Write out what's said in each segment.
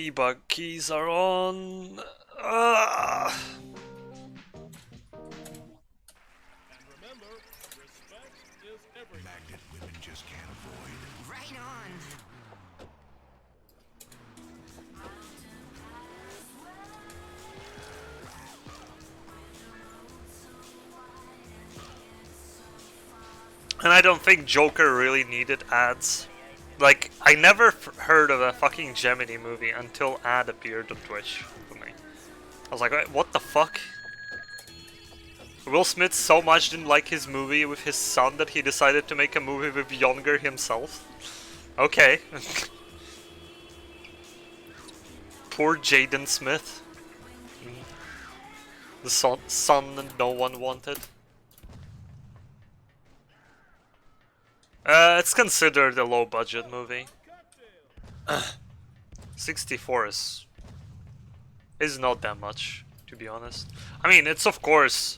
debug keys are on. Magnet women just can't avoid. Right on. And I don't think Joker really needed ads. Like, I never heard of a fucking Gemini movie until ad appeared on Twitch for me. I was like, what the fuck? Will Smith so much didn't like his movie with his son that he decided to make a movie with Younger himself? Okay. Poor Jaden Smith. The son no one wanted. It's considered a low budget movie. 64 is not that much, to be honest. I mean, it's of course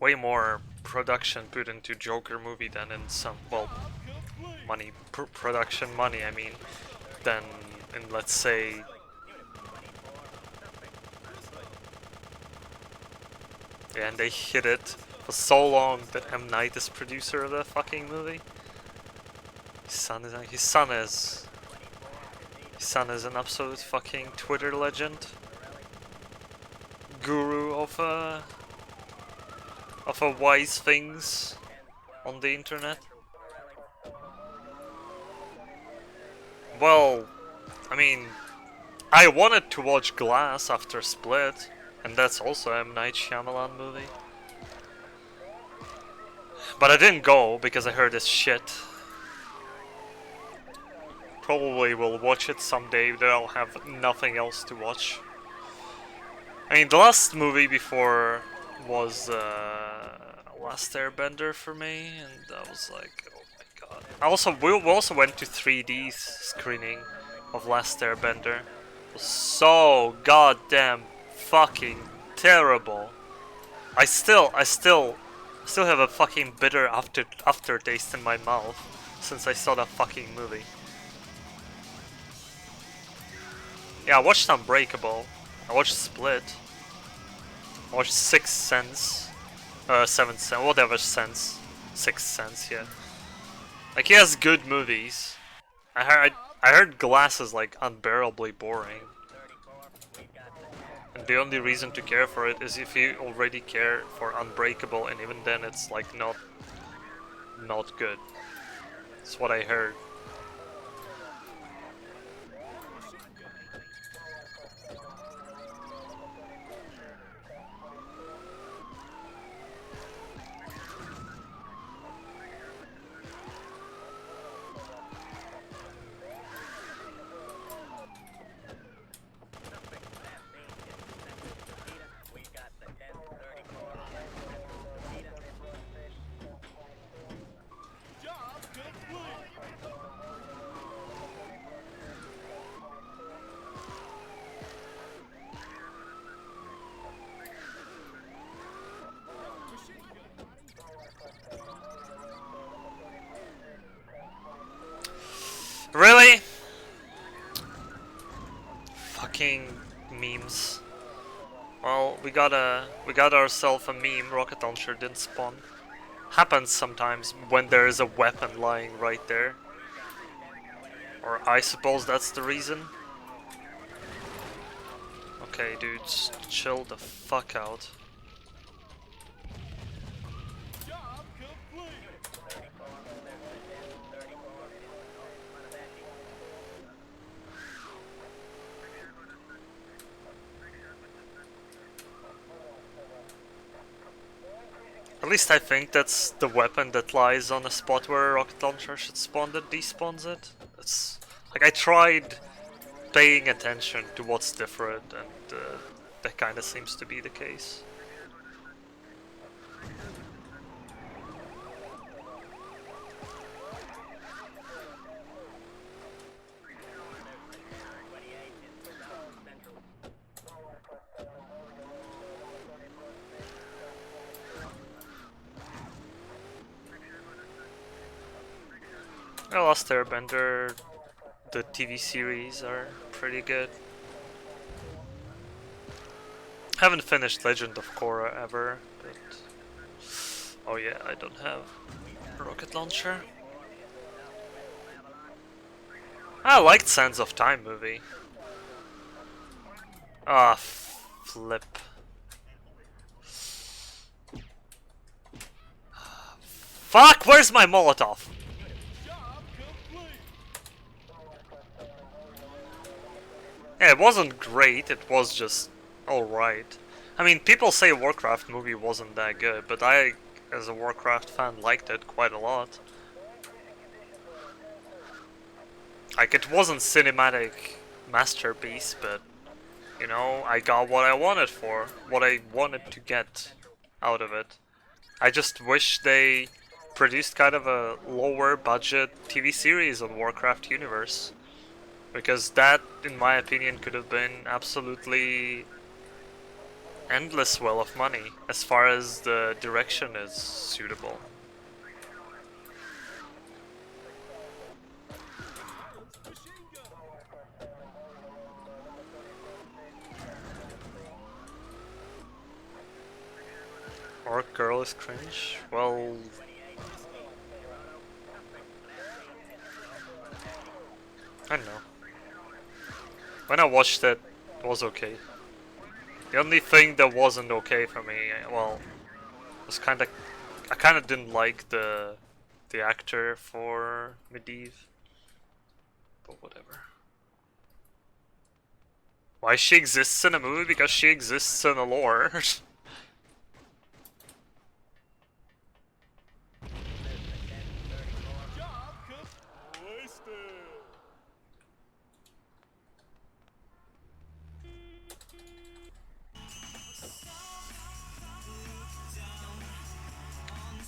way more production put into Joker movie than in some, well, money, production money, I mean, than in, let's say, yeah, and they hid it for so long that M. Night is producer of the fucking movie. His son is an absolute fucking Twitter legend. Guru of wise things on the internet. Well, I mean, I wanted to watch Glass after Split, and that's also a M. Night Shyamalan movie. But I didn't go because I heard it's shit. Probably will watch it someday, then I'll have nothing else to watch. I mean, the last movie before was Last Airbender for me, and I was like, oh my god. We also went to 3D screening of Last Airbender. It was so goddamn fucking terrible. I still have a fucking bitter aftertaste in my mouth since I saw that fucking movie. Yeah, I watched Unbreakable. I watched Split. I watched Sixth Sense. Seventh Sense, whatever Sense. Sixth Sense, yeah. Like, he has good movies. I heard Glass is like unbearably boring. And the only reason to care for it is if you already care for Unbreakable, and even then it's like not good. That's what I heard. Really? Fucking memes. Well, we got ourselves a meme. Rocket launcher didn't spawn. Happens sometimes when there is a weapon lying right there. Or I suppose that's the reason. Okay, dudes, chill the fuck out. At least I think that's the weapon that lies on a spot where a rocket launcher should spawn that despawns it. It's like I tried paying attention to what's different, and that kind of seems to be the case. Last Airbender, the TV series are pretty good. Haven't finished Legend of Korra ever, but... Oh yeah, I don't have a rocket launcher. I liked Sands of Time movie. Ah, flip. Fuck, where's my Molotov? Yeah, it wasn't great, it was just alright. I mean, people say Warcraft movie wasn't that good, but I, as a Warcraft fan, liked it quite a lot. Like, it wasn't cinematic masterpiece, but, you know, I got what I wanted for, what I wanted to get out of it. I just wish they produced kind of a lower budget TV series on Warcraft universe. Because that, in my opinion, could have been absolutely endless well of money, as far as the direction is suitable. Orc Girl is cringe? Well... I don't know. When I watched it, it was okay. The only thing that wasn't okay for me, well, was kinda... I kinda didn't like the actor for Medivh. But whatever. Why she exists in a movie? Because she exists in a lore.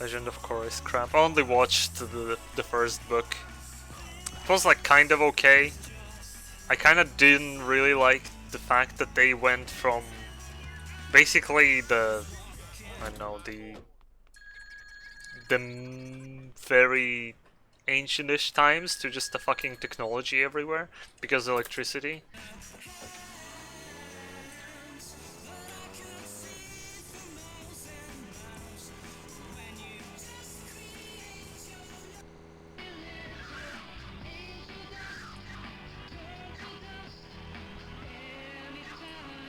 Legend of Korra is crap. I only watched the first book. It was like kind of okay. I kind of didn't really like the fact that they went from basically the, I don't know, the very ancientish times to just the fucking technology everywhere because of electricity.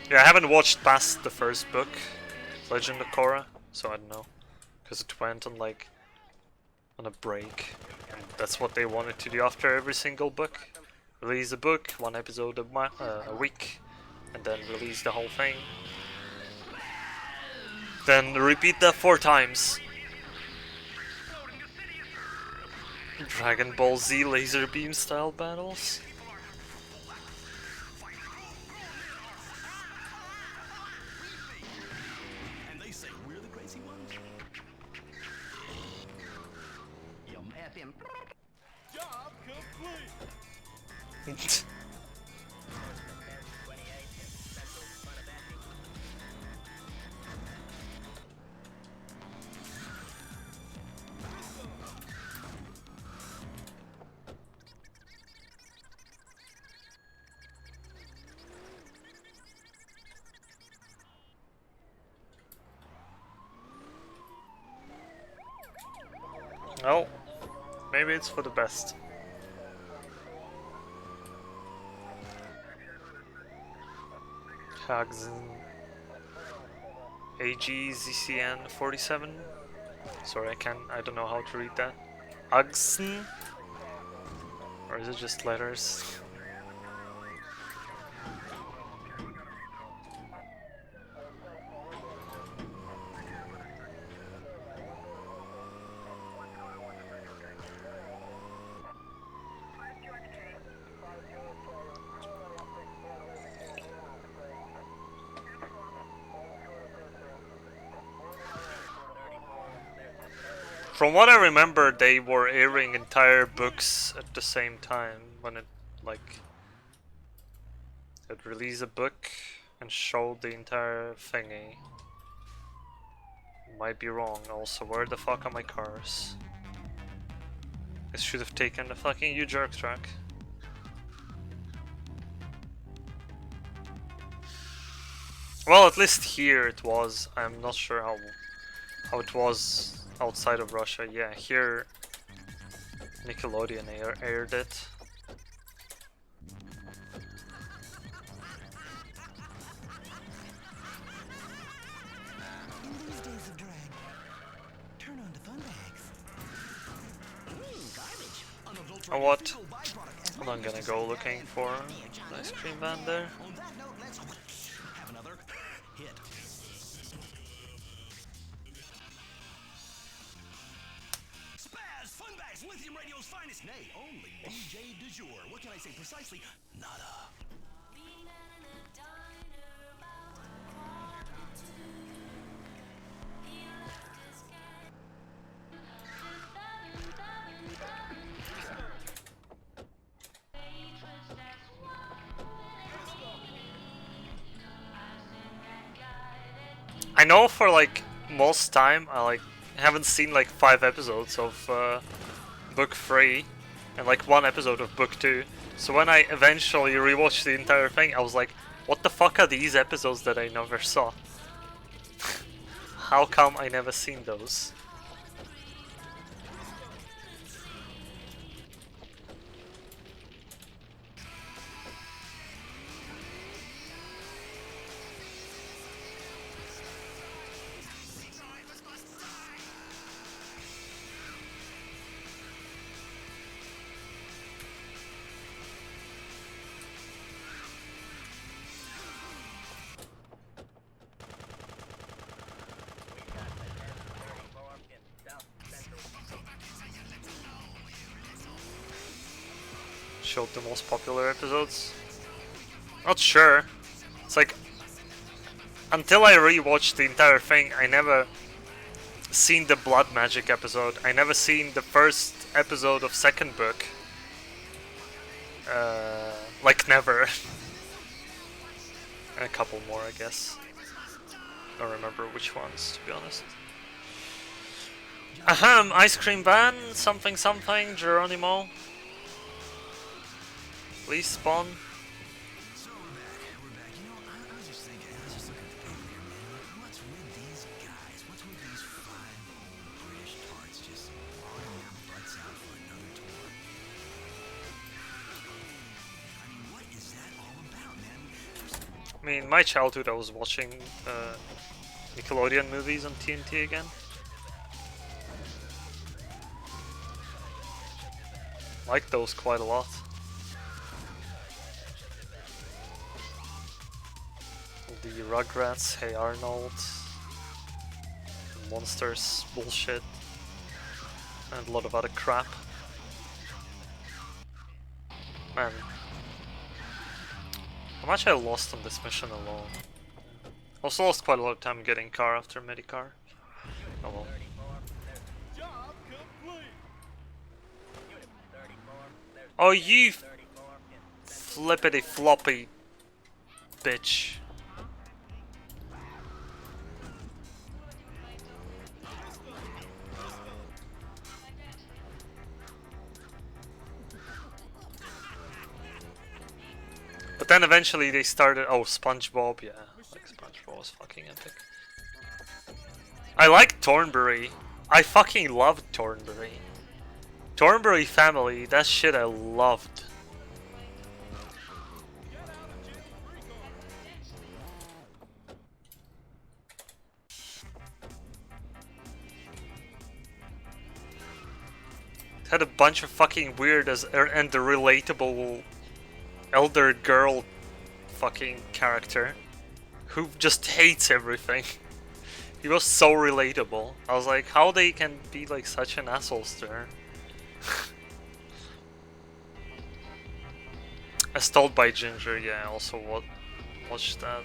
Yeah, I haven't watched past the first book, Legend of Korra, so I don't know. Because it went on like on a break. And that's what they wanted to do after every single book. Release a book, one episode a week, and then release the whole thing. Then repeat that 4 times. Dragon Ball Z laser beam style battles. Well, maybe it's for the best. Hagzen AGZCN 47. Sorry, I don't know how to read that. Agsen? Or is it just letters? From what I remember, they were airing entire books at the same time when it, like, it released a book and showed the entire thingy. Might be wrong. Also, where the fuck are my cars? This should have taken the fucking U-jerk track. Well, at least here it was. I'm not sure how it was outside of Russia. Yeah, here Nickelodeon aired it. In these days of drag, turn on to fun bags. Garbage. Oh, what? Well, I'm gonna go looking for an ice cream van there. On that note, let's have another hit. Spaz Fun Bags, Lithium Radio's finest. Nay, only DJ du jour. What can I say precisely? Nada. I know for like most time I like haven't seen like 5 episodes of book 3 and like 1 episode of book 2. So when I eventually rewatched the entire thing, I was like, what the fuck are these episodes that I never saw? How come I never seen those? Showed the most popular episodes? Not sure. It's like, until I rewatched the entire thing, I never seen the blood magic episode. I never seen the first episode of second book. Like never. And a couple more, I guess. I don't remember which ones, to be honest. Ahem, ice cream van, something something, Geronimo. Please spawn. So we're back. You know, I was just thinking, I was just looking at the paper here, man. What's with these guys? What's with these 5 old British tarts just putting their butts out for another tour? I mean, what is that all about, man? I mean, my childhood I was watching Nickelodeon movies on TNT again. Like those quite a lot. The Rugrats, Hey Arnold, Monsters bullshit, and a lot of other crap. Man, how much I lost on this mission alone. Also lost quite a lot of time getting car after Medicar. Oh well. Oh, you flippity floppy bitch. But then eventually they started. Oh, SpongeBob, yeah. Like SpongeBob was fucking epic. I like Thornberry. I fucking loved Thornberry. Thornberry family, that shit I loved. It had a bunch of fucking weird and the relatable elder girl fucking character who just hates everything. He was so relatable. I was like, how they can be like such an assholes to her. As Told by Ginger, yeah, I also watched that.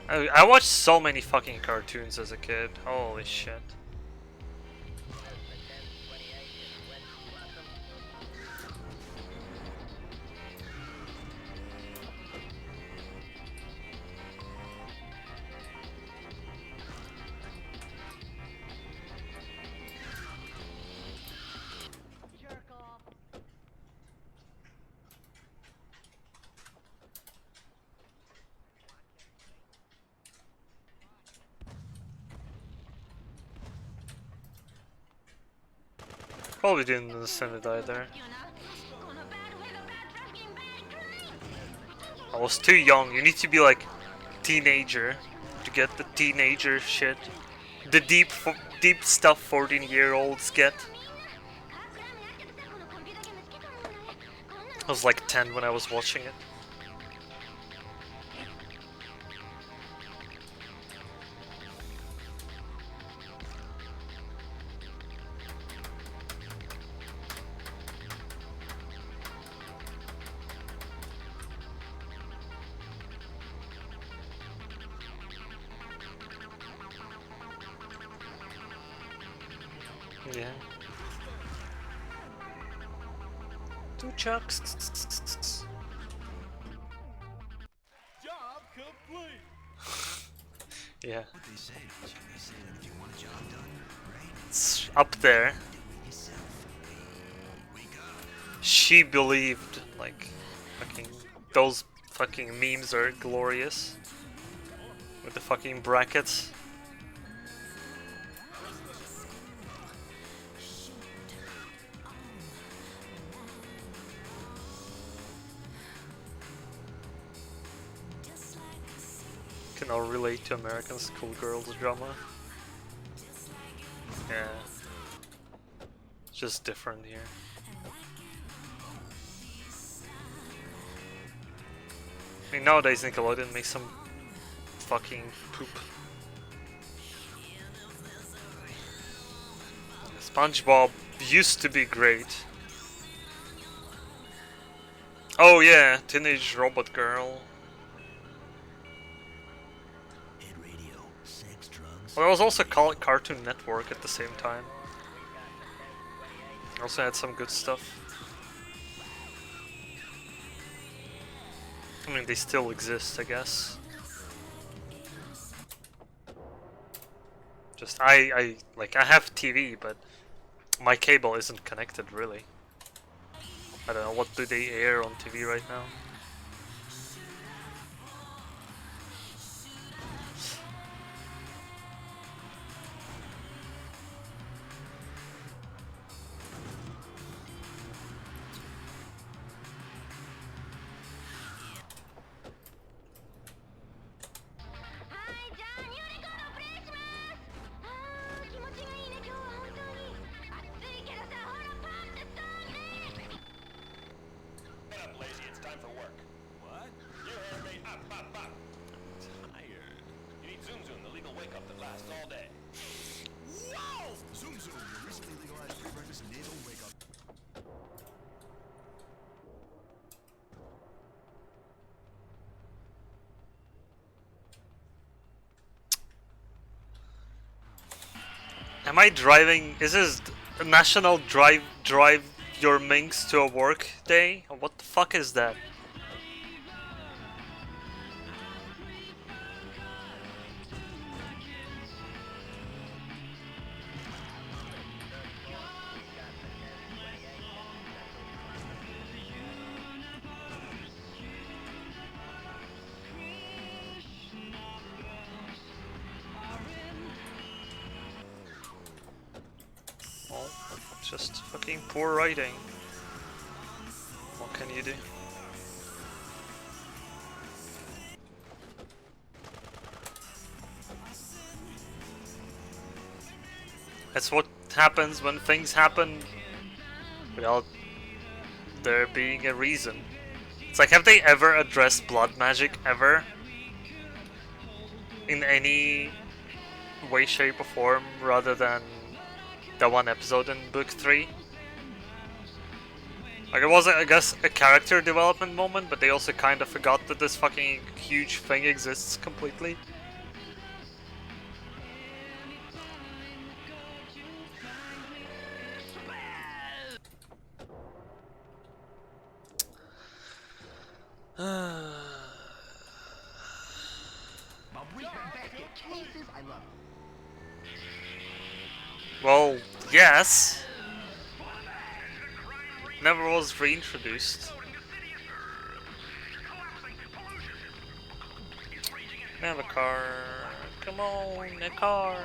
I watched so many fucking cartoons as a kid. Holy shit. Probably didn't understand it either. I was too young. You need to be like teenager to get the teenager shit. The deep stuff 14-year-olds get. I was like 10 when I was watching it. Yeah. Two chucks. Job complete. Yeah. What they say, don't you? They say that if you want a job done, right? It's up there. Do it yourself. Wake up. She believed, like, fucking, those fucking memes are glorious. With the fucking brackets. Can all relate to American schoolgirls drama. Yeah. It's just different here. I mean, nowadays Nickelodeon makes some fucking poop. SpongeBob used to be great. Oh yeah, Teenage Robot Girl. Hit radio, sex, drugs. Well, it was also called Cartoon Network at the same time. Also had some good stuff. I mean, they still exist, I guess. Just I have TV, but my cable isn't connected really. I don't know, what do they air on TV right now? Get up, lazy. It's time for work. What? You heard me. Up. Tired. You need Zoom Zoom, the legal wake-up that lasts all day. Whoa! Zoom Zoom, the recently legalized pre-breakfast nasal wake-up. Am I driving? Is this a national drive your minx to a work day? Or what the fuck is that? Well, just fucking poor writing. What can you do? That's what happens when things happen without there being a reason. It's like, have they ever addressed blood magic ever? In any way, shape, or form, rather than the one episode in book 3? Like, it was, I guess, a character development moment, but they also kind of forgot that this fucking huge thing exists completely. Well, yes. Never was reintroduced. Have a car. Come on, a car.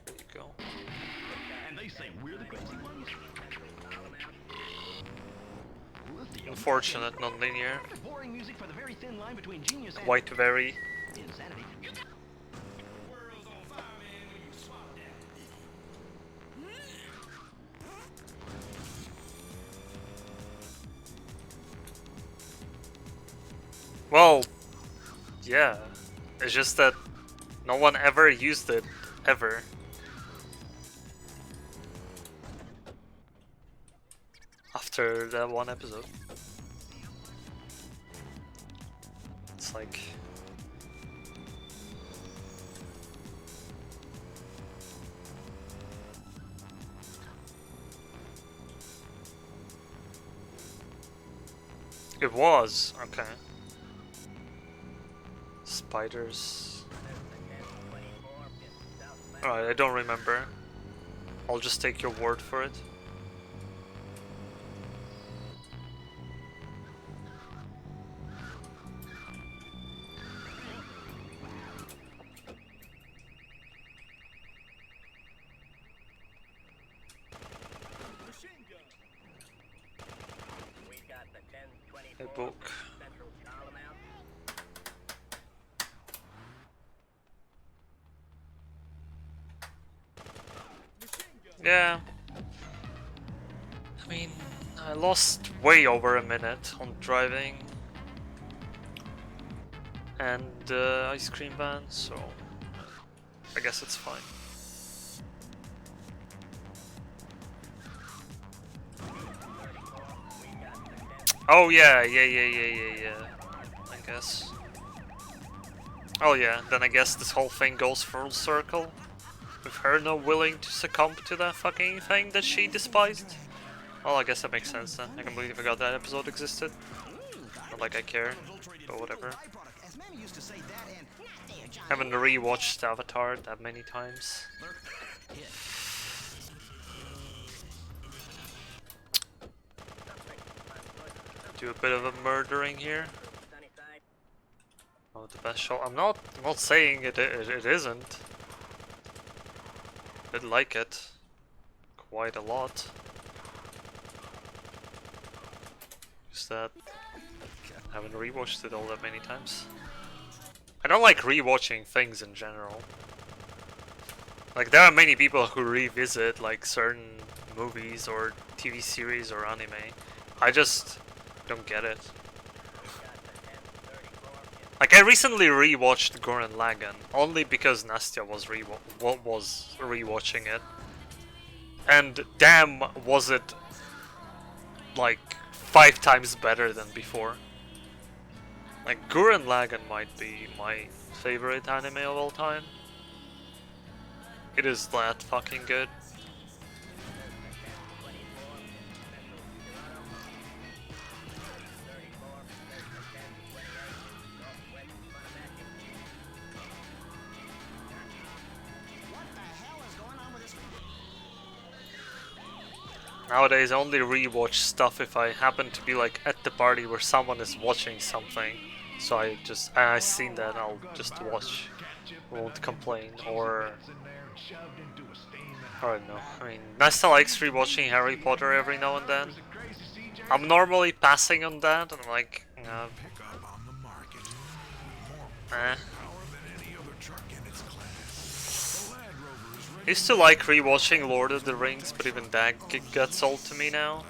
There you go. And they say we're the unfortunate, non-linear. Boring music for the very thin line between genius and Quite very. insanity. Well, yeah. It's just that no one ever used it, ever. After that one episode. It's like... It was, okay. Spiders. Alright, I don't remember. I'll just take your word for it. A book. Yeah. I mean, I lost way over a minute on driving and ice cream van, so I guess it's fine. Oh yeah, yeah. I guess. Oh yeah, then I guess this whole thing goes full circle. With her not willing to succumb to that fucking thing that she despised. Well, I guess that makes sense then. I completely forgot that episode existed. Not like I care, but whatever. Haven't rewatched Avatar that many times. Do a bit of a murdering here. Oh, the best shot. I'm not saying it isn't. I like it quite a lot. Just that I haven't rewatched it all that many times. I don't like rewatching things in general. Like, there are many people who revisit like certain movies or TV series or anime. I just don't get it. Like, I recently rewatched Gurren Lagann only because Nastya was rewatching it, and damn, was it like 5 times better than before. Like, Gurren Lagann might be my favorite anime of all time. It is that fucking good. Nowadays I only rewatch stuff if I happen to be like at the party where someone is watching something. So I seen that, I'll just watch. Won't complain, or I don't know. I mean, Nesta likes rewatching Harry Potter every now and then. I'm normally passing on that, and I'm like, eh. I used to like rewatching Lord of the Rings, but even that gets old to me now.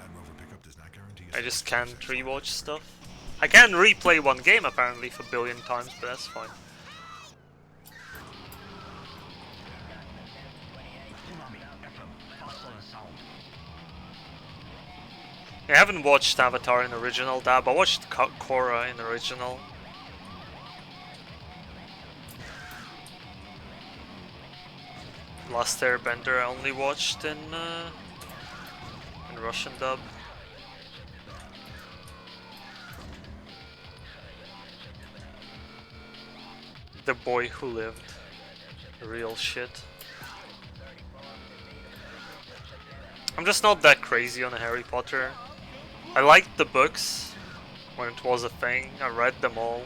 I just can't rewatch stuff. I can replay one game apparently for a billion times, but that's fine. I haven't watched Avatar in original dub. I watched Korra in original. Last Airbender I only watched in Russian dub. The Boy Who Lived. Real shit. I'm just not that crazy on Harry Potter. I liked the books when it was a thing. I read them all,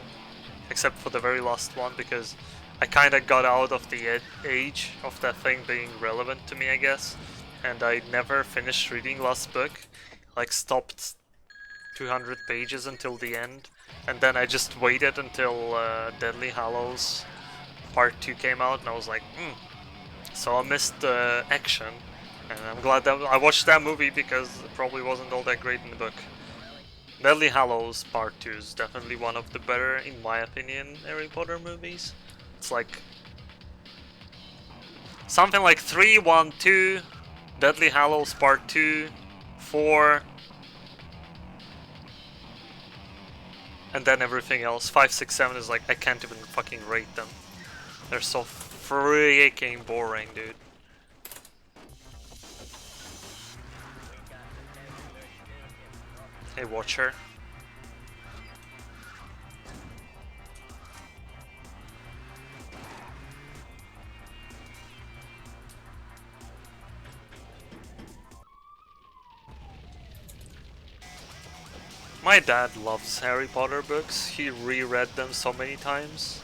except for the very last one, because I kinda got out of the age of that thing being relevant to me, I guess. And I never finished reading last book. Like, stopped 200 pages until the end, and then I just waited until Deadly Hallows Part 2 came out, and I was like, so I missed the action, and I'm glad that I watched that movie because it probably wasn't all that great in the book. Deadly Hallows Part 2 is definitely one of the better, in my opinion, Harry Potter movies. It's like something like 3, 1, 2, Deadly Hallows Part 2, 4, and then everything else. 5, 6, 7 is like, I can't even fucking rate them. They're so freaking boring, dude. Hey, Watcher. My dad loves Harry Potter books. He reread them so many times.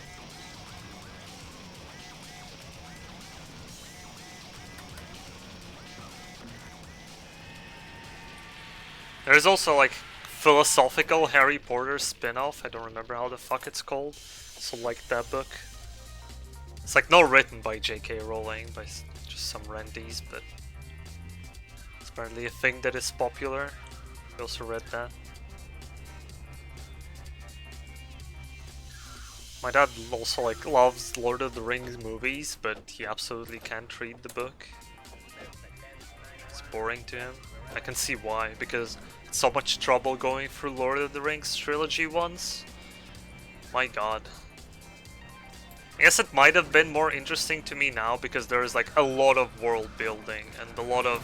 There's also like philosophical Harry Potter spin-off. I don't remember how the fuck it's called. So like that book. It's like not written by J.K. Rowling, by just some randies, but it's apparently a thing that is popular. I also read that. My dad also like loves Lord of the Rings movies, but he absolutely can't read the book. It's boring to him. I can see why, because it's so much trouble going through Lord of the Rings trilogy once. My god. I guess it might have been more interesting to me now because there is like a lot of world building and a lot of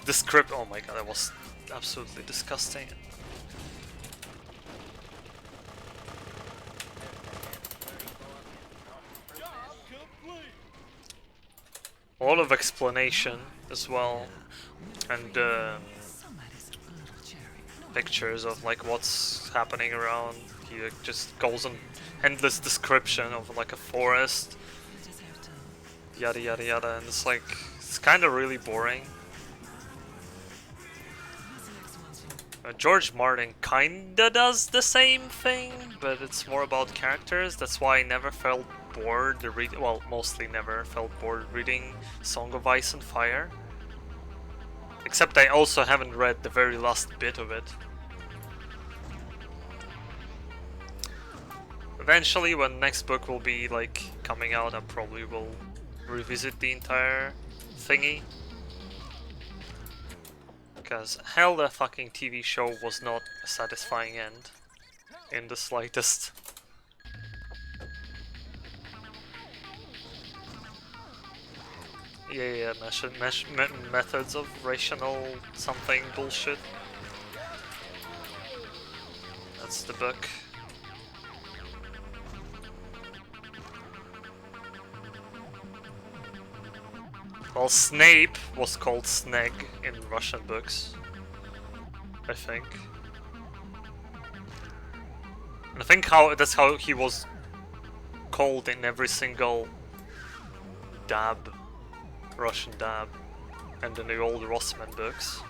descript. Oh my god, that was absolutely disgusting. A lot of explanation as well, and pictures of like what's happening around. He like, just goes on endless description of like a forest, yada yada yada, and it's like it's kind of really boring. George Martin kinda does the same thing, but it's more about characters. That's why I never felt bored reading. Well, mostly never felt bored reading Song of Ice and Fire. Except I also haven't read the very last bit of it. Eventually, when next book will be like coming out, I probably will revisit the entire thingy. Because hell, the fucking TV show was not a satisfying end in the slightest. Yeah, methods of rational something bullshit. That's the book. Well, Snape was called Sneg in Russian books, I think. And I think that's how he was called in every single dab, Russian dab, and in the old Rossman books.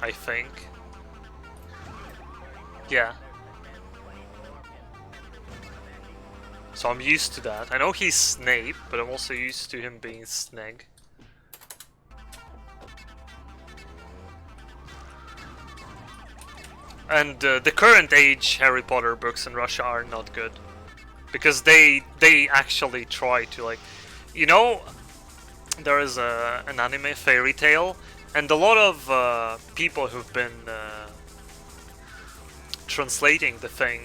I think. Yeah. So I'm used to that. I know he's Snape, but I'm also used to him being Sneg. And the current age Harry Potter books in Russia are not good. Because they actually try to like... You know, there is an anime Fairy Tail, and a lot of people who've been translating the thing,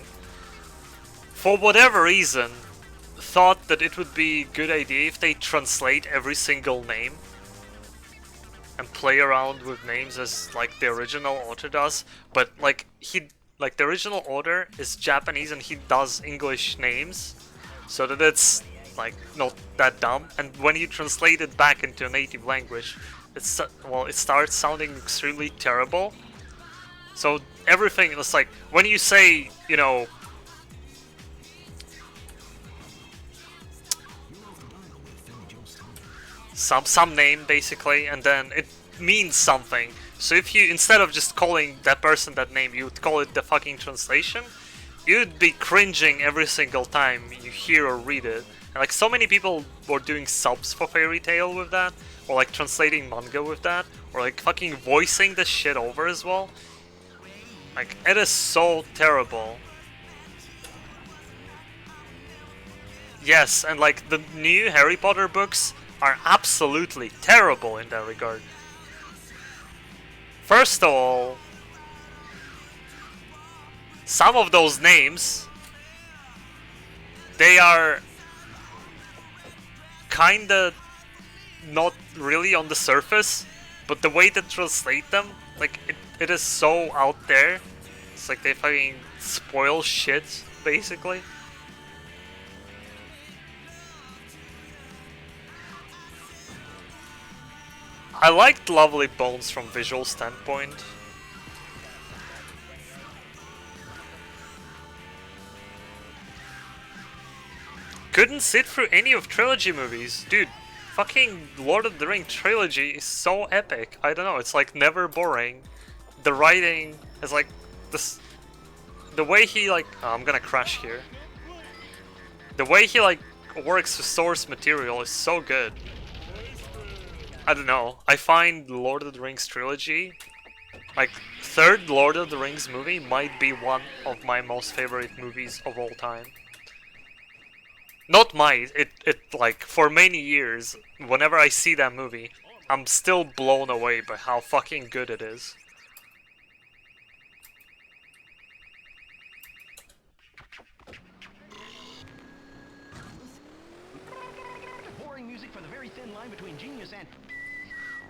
for whatever reason, thought that it would be a good idea if they translate every single name and play around with names as like the original author does. But like the original author is Japanese and he does English names, so that it's like not that dumb. And when you translate it back into a native language, it starts sounding extremely terrible. So everything is like, when you say, you know, some name basically, and then it means something, So if you, instead of just calling that person that name, you would call it the fucking translation, you'd be cringing every single time you hear or read it. And like so many people were doing subs for Fairy Tail with that, or like translating manga with that, or like fucking voicing the shit over as well. Like, it is so terrible. Yes, and like the new Harry Potter books are absolutely terrible in that regard. First of all, some of those names, they are kinda not really on the surface, but the way they translate them, like it is so out there. It's like they fucking spoil shit, basically. I liked Lovely Bones from visual standpoint. Couldn't sit through any of trilogy movies. Dude, fucking Lord of the Rings trilogy is so epic. I don't know, it's like never boring. The writing is like this, the way he like, oh, I'm gonna crash here. The way he like works with source material is so good. I don't know. I find Lord of the Rings trilogy, like third Lord of the Rings movie, might be one of my most favorite movies of all time. Not it like for many years, whenever I see that movie, I'm still blown away by how fucking good it is. Boring music for the very thin line between genius and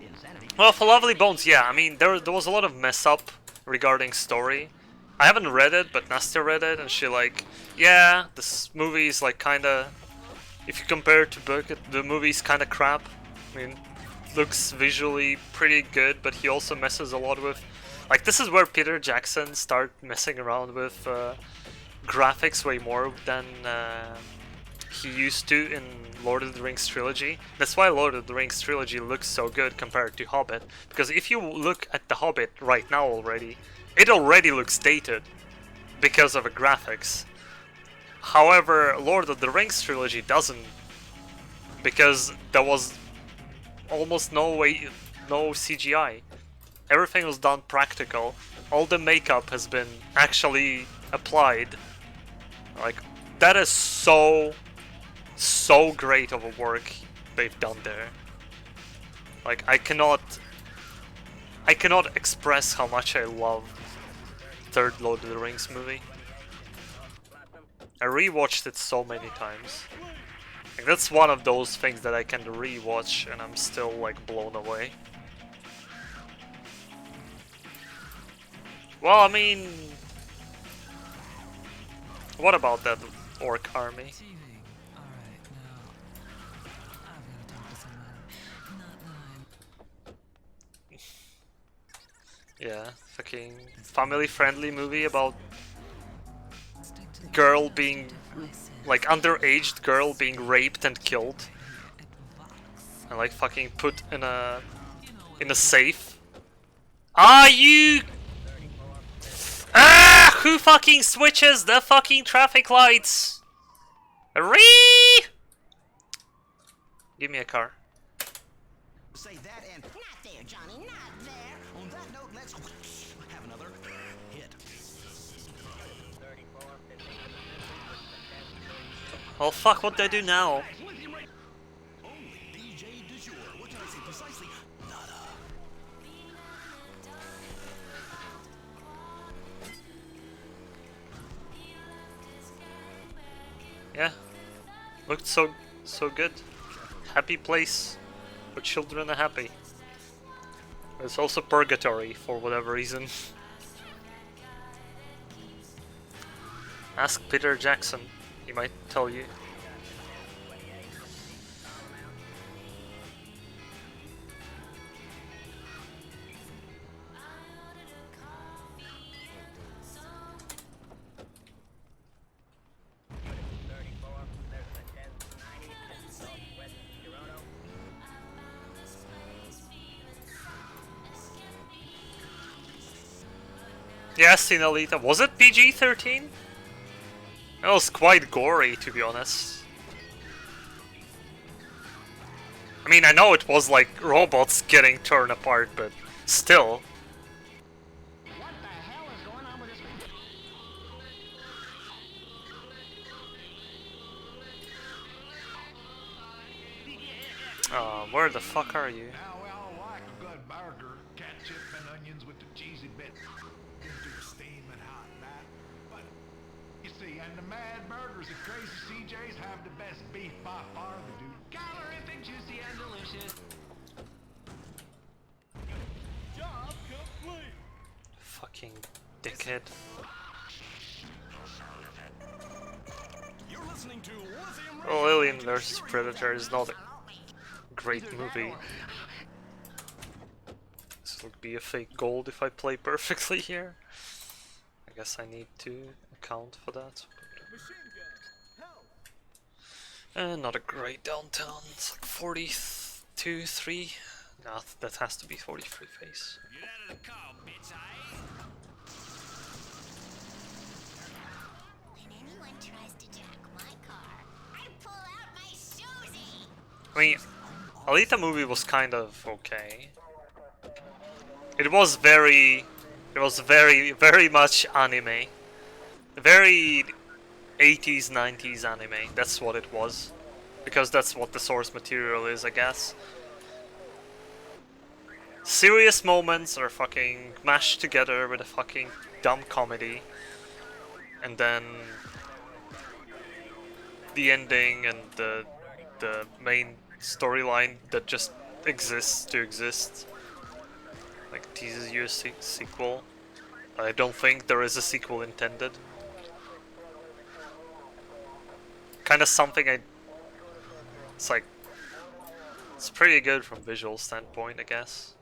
insanity. Well, for Lovely Bones, yeah, I mean, there was a lot of mess up regarding story. I haven't read it, but Nastia read it, and she like, yeah, this movie is like kinda, if you compare it to book, the movie's kinda crap. I mean, looks visually pretty good, but he also messes a lot with, like, this is where Peter Jackson started messing around with graphics way more than he used to in Lord of the Rings trilogy. That's why Lord of the Rings trilogy looks so good compared to Hobbit, because if you look at the Hobbit right now already, it already looks dated because of the graphics. However, Lord of the Rings trilogy doesn't, because there was almost no CGI. Everything was done practical. All the makeup has been actually applied. Like, that is so great of a work they've done there. Like, I cannot express how much I love third Lord of the Rings movie. I rewatched it so many times. Like, that's one of those things that I can rewatch and I'm still like blown away. Well, I mean, what about that orc army? Yeah, fucking family-friendly movie about girl being, like, underaged girl being raped and killed, and like fucking put in a safe. Ah, you! Ah, who fucking switches the fucking traffic lights? Ree! Give me a car. Say that and not there, Johnny, not there. On that note, let's have another hit. Well, fuck, what do I do now? Only DJ du jour. What can I say precisely? Nada. Yeah, looked so good. Happy place where children are happy. It's also purgatory for whatever reason. Ask Peter Jackson, he might tell you. Yeah, seen Alita. Was it PG-13? It was quite gory, to be honest. I mean, I know it was like robots getting torn apart, but still. What the hell is going on with this? Where the fuck are you? Now we all like a good burger, ketchup and onions with the cheesy bits into a steaming hot batter. But you see, and the Mad Burgers at Crazy CJ's have the best beef by far, the dude. Colorific, juicy, and delicious. Job complete. Fucking dickhead. You're listening to Lithium Well, Alien vs Predator is not a great movie. This would be a fake gold if I play perfectly here. I guess I need to account for that. Machine gun. Help. Not a great downtown. It's like 42, 3. Nah, that has to be 43 face. Get out of the car, bitch, When anyone tries to jack my car, I pull out my Susie. I mean, Alita movie was kind of okay. It was very much anime. Very 80s, 90s anime. That's what it was. Because that's what the source material is, I guess. Serious moments are fucking mashed together with a fucking dumb comedy. And then the ending and the main storyline that just exists to exist. Like teases you a sequel. I don't think there is a sequel intended. Kind of something it's like, it's pretty good from visual standpoint, I guess.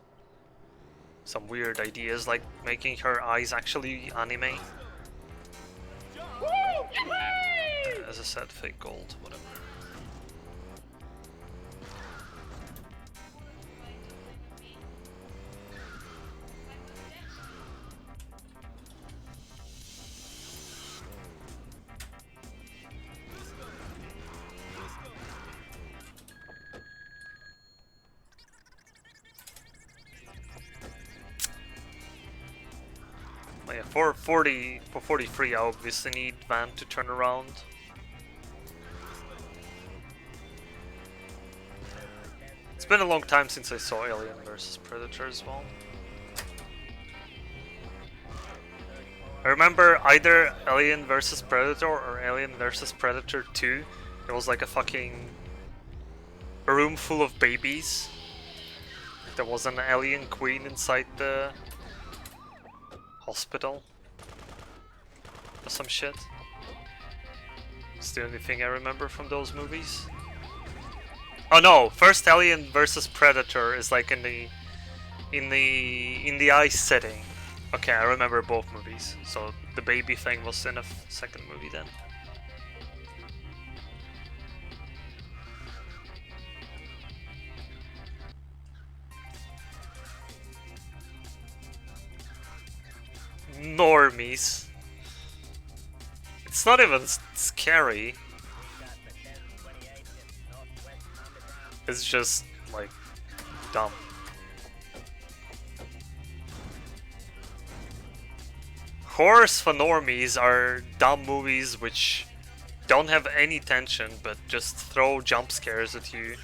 Some weird ideas like making her eyes actually anime. As I said, fake gold, whatever. Oh yeah, for 43 I obviously need Van to turn around. It's been a long time since I saw Alien vs Predator as well. I remember either Alien vs Predator or Alien vs Predator 2. It was like a room full of babies. There was an alien queen inside the hospital or some shit. It's the only thing I remember from those movies. Oh no, first Alien vs Predator is like in the ice setting. Okay, I remember both movies. So the baby thing was in a second movie then. Normies. It's not even scary. It's just like dumb. Horrors for normies are dumb movies which don't have any tension but just throw jump scares at you.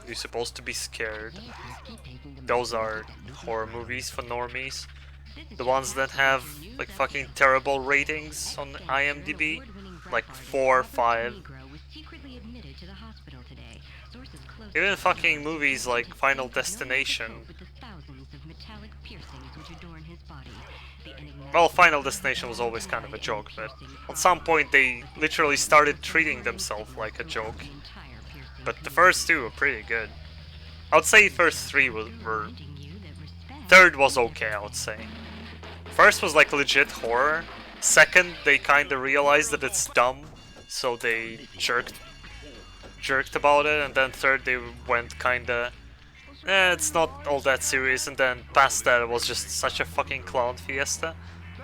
You're supposed to be scared. Those are horror movies for normies. The ones that have like fucking terrible ratings on IMDb, like 4 or 5. Even fucking movies like Final Destination. Well, Final Destination was always kind of a joke, but at some point they literally started treating themselves like a joke. But the first two were pretty good. I would say first three were... Third was okay, I would say. First was like legit horror. Second, they kinda realized that it's dumb, so they jerked about it. And then third, they went kinda... it's not all that serious. And then past that, it was just such a fucking clown fiesta.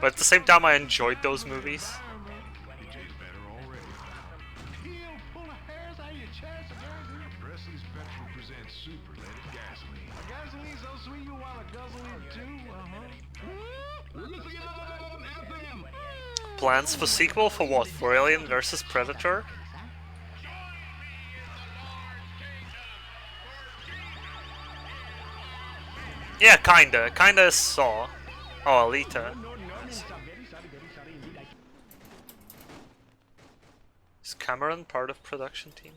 But at the same time, I enjoyed those movies. DJ's better already. He'll pull the hairs out of your chest, I guarantee. Presley's Petrol presents superlated gasoline. A gasoline so sweet you wanna guzzle it too? Plans for sequel for what? For Alien vs Predator? Yeah, kinda saw. Oh, Alita. Is Cameron part of production team?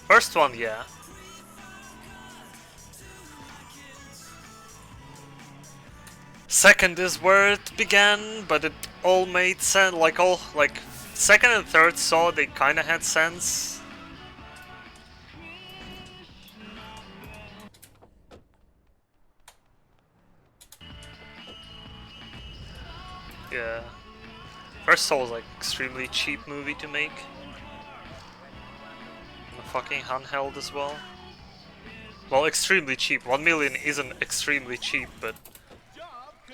First one, yeah. Second is where it began, but it all made sense. Like second and third Saw, they kind of had sense. Yeah. First Saw was like extremely cheap movie to make. And a fucking handheld as well. Well, extremely cheap. 1 million isn't extremely cheap, but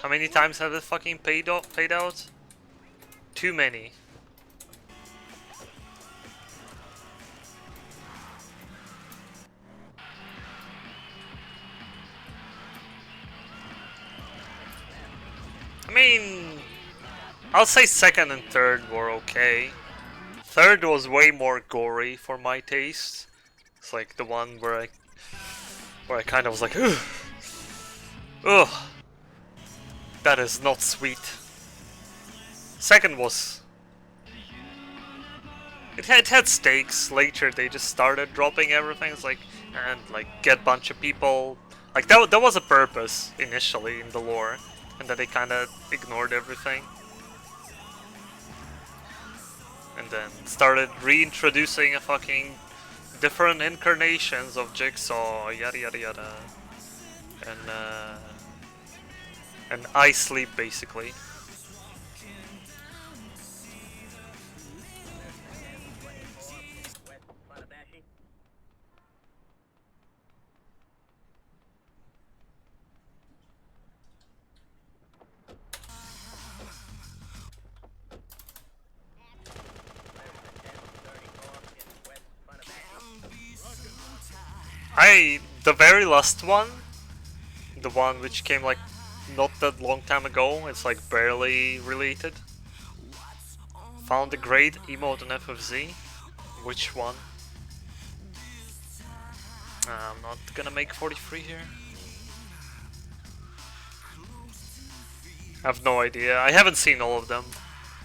how many times have it fucking paid out? Too many. I mean, I'll say second and third were okay. Third was way more gory for my taste. It's like the one where I kind of was like, ugh, ugh, that is not sweet. Second was, it had stakes. Later they just started dropping everything. It's like, and like get bunch of people. Like that was a purpose initially in the lore, and then they kind of ignored everything. And then started reintroducing a fucking different incarnations of Jigsaw, yada yada yada, and I Sleep basically. The very last one, the one which came like not that long time ago, it's like barely related. Found a great emote on FFZ. Which one? I'm not gonna make 43 here. I have no idea. I haven't seen all of them.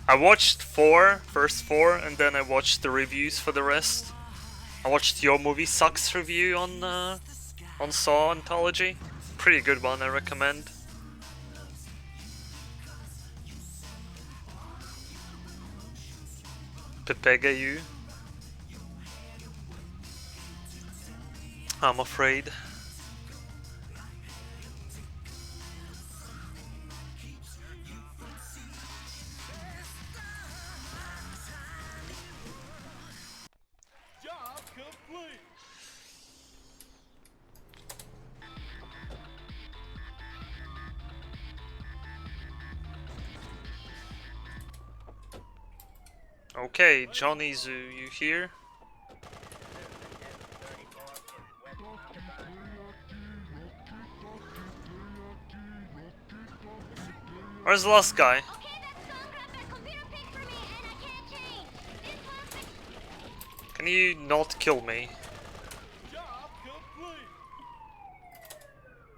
I watched first four, and then I watched the reviews for the rest. I watched Your Movie Sucks review on Saw Anthology. Pretty good one, I recommend. Pepegayu. I'm afraid. Job complete. Okay, Johnny Zoo, you here? Where's the last guy? Okay, that's photograph that computer picked for me, and I can't change. It's perfect. Can you not kill me? Job complete.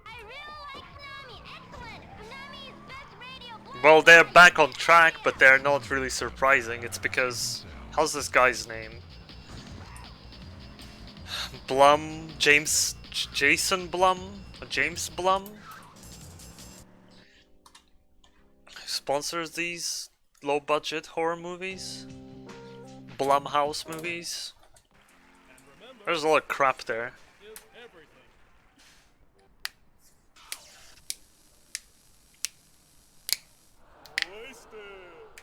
I really like Tsunami. Excellent. Tsunami's best radio blog. Well, they're back on track, but they're not really surprising. It's because... How's this guy's name? Blum? Jason Blum? James Blum? Sponsors these low-budget horror movies? Blumhouse movies? There's a lot of crap there.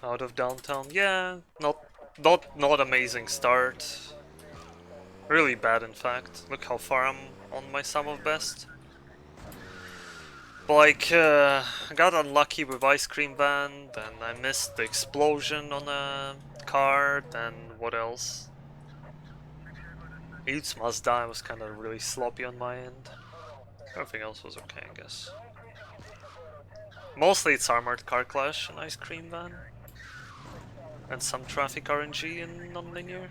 Out of downtown, yeah, not amazing start. Really bad, in fact. Look how far I'm on my sum of best. But like, I got unlucky with ice cream van, then I missed the explosion on a car, then what else? Eats Must Die was kind of really sloppy on my end. Everything else was okay, I guess. Mostly it's Armored Car Clash and ice cream van. And some traffic RNG in non-linear.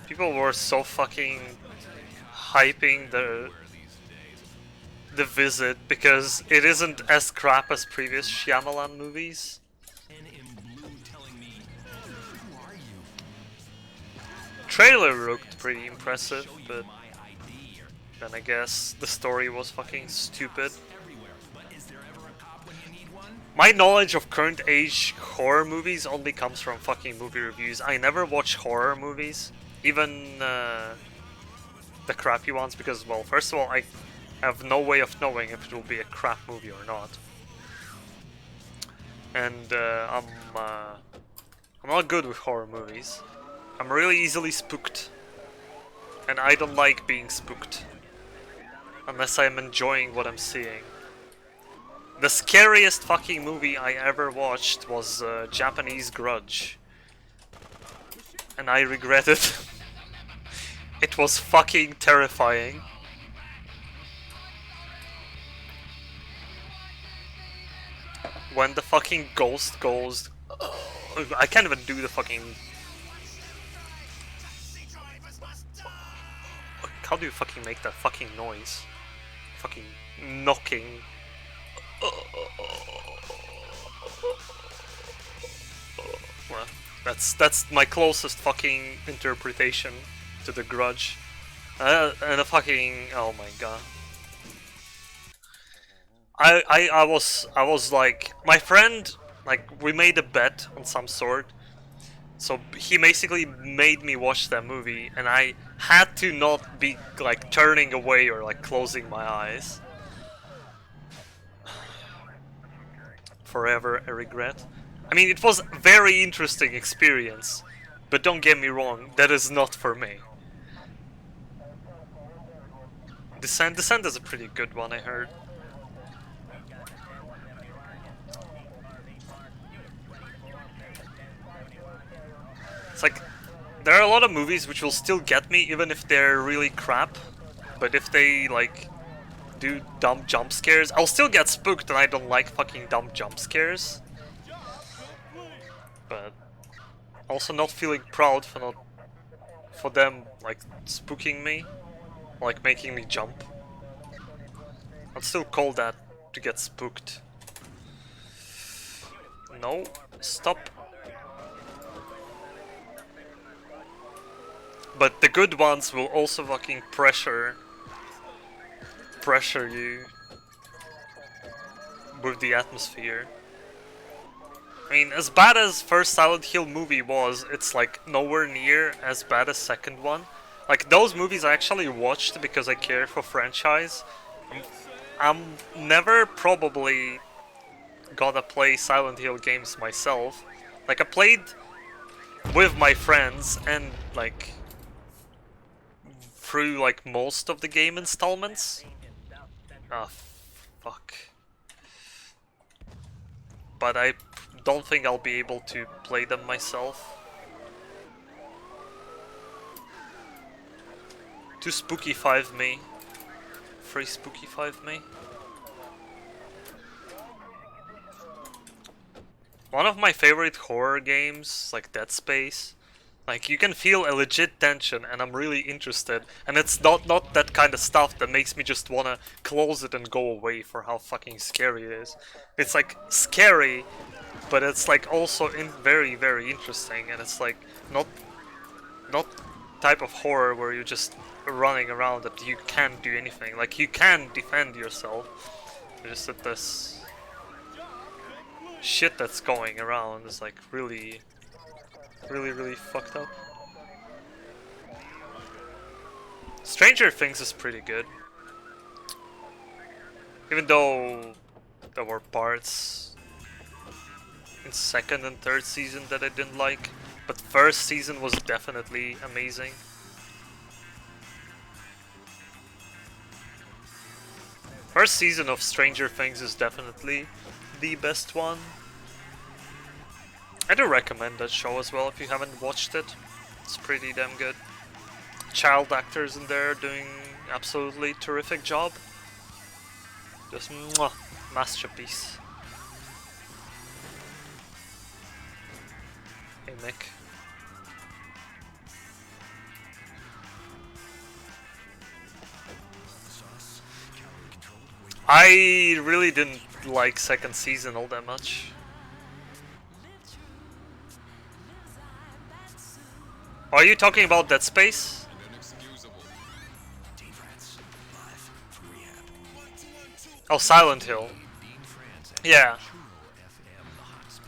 People were so fucking hyping the visit because it isn't as crap as previous Shyamalan movies. Trailer looked pretty impressive, but then I guess the story was fucking stupid. My knowledge of current age horror movies only comes from fucking movie reviews. I never watch horror movies, even the crappy ones, because, well, first of all, I have no way of knowing if it will be a crap movie or not. And I'm not good with horror movies. I'm really easily spooked. And I don't like being spooked. Unless I'm enjoying what I'm seeing. The scariest fucking movie I ever watched was Japanese Grudge. And I regret it. It was fucking terrifying. When the fucking ghost goes... I can't even do the fucking... How do you fucking make that fucking noise? Fucking knocking. Well, that's my closest fucking interpretation to the Grudge. And a fucking... oh my god. I was like... my friend, like, we made a bet on some sort. So he basically made me watch that movie, and I had to not be like turning away or like closing my eyes. Forever a regret. I mean, it was a very interesting experience, but don't get me wrong, that is not for me. Descent is a pretty good one, I heard. It's like, there are a lot of movies which will still get me even if they're really crap, but if they like do dumb jump scares, I'll still get spooked, and I don't like fucking dumb jump scares. But also not feeling proud for them like spooking me, like making me jump. I'd still call that to get spooked. No, stop. But the good ones will also fucking pressure you with the atmosphere. I mean, as bad as first Silent Hill movie was, it's like nowhere near as bad as second one. Like, those movies I actually watched because I care for franchise. I'm never probably gonna play Silent Hill games myself. Like, I played with my friends and like through like most of the game installments. Ah, fuck. But I don't think I'll be able to play them myself. Too spooky 5 me. Free spooky 5 me. One of my favorite horror games, like Dead Space. Like, you can feel a legit tension, and I'm really interested. And it's not that kind of stuff that makes me just wanna close it and go away for how fucking scary it is. It's like scary, but it's like also very, very interesting. And it's like not type of horror where you're just running around that you can't do anything. Like, you can defend yourself, Just that this shit that's going around is like really fucked up. Stranger Things is pretty good. Even though there were parts in second and third season that I didn't like, but first season was definitely amazing. First season of Stranger Things is definitely the best one. I do recommend that show as well if you haven't watched it. It's pretty damn good. Child actors in there doing absolutely terrific job. Just mwah, masterpiece. Hey Nick. I really didn't like second season all that much. Are you talking about Dead Space? Oh, Silent Hill. Yeah.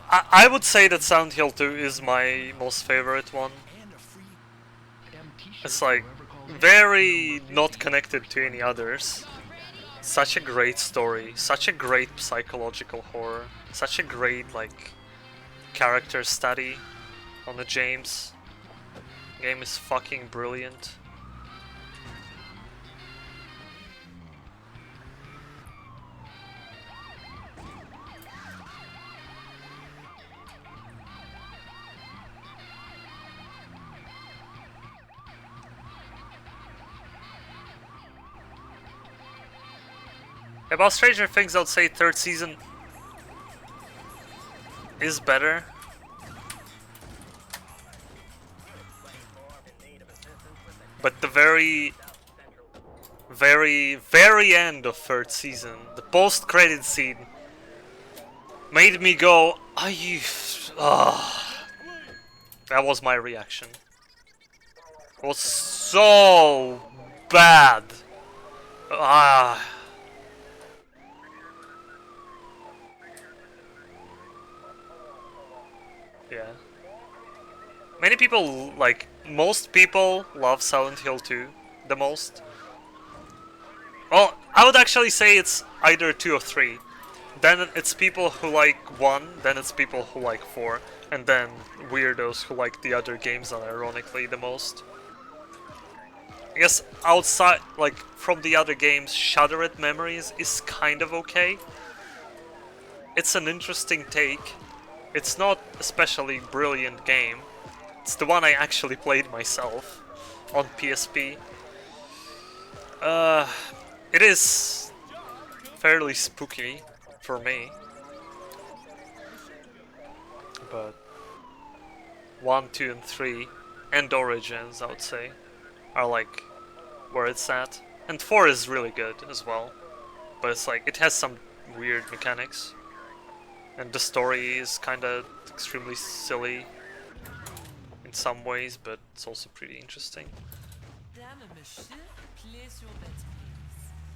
I would say that Silent Hill 2 is my most favorite one. It's like very not connected to any others. Such a great story, such a great psychological horror, such a great like character study on the James. Game is fucking brilliant. About Stranger Things, I would say third season is better. But the very end of third season, the post-credit scene, made me go, "Are you?" That was my reaction. It was so bad. Yeah. Many people, like, most people love Silent Hill 2 the most. Well, I would actually say it's either 2 or 3. Then it's people who like 1, then it's people who like 4, and then weirdos who like the other games unironically the most. I guess outside, like, from the other games, Shuddered Memories is kind of okay. It's an interesting take. It's not especially brilliant game. It's the one I actually played myself on PSP. It is fairly spooky for me, but 1, 2, and 3, and Origins, I would say, are like where it's at. And 4 is really good as well, but it's like it has some weird mechanics, and the story is kind of extremely silly in some ways, but it's also pretty interesting.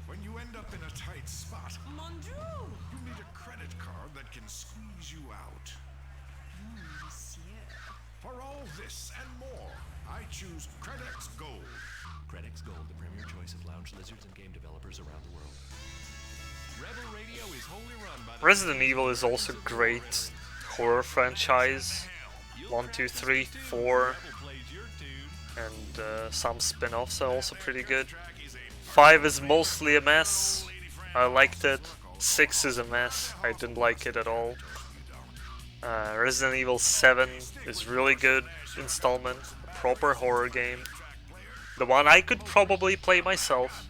When you end up in a tight spot, you need a credit card that can squeeze you out. For all this and more, I choose Credx Gold. Credx Gold, the premier choice of lounge lizards and game developers around the world. Rebel Radio is wholly run by Resident Evil is also great horror franchise. 1, 2, 3, 4, and some spin-offs are also pretty good. 5 is mostly a mess. I liked it. 6 is a mess. I didn't like it at all. Resident Evil 7 is really good installment, a proper horror game. The one I could probably play myself,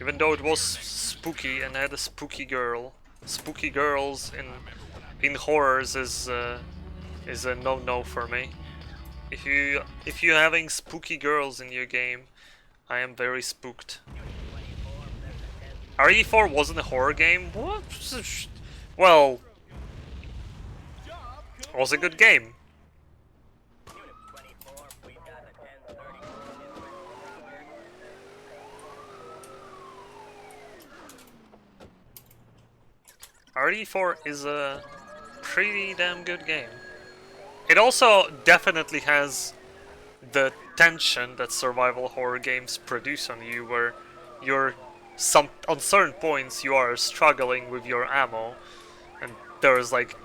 even though it was spooky and had a spooky girl. Spooky girls in horrors is a no-no for me. If you're having spooky girls in your game, I am very spooked. RE4 wasn't a horror game? What? Well, it was a good game. RE4 is a pretty damn good game. It also definitely has the tension that survival horror games produce on you, where you're on certain points you are struggling with your ammo, and there's like,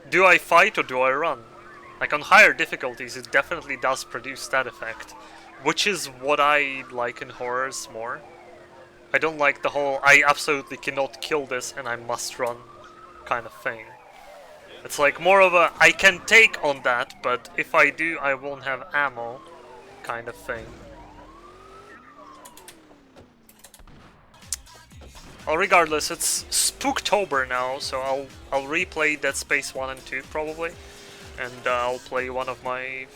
do I fight or do I run? Like on higher difficulties, it definitely does produce that effect, which is what I like in horrors more. I don't like the whole I absolutely cannot kill this and I must run kind of thing. It's like more of a I can take on that, but if I do, I won't have ammo kind of thing. Well, regardless, it's Spooktober now, so I'll replay Dead Space 1 and 2 probably, and I'll play one of my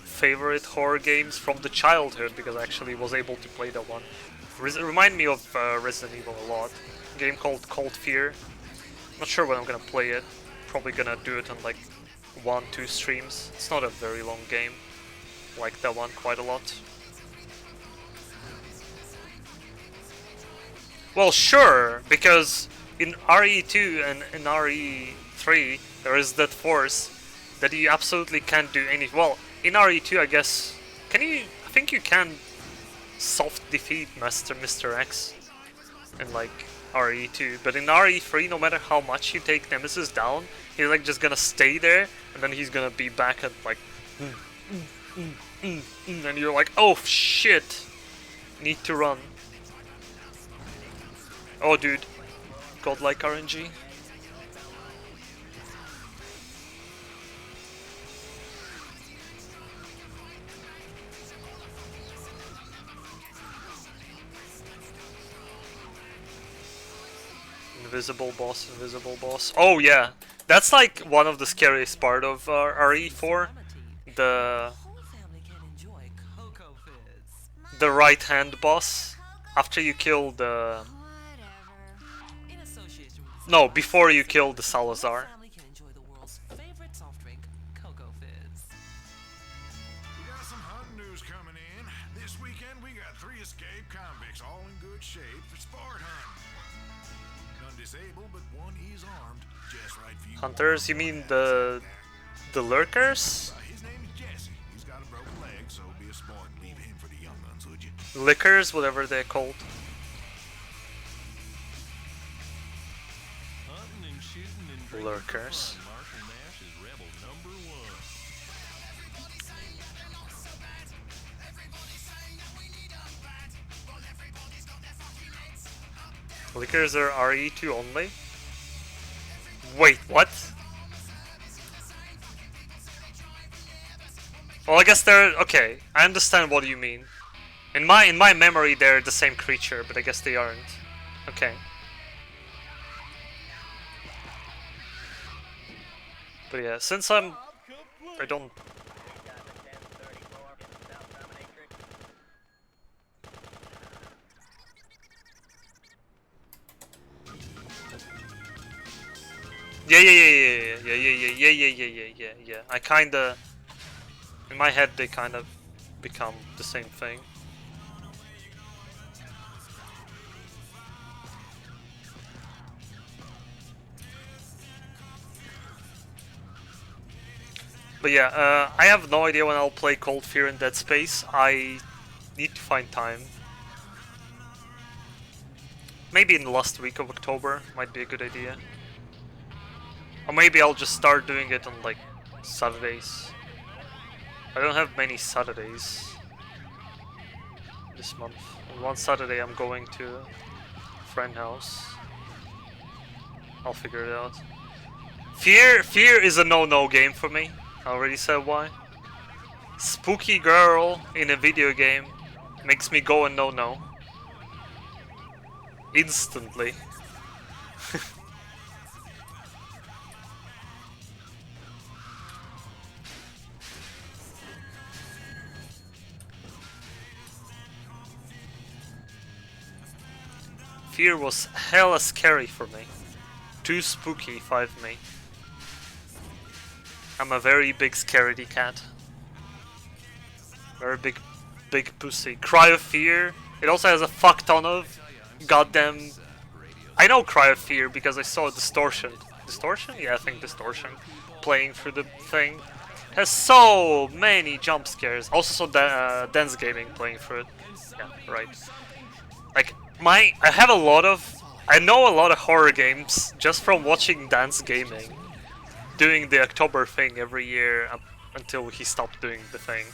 favorite horror games from the childhood, because I actually was able to play that one. Remind me of Resident Evil a lot. A game called Cold Fear. Not sure when I'm gonna play it. Probably gonna do it on like 1-2 streams. It's not a very long game. Like that one quite a lot. Well, sure, because in RE2 and in RE3 there is that force that you absolutely can't do any. Well, in RE2 I guess can you? I think you can soft defeat Mr. X in like RE2, but in RE3, no matter how much you take Nemesis down, he's like just gonna stay there, and then he's gonna be back at like, and you're like, oh shit, need to run. Oh dude, godlike RNG. Invisible boss. Oh yeah, that's like one of the scariest part of RE4. The right hand boss. After you kill the... No, before you kill the Salazar. We got some hunting news coming in. This weekend we got 3 escaped convicts, all in good shape for sport hunting. None disabled, but one is armed. Just right for you. Hunters, you mean the lurkers? His name is Jesse. He's got a broken leg, so be a sport and leave him for the young guns, would you? Lickers, whatever they're called. Hunting and shooting and drinking Lurkers. for fun. Marshall Nash is rebel number 1. Lickers are RE2 only? Wait, what? Well, I guess they're... okay, I understand what you mean. In my memory they're the same creature, but I guess they aren't. Okay. But yeah, since I don't... Yeah. I kinda... in my head they kind of become the same thing. But yeah, I have no idea when I'll play Cold Fear in Dead Space. I need to find time. Maybe in the last week of October might be a good idea. Or maybe I'll just start doing it on like Saturdays. I don't have many Saturdays this month. On one Saturday I'm going to a friend house. I'll figure it out. Fear is a no-no game for me. I already said why. Spooky girl in a video game makes me go a no-no. Instantly. Fear was hella scary for me. Too spooky, 5 me. I'm a very big scaredy cat. Very big pussy. Cry of Fear. It also has a fuck ton of goddamn I know Cry of Fear because I saw Distortion. Distortion? Yeah, I think Distortion. Playing through the thing. Has so many jump scares. Also saw Dance Gaming playing through it. Yeah, right. Like, I know a lot of horror games just from watching Dance Gaming. Doing the October thing every year up until he stopped doing the thing.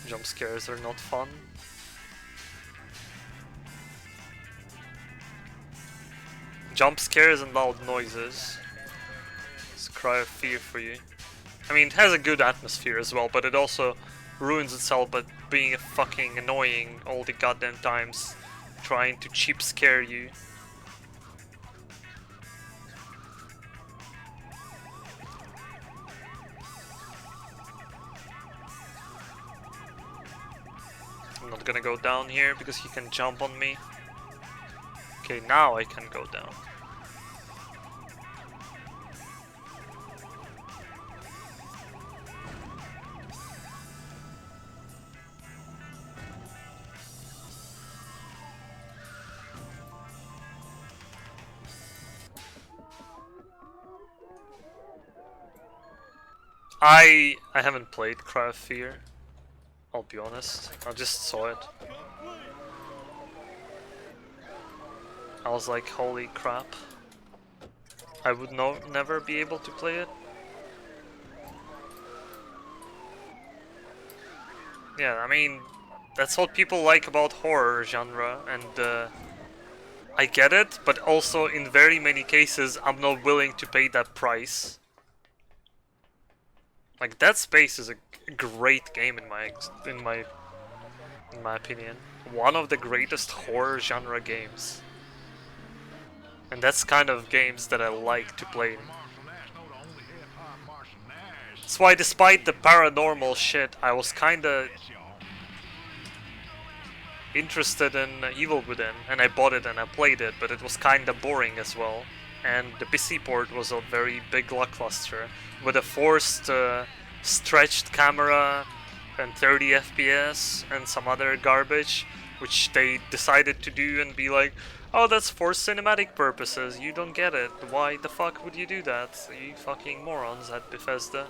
Jump scares are not fun. Jump scares and loud noises. It's a Cry of Fear for you. I mean, it has a good atmosphere as well, but it also ruins itself by being fucking annoying all the goddamn times, trying to cheap scare you. I'm not gonna go down here because he can jump on me. Okay, now I can go down. I haven't played Cry of Fear. I'll be honest. I just saw it. I was like, holy crap. I would never be able to play it. Yeah, I mean, that's what people like about horror genre, and I get it, but also in very many cases I'm not willing to pay that price. Like, Dead Space is a great game in my opinion. One of the greatest horror genre games. And that's kind of games that I like to play. That's why despite the paranormal shit, I was kinda interested in Evil Within, and I bought it and I played it, but it was kinda boring as well. And the PC port was a very big lackluster, with a forced stretched camera and 30 FPS and some other garbage, which they decided to do and be like, oh, that's for cinematic purposes, you don't get it, why the fuck would you do that, you fucking morons at Bethesda.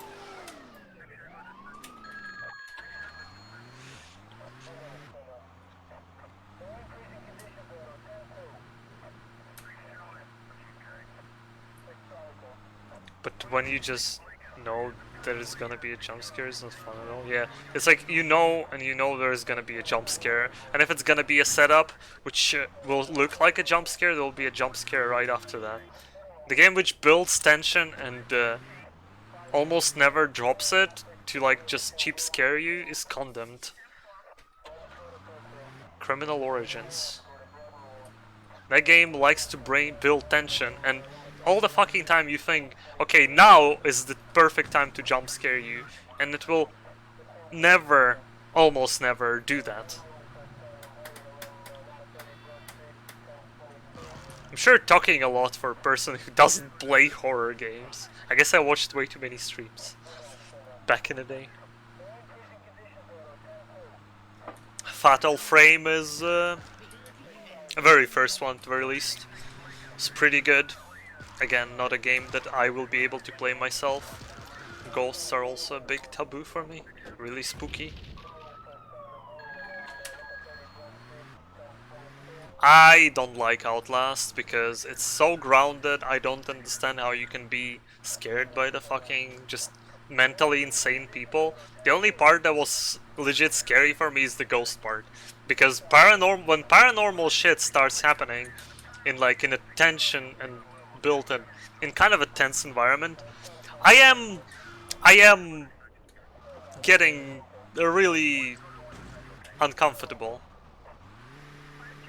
But when you just know there's gonna be a jump scare, it's not fun at all. Yeah, it's like you know there's gonna be a jump scare, and if it's gonna be a setup which will look like a jump scare, there will be a jump scare right after that. The game which builds tension and almost never drops it to like just cheap scare you is Condemned. Criminal Origins. That game likes to build tension, and all the fucking time you think, okay, now is the perfect time to jump scare you, and it will never, almost never do that. I'm sure talking a lot for a person who doesn't play horror games. I guess I watched way too many streams back in the day. Fatal Frame is the very first one, at the very least. It's pretty good. Again, not a game that I will be able to play myself. Ghosts are also a big taboo for me. Really spooky. I don't like Outlast because it's so grounded. I don't understand how you can be scared by the fucking just mentally insane people. The only part that was legit scary for me is the ghost part. Because when paranormal shit starts happening in a tension and built in kind of a tense environment, I am getting really uncomfortable.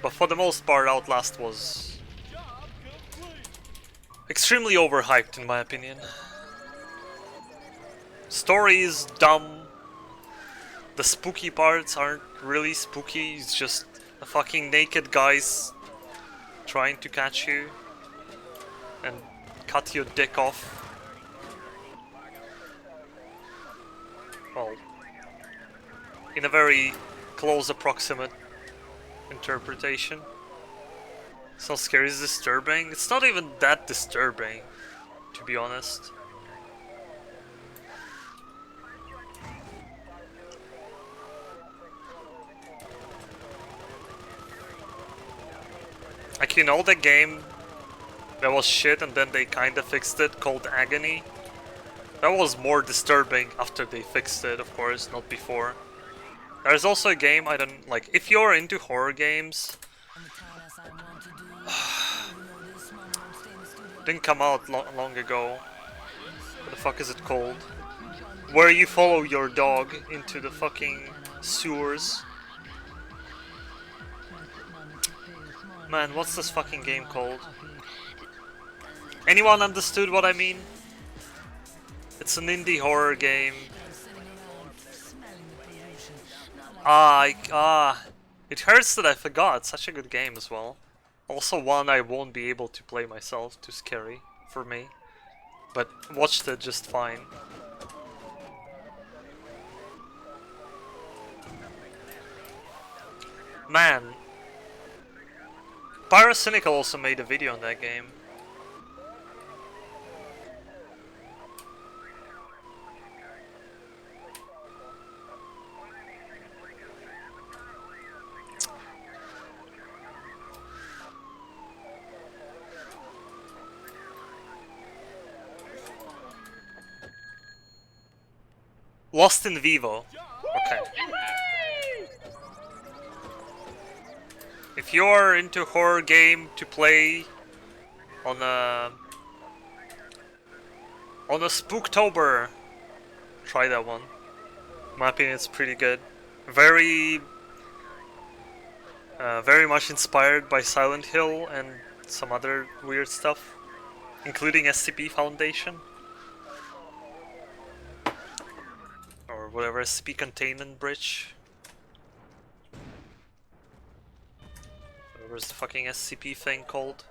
But for the most part, Outlast was extremely overhyped in my opinion. Story is dumb. The spooky parts aren't really spooky, it's just a fucking naked guys trying to catch you and cut your dick off. Well, in a very close approximate interpretation. It's not scary, it's disturbing. It's not even that disturbing, to be honest. Like, you know, the game that was shit and then they kinda fixed it, called Agony? That was more disturbing after they fixed it, of course, not before. There's also a game I don't like. If you're into horror games, didn't come out long ago. What the fuck is it called? Where you follow your dog into the fucking sewers. Man, what's this fucking game called? Anyone understood what I mean? It's an indie horror game. It hurts that I forgot. Such a good game as well. Also one I won't be able to play myself. Too scary for me. But watched it just fine. Man. Pyrocynical also made a video on that game. Lost in Vivo. Okay. If you're into horror game to play on a Spooktober, try that one. In my opinion, it's pretty good. Very much inspired by Silent Hill and some other weird stuff, including SCP Foundation. Or whatever, SCP Containment Bridge. Whatever's the fucking SCP thing called.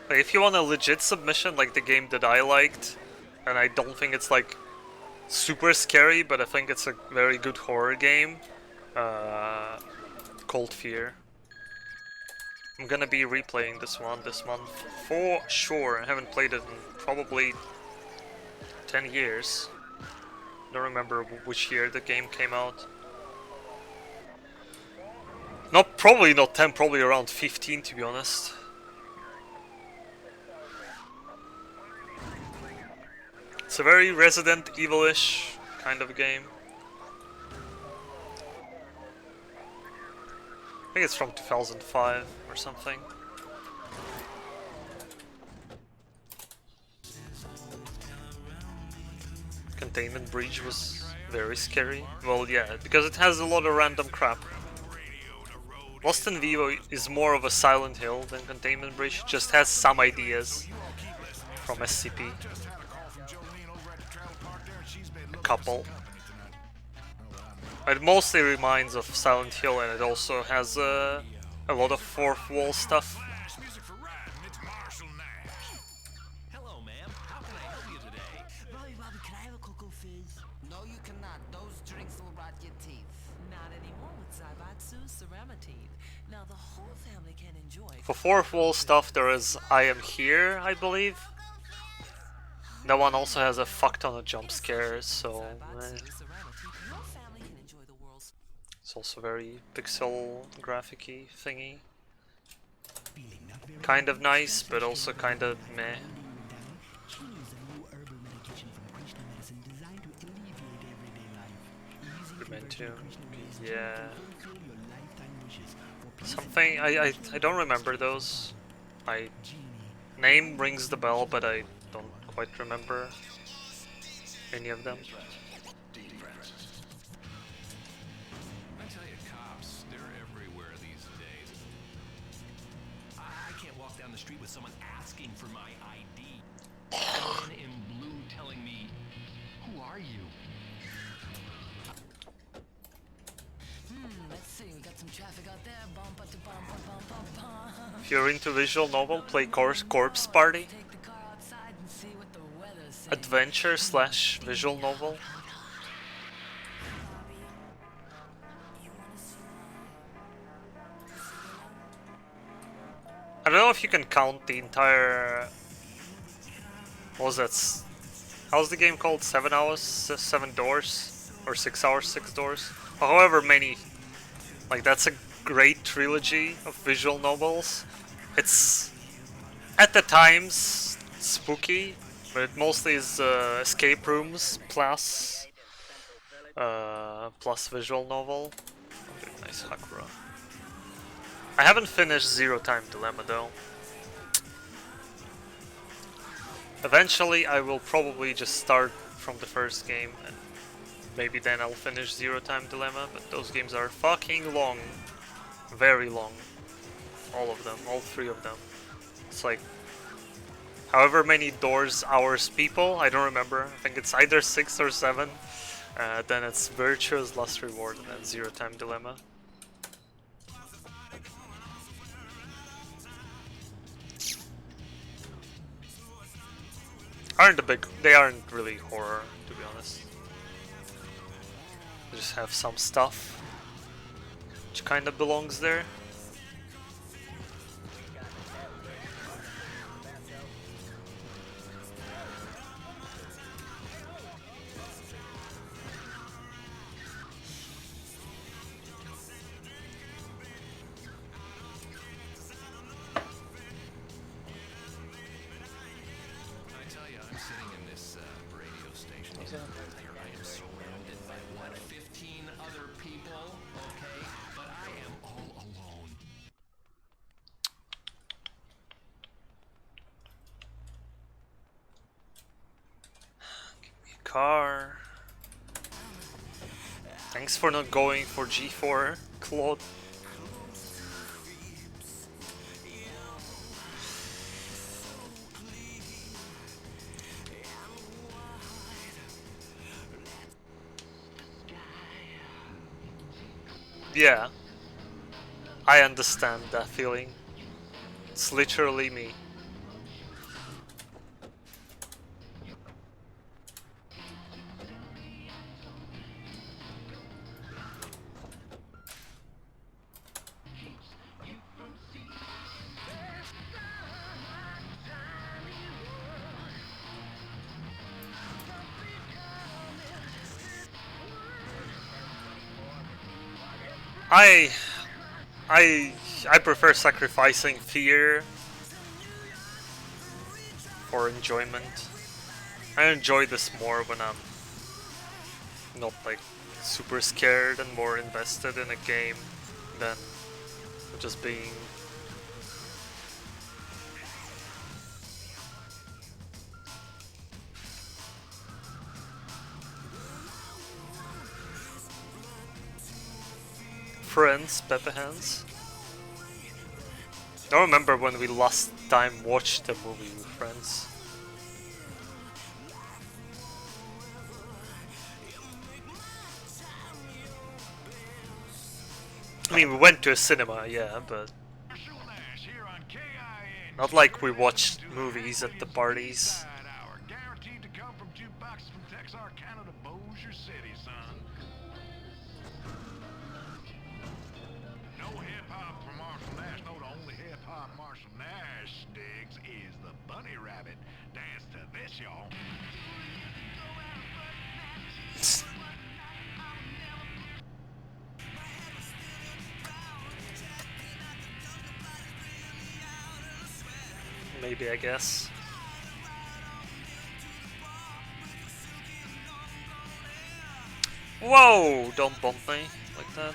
Like, if you want a legit submission like the game that I liked, and I don't think it's like super scary, but I think it's a very good horror game, Cold Fear. I'm gonna be replaying this one this month for sure. I haven't played it in probably 10 years. Don't remember which year the game came out. Probably not 10, probably around 15 to be honest. It's a very Resident Evil-ish kind of game. I think it's from 2005 or something. Containment Breach was very scary. Well, yeah, because it has a lot of random crap. Lost in Vivo is more of a Silent Hill than Containment Breach, just has some ideas from SCP. A couple. It mostly reminds of Silent Hill, and it also has a lot of fourth wall stuff. Hello, ma'am. How can I help you today? Bobby, can I have a cocoa fizz? No, you cannot. Those drinks will rot your teeth. Not anymore with Zaibatsu Ceramative. Now the whole family can enjoy. For fourth wall stuff, there is I Am Here, I believe. That one also has a fuck ton of jump scares, so it's also very pixel graphic-y thingy. Kind of nice, but also kind of meh. Momentum, yeah. Something I don't remember those. Name rings the bell, but I don't quite remember any of them. I tell you, cops, they're everywhere these days. I can't walk down the street with someone asking for my ID. Man in blue telling me, who are you? If you're into visual novel, play Corpse Party. Adventure slash visual novel. I don't know if you can count the entire. What was that? How's the game called? 7 hours, 7 doors, or 6 hours, 6 doors. However many. Like that's a great trilogy of visual novels. It's at the times spooky, but it mostly is escape rooms plus visual novel. Okay, nice Hakura. I haven't finished Zero Time Dilemma though. Eventually I will probably just start from the first game and maybe then I'll finish Zero Time Dilemma, but those games are fucking long. Very long. All of them, all 3 of them. It's like however many doors, hours, people, I don't remember. I think it's either 6 or 7. Then it's Virtuous, Last Reward, and then Zero Time Dilemma. They aren't really horror, to be honest. They just have some stuff which kinda belongs there. I am surrounded by what, 15 other people, okay? But I am all alone. Give me a car. Thanks for not going for G4, Claude. Yeah, I understand that feeling. It's literally me. I prefer sacrificing fear for enjoyment. I enjoy this more when I'm not like super scared and more invested in a game than just being Friends, Pepe Hands. I don't remember when we last time watched a movie with friends. I mean, we went to a cinema, yeah, but not like we watched movies at the parties. Guaranteed to come from jukeboxes from Texarkana to Bossier City, son. No hip-hop from Marshall Nash. No, the only hip-hop Marshall Nash digs is the bunny rabbit. Dance to this, y'all. Maybe, I guess. Whoa! Don't bump me like that.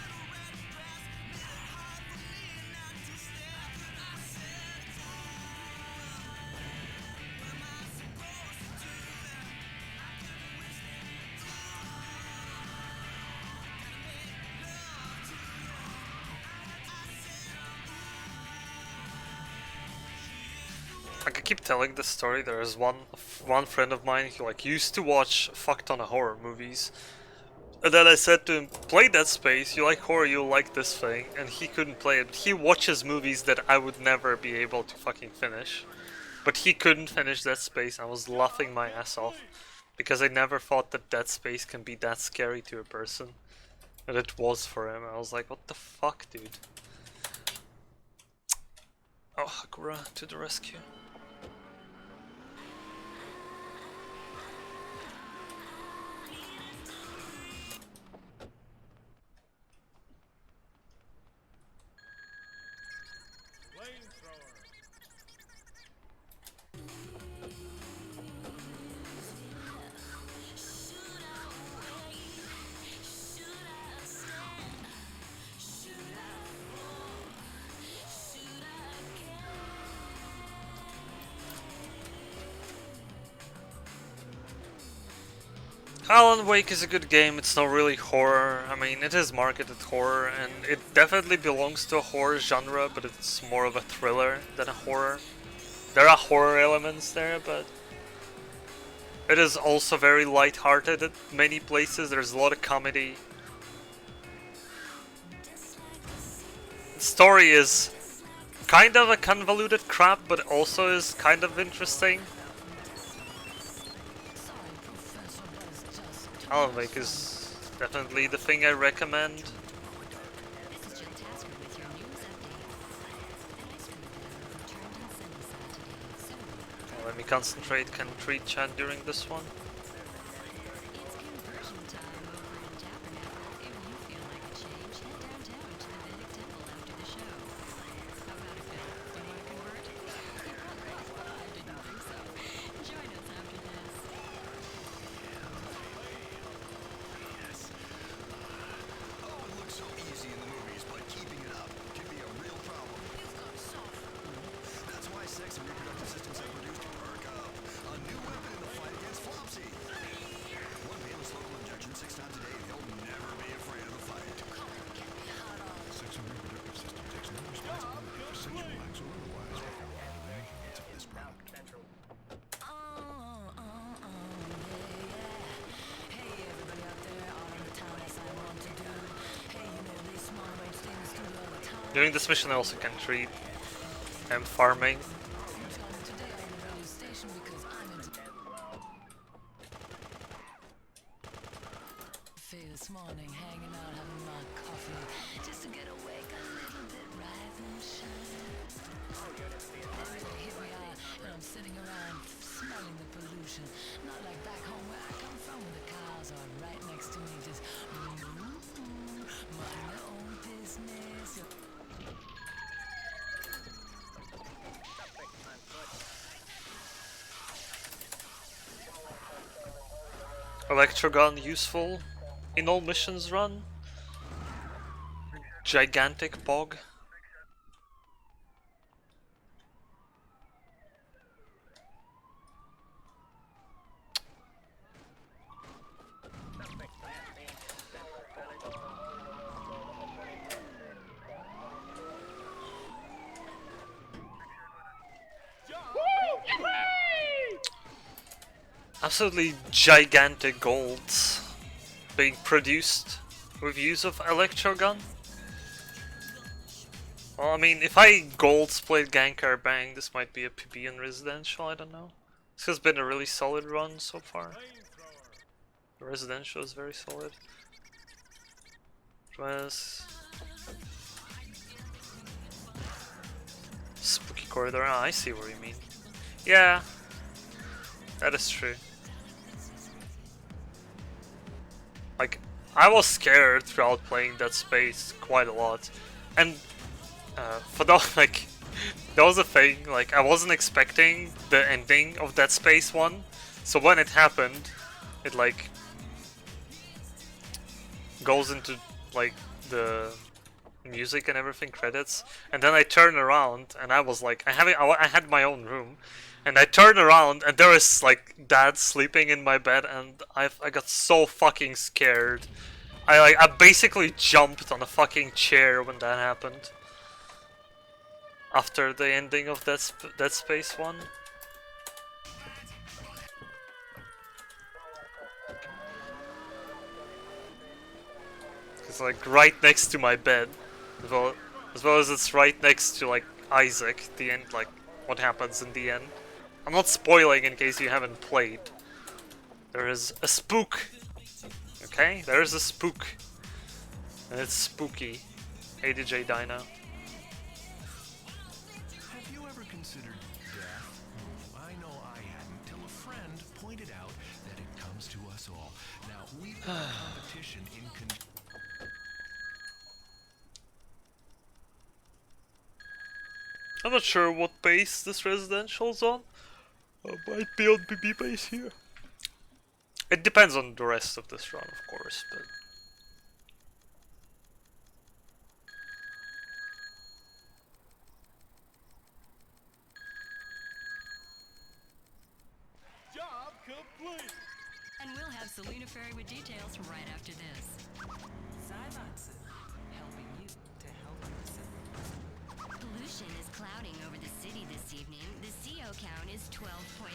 Like I keep telling this story, there's one friend of mine who like used to watch a fuck ton of horror movies. And then I said to him, play Dead Space, you like horror, you'll like this thing. And he couldn't play it. He watches movies that I would never be able to fucking finish. But he couldn't finish Dead Space. I was laughing my ass off. Because I never thought that Dead Space can be that scary to a person. And it was for him. I was like, what the fuck, dude? Oh, Hakura to the rescue. Alan Wake is a good game, it's not really horror. I mean, it is marketed horror, and it definitely belongs to a horror genre, but it's more of a thriller than a horror. There are horror elements there, but it is also very light-hearted at many places. There's a lot of comedy. The story is kind of a convoluted crap, but also is kind of interesting. Alan Wake is definitely the thing I recommend. Let me concentrate, can treat chat during this one. During this mission I also can treat. I'm farming. This morning, hanging out, having my coffee, just to get awake a little bit, rise and shine. Anyway, here we are, and I'm sitting around smelling the pollution. Not like back home where I come from, where the cows are right next to me, just mind their own business. Electrogun useful in all missions run. Gigantic bog. Absolutely gigantic golds being produced with use of Electrogun. Well, I mean, if I golds played Gankar Bang, this might be a PB in Residential, I don't know. This has been a really solid run so far. The Residential is very solid. Spooky Corridor, ah, I see what you mean. Yeah, that is true. Like, I was scared throughout playing Dead Space quite a lot. And for that, like, that was a thing, like, I wasn't expecting the ending of Dead Space 1. So when it happened, it, like, goes into, like, the music and everything, credits. And then I turn around, and I was like, I had my own room. And I turn around, and there is, like, Dad sleeping in my bed, and I got so fucking scared. I basically jumped on a fucking chair when that happened. After the ending of Dead Space 1. It's like right next to my bed, as well as it's right next to like Isaac. The end, like what happens in the end. I'm not spoiling in case you haven't played. There is a spook. Okay, there is a spook, and it's spooky. Hey DJ Dino. Have you ever considered death? I know I hadn't till a friend pointed out that it comes to us all. Now, we've got a competition in I'm not sure what base this residential's on. Might be on BB base here. It depends on the rest of this run, of course, but... Job complete. And we'll have Selena Ferry with details right after this. Science, helping you to help yourself. Pollution is clouding over the city this evening. The CO count is 12.1.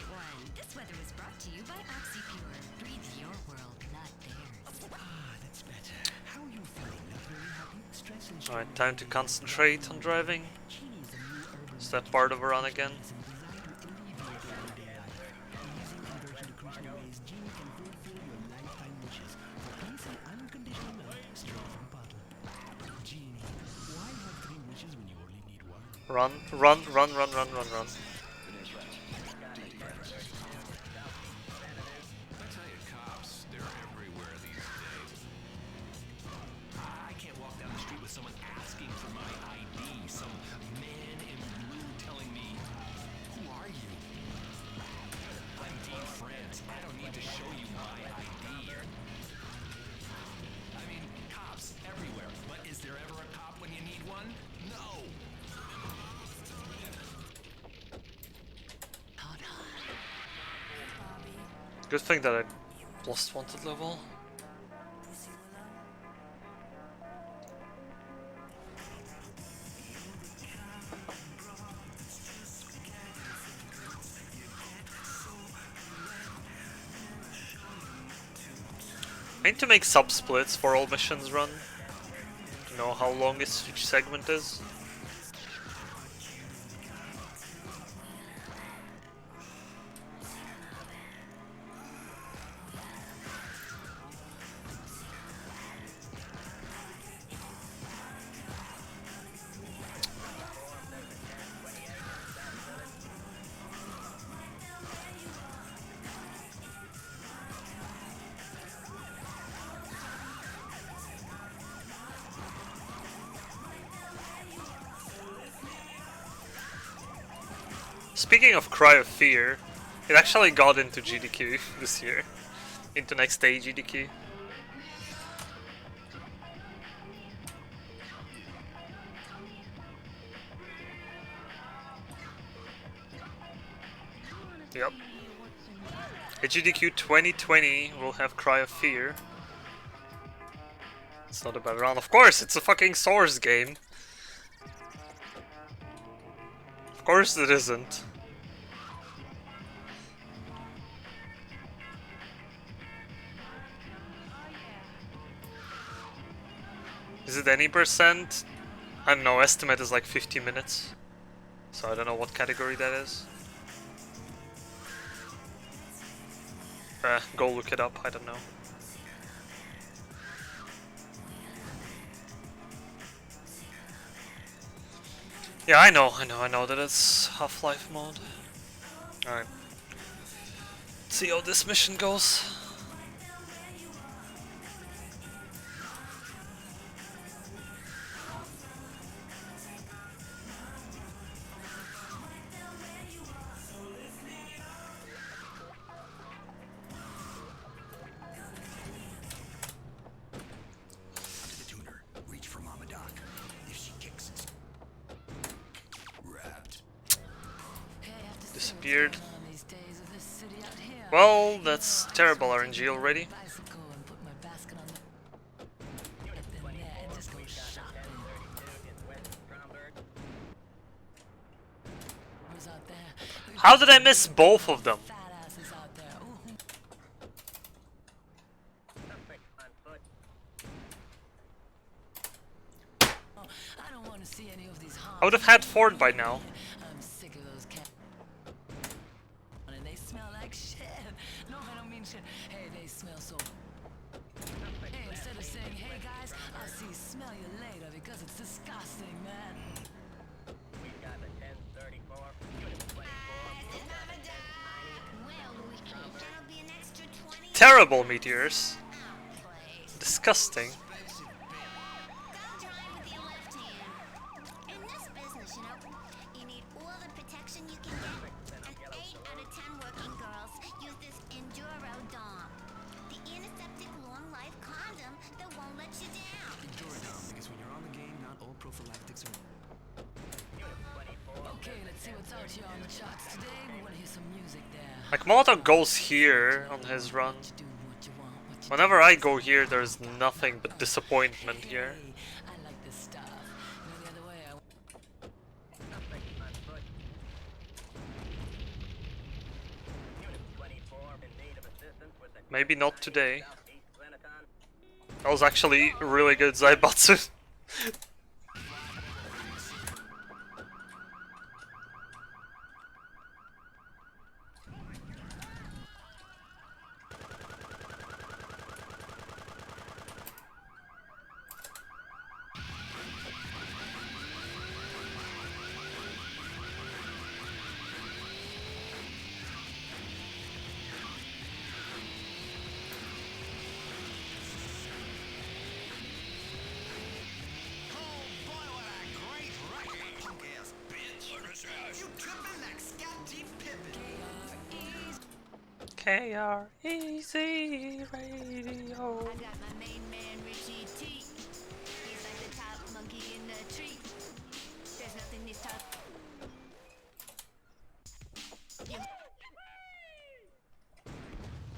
This weather was brought to you by OxyPure. Breathe your world, not theirs. Ah, that's better. How are you feeling? Not very happy? Stress and strain. Alright, time to concentrate on driving. Chili's a new urban Is that part of a run again? medicine designed to alleviate your everyday life. Using conversion to Krishna ways, Genie can fulfill your lifetime wishes. For peace and unconditional love, straight from bottle. Genie, why have 3 wishes when you only need 1? Run, run, run, run, run, run, run. I tell you, cops, they're everywhere these days. I can't walk down the street with someone asking for my ID. Some man in blue telling me, "Who are you?" I'm Dean France. I don't need to show you my ID. I mean, cops everywhere. But is there ever a cop when you need one? No. Good thing that I lost wanted level. I need to make sub-splits for all missions run. To know how long each segment is. Speaking of Cry of Fear, it actually got into GDQ this year. Into next day GDQ. Yep. A GDQ 2020 will have Cry of Fear. It's not a bad round. Of course, it's a fucking Source game. Of course it isn't. Is it any percent? I don't know, estimate is like 50 minutes. So I don't know what category that is. Go look it up, I don't know. Yeah, I know that it's Half-Life mode. Alright. Let's see how this mission goes. To the tuner. Reach for Mama Doc. If she kicks, it's wrapped. Disappeared. Well, that's terrible RNG already. How did I miss both of them? see any of these I would have had Ford by now. I'm sick of those cats. And they smell like shit. No, I don't mean shit. Hey, they smell so. Hey, instead of saying, hey guys, I'll see smell you later because it's disgusting, man. Well, Wiki, that'll be an extra 20. Terrible meteors. Disgusting. Go drive with your left hand. In this business, you need all the protection you can get. And 8 out of 10 working girls use this Enduro Dom. The antiseptic long-life condom that won't let you down. Because when you're on the game, not all prophylactics are. Okay, let's see what's out here on the charts today. We want to hear some music there. Like Molotov goes here on his run. Do what you want, what you Whenever I go here, there's nothing but disappointment here. Hey, I like this stuff. No, the other way. Maybe not today. That was actually really good Zaibatsu. KREZ Radio. I got my main man, Richie T. He's like the top monkey in the tree. There's nothing this top.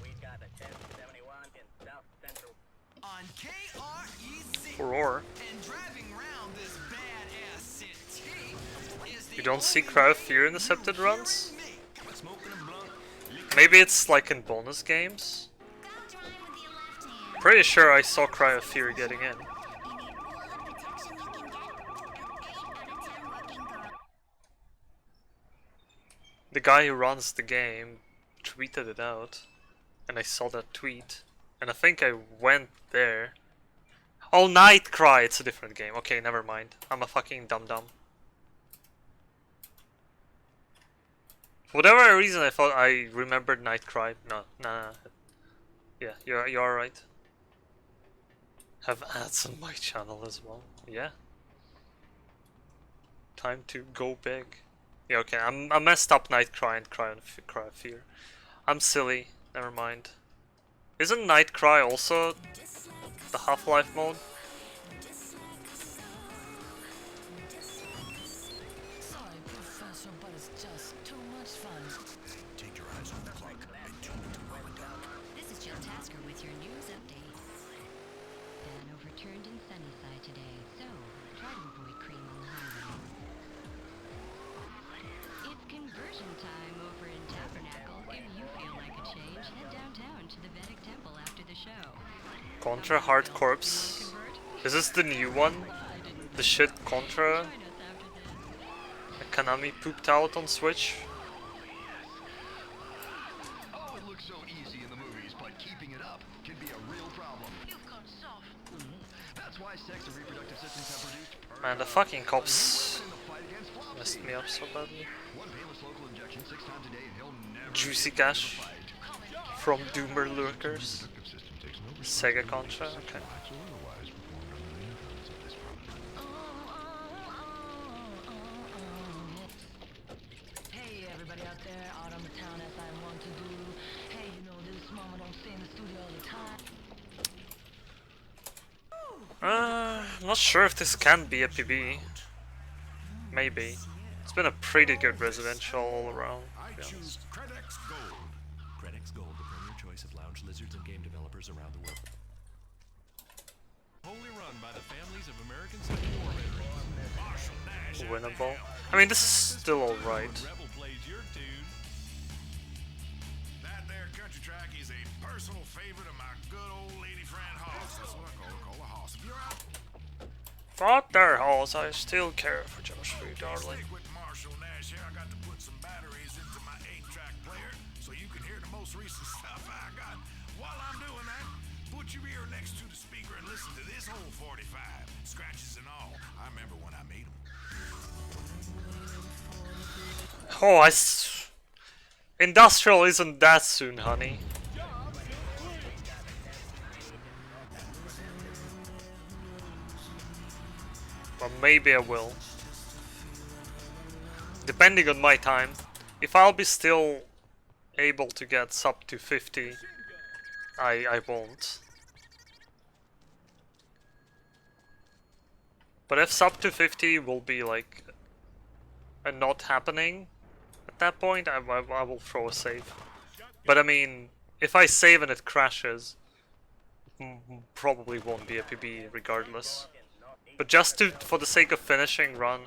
We got a 1071 in South Central. On KREZ. Roar. And driving around this badass city is the You don't see only Cry of way Fear in the you Scepted hear runs? me. Smoking a blunt. Maybe it's like in bonus games? Go drive with your left hand. Pretty sure I saw Cry of Fear getting in. You need all the protection you can get. And 8 out of 10 working girls. The guy who runs the game tweeted it out. And I saw that tweet. And I think I went there. Oh, Night Cry! It's a different game. Okay, never mind. I'm a fucking dum-dum. For whatever reason, I thought I remembered Night Cry. No, nah. Yeah, you're right. Have ads on my channel as well. Yeah. Time to go big. Yeah, okay. I messed up Night Cry and Cry of Fear. I'm silly. Never mind. Isn't Night Cry also the Half-Life mode? Sorry, Professor, but it's just too much fun. Take your eyes off the clock and tune into Mama Doc. This is Jill Tasker with your news update. Ban overturned in Sunnyside today, so try to avoid cream on the highway. It's conversion time over in Tabernacle. If you feel like a change, head downtown to the Vedic Temple after the show. Contra Hard Corps. Is this the new one? The shit Contra Join us after this. that Konami pooped out on Switch? Oh, it looks so easy in the movies, but keeping it up can be a real problem. You've gone soft. That's why sex and reproductive systems have produced Man, the fucking cops in the fight against flopsy. messed me up so badly. One painless local injection 6 times a day and he'll never Juicy be able to Cash fight. from Doomer Lurkers. Reproductive system takes no Sega Contra, okay. acts or otherwise performed under the influence of this product. Hey, everybody out there, out on the town as I want to do. Hey, you know this mama don't stay in the studio all the time. Not sure if this can be a PB. Maybe. It's been a pretty good residential all around, I to be choose honest. Credex Gold. Credex Gold, the premier choice of lounge lizards and game developers around the world. Wholly run by the families of American Civil War veterans. Marshall Nash. Winnable. I mean, this is still alright. Rebel plays your tune. That there country track is a personal favorite of my good old lady friend Hoss. That's what I call her, call her Hoss. If you're out But there, Halls, I still care for Josh for you, darling. Stick with Marshall Nash here. I got to put some batteries into my 8-track player so you can hear the most recent stuff I got. While I'm doing that, put your ear next to the speaker and listen to this whole 45, scratches and all. I remember when I made them. Oh, Industrial isn't that soon, honey. But maybe I will. Depending on my time. If I'll be still able to get sub to 50, I won't. But if sub to 50 will be like not happening at that point, I will throw a save. But I mean, if I save and it crashes, probably won't be a PB regardless. But just for the sake of finishing run,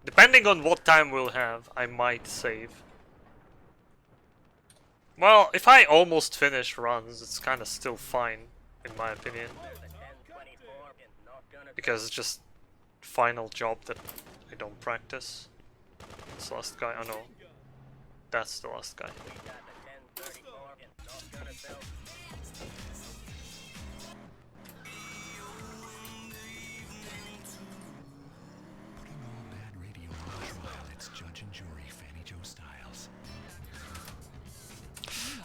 depending on what time we'll have, I might save. Well, if I almost finish runs, it's kind of still fine, in my opinion. Because it's just final job that I don't practice. This last guy, oh no. That's the last guy.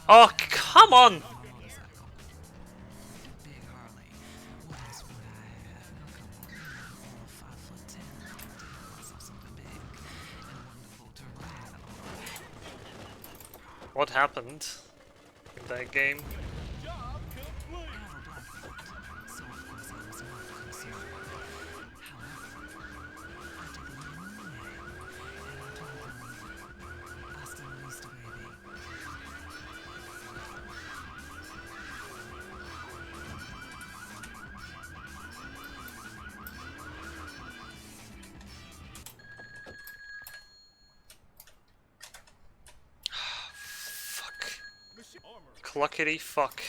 Oh, come on! What happened in that game? Cluckety fuck.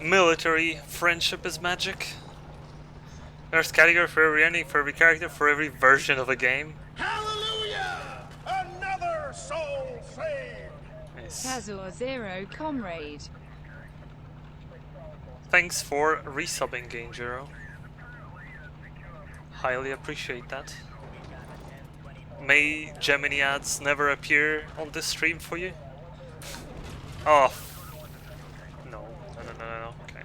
Military friendship is magic. There's category for every ending, for every character, for every version of a game. Hallelujah! Another soul saved! Nice. Kazor Zero Comrade. Thanks for resubbing, Gangero. Highly appreciate that. May Gemini ads never appear on this stream for you? Oh. No, okay.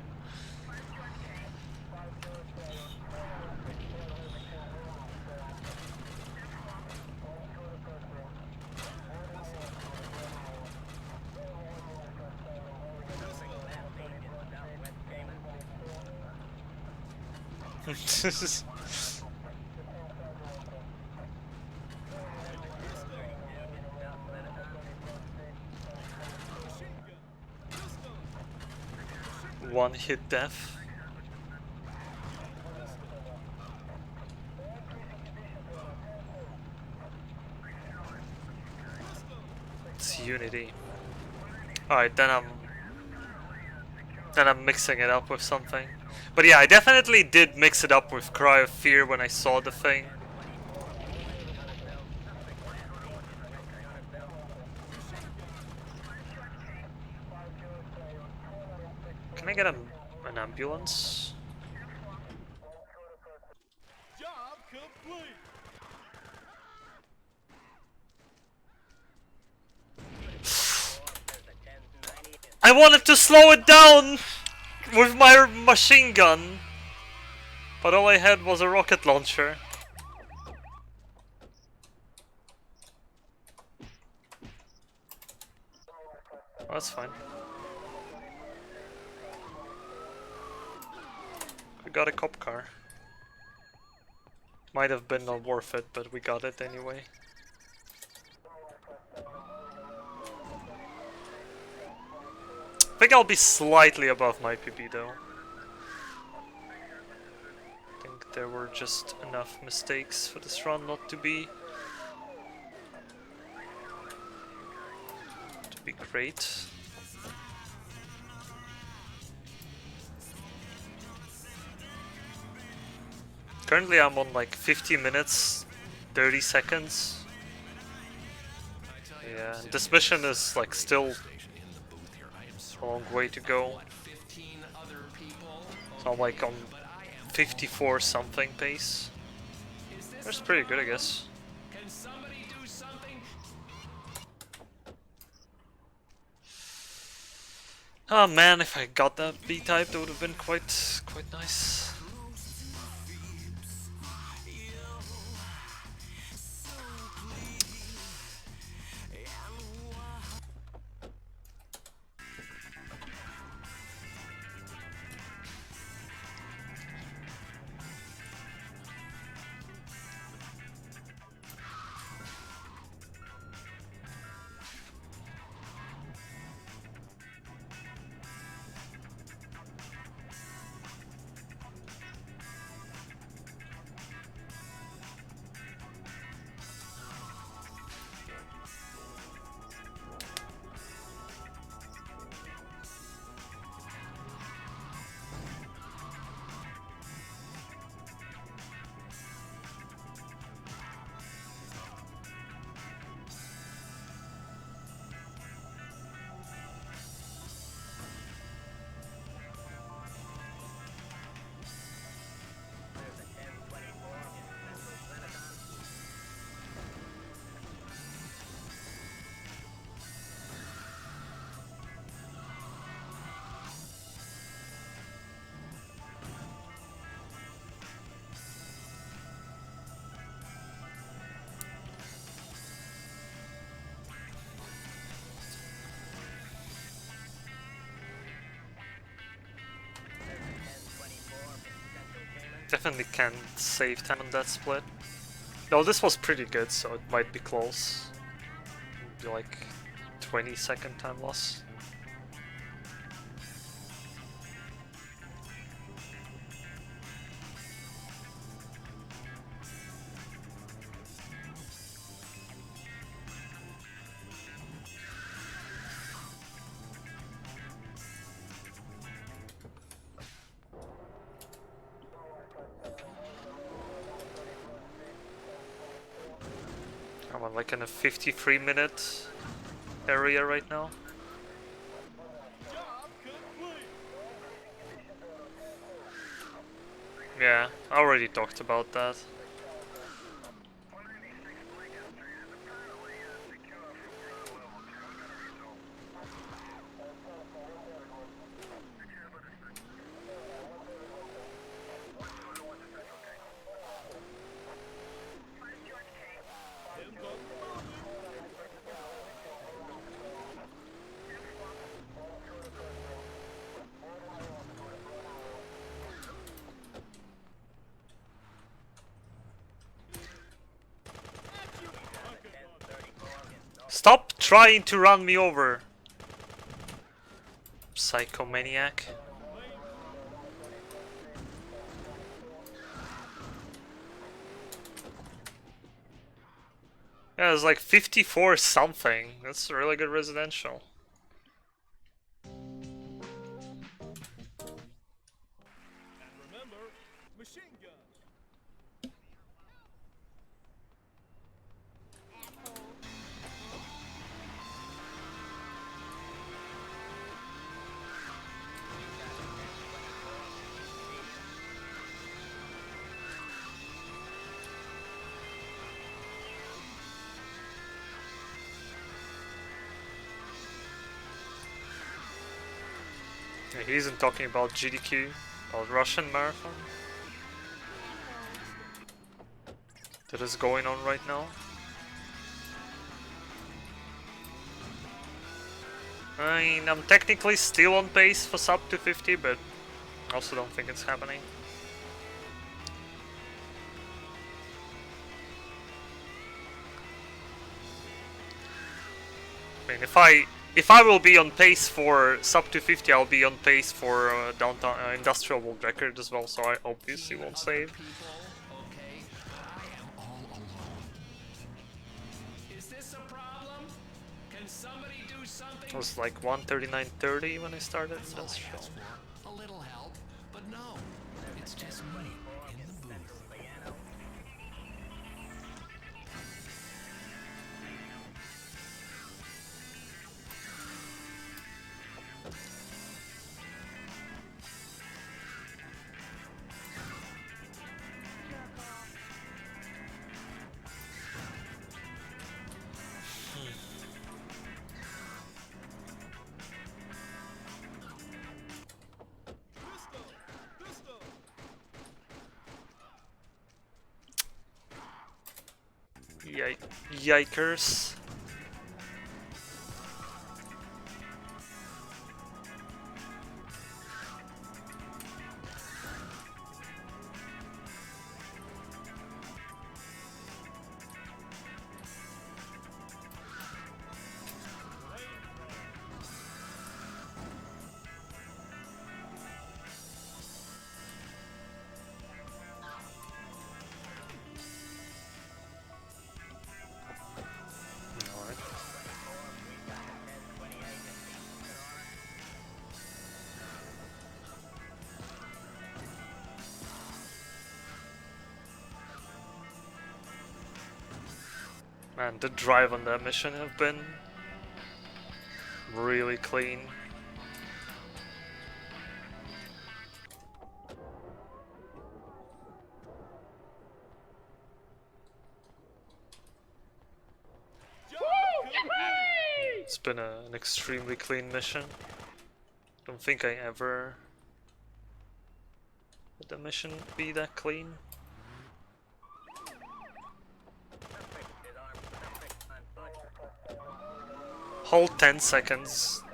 One hit death. It's Unity. Alright, then I'm mixing it up with something. But yeah, I definitely did mix it up with Cry of Fear when I saw the thing. Can I get an ambulance? Job complete. I wanted to slow it down with my machine gun, but all I had was a rocket launcher. That's fine. We got a cop car. Might have been not worth it, but we got it anyway. I think I'll be slightly above my PB though. I think there were just enough mistakes for this run not to be great. Currently I'm on like 50 minutes, 30 seconds. Yeah, and this mission is like still a long way to go. So I'm like on 54 something pace. That's pretty good, I guess. Oh man, if I got that B-type, that would have been quite nice. Definitely can save time on that split. No, this was pretty good, so it might be close. Be like 20-second time loss. I'm like in a 53-minute area right now. Yeah, I already talked about that. Stop trying to run me over, psychomaniac. Yeah, it's like 54 something. That's a really good residential. Yeah, he isn't talking about GDQ, about Russian marathon. That is going on right now. I mean, I'm technically still on pace for sub 250, but I also don't think it's happening. I mean, if I will be on pace for sub 250, I'll be on pace for downtown industrial world record as well. So I obviously won't save. Okay, I am all alone. Is this a problem? Can somebody do something? It was like 139.30 when I started industrial. Ask for a little help, but no, it's just me in the booth. Yikers. Man, the drive on that mission have been really clean. It's been an extremely clean mission. Don't think I ever had the mission be that clean. Hold 10 seconds.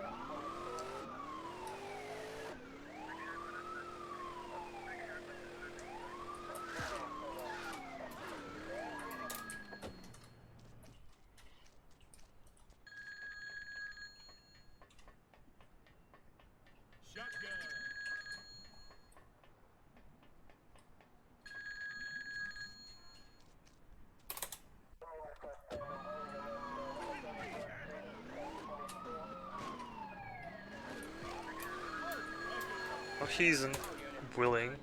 Oh, he's willing.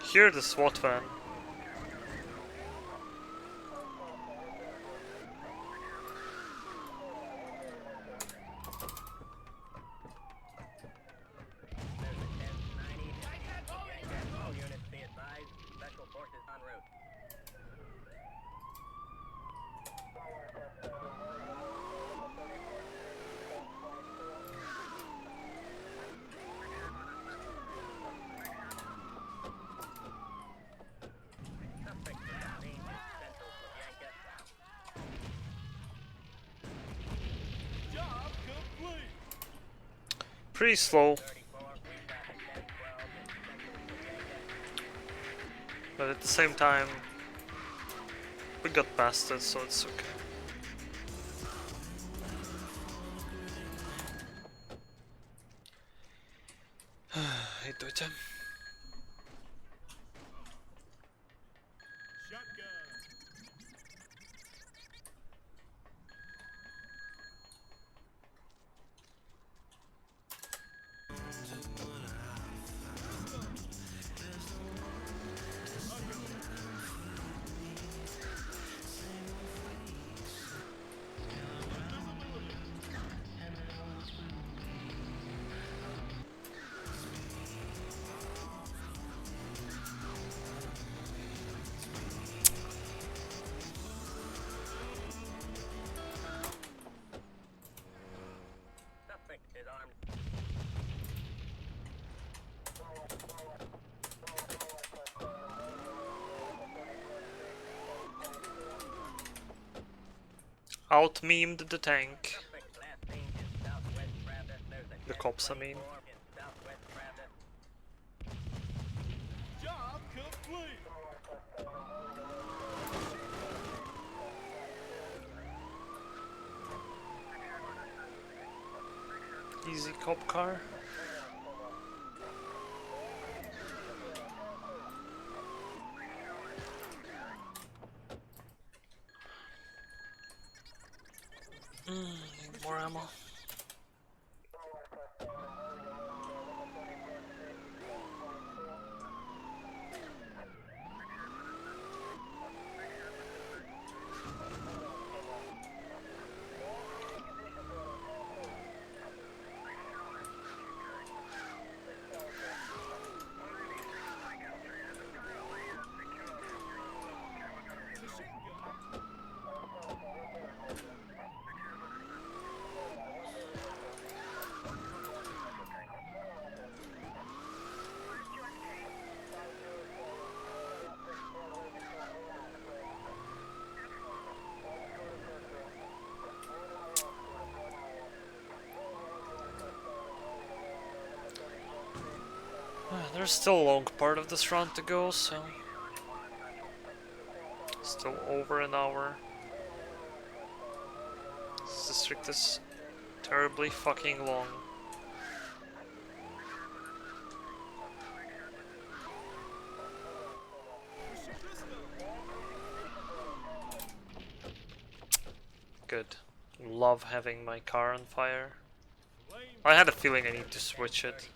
Hear the SWAT van. Pretty slow. But at the same time, we got past it, so it's okay. Hej Deutsche. out-memed the tank. The cops, I mean. Job complete. Easy cop car. Need more ammo. There's still a long part of this run to go, so... Still over an hour. This district is terribly fucking long. Good. Love having my car on fire. I had a feeling I need to switch it.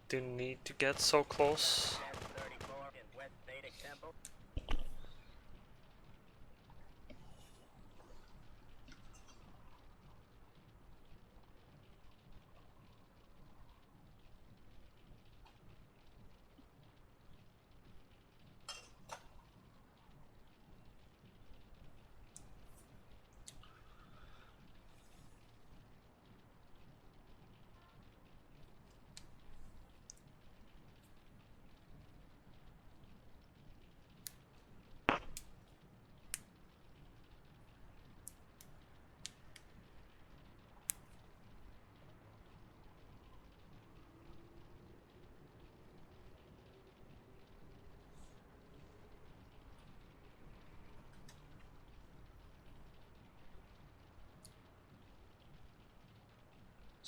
Didn't need to get so close.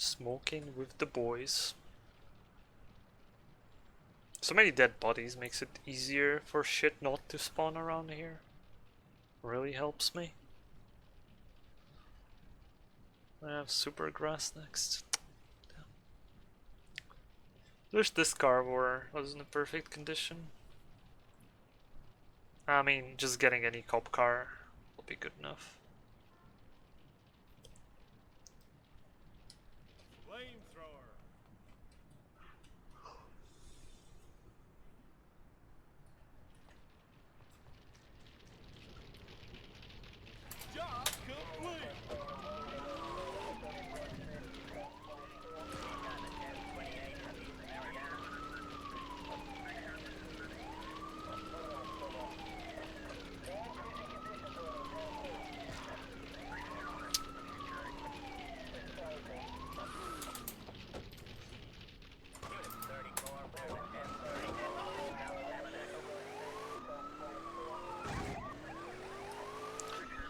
Smoking with the boys. So many dead bodies makes it easier for shit not to spawn around here. Really helps me. I have super grass next. There's this carnivore was in a perfect condition. I mean, just getting any cop car will be good enough. Flamethrower. Job complete.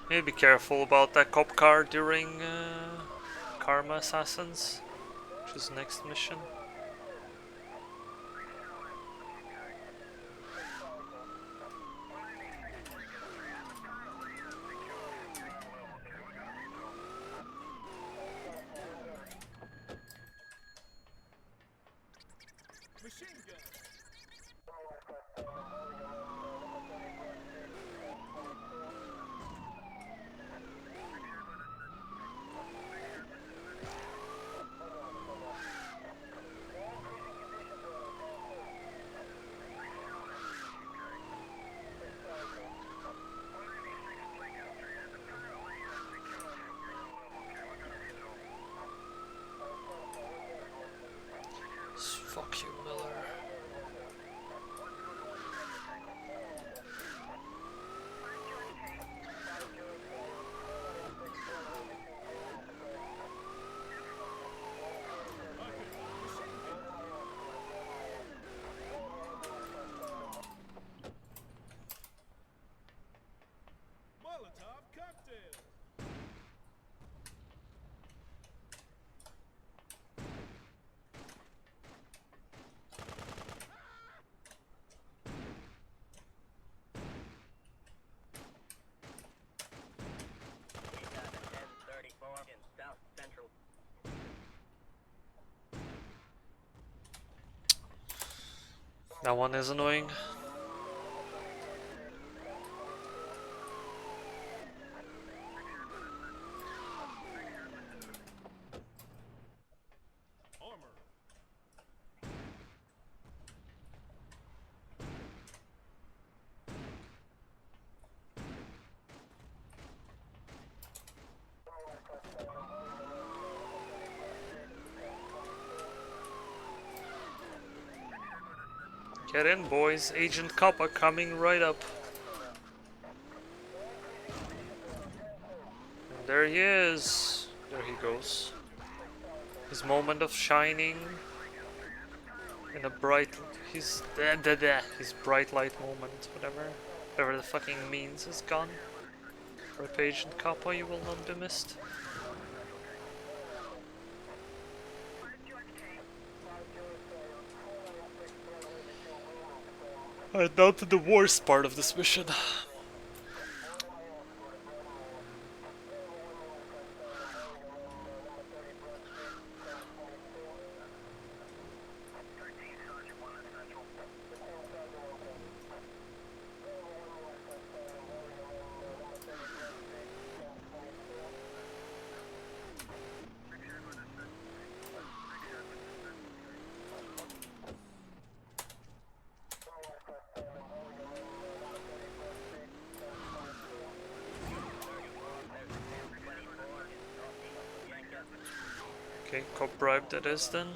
Maybe be careful about that cop car during Karma Assassins, which is next mission. That one is annoying. Get in, boys. Agent Kappa coming right up. And there he is. There he goes. His moment of shining. In a bright... His bright light moment. Whatever the fucking means is gone. Rip Agent Kappa, you will not be missed. Alright, now to the worst part of this mission. Okay, cop bribe that is then.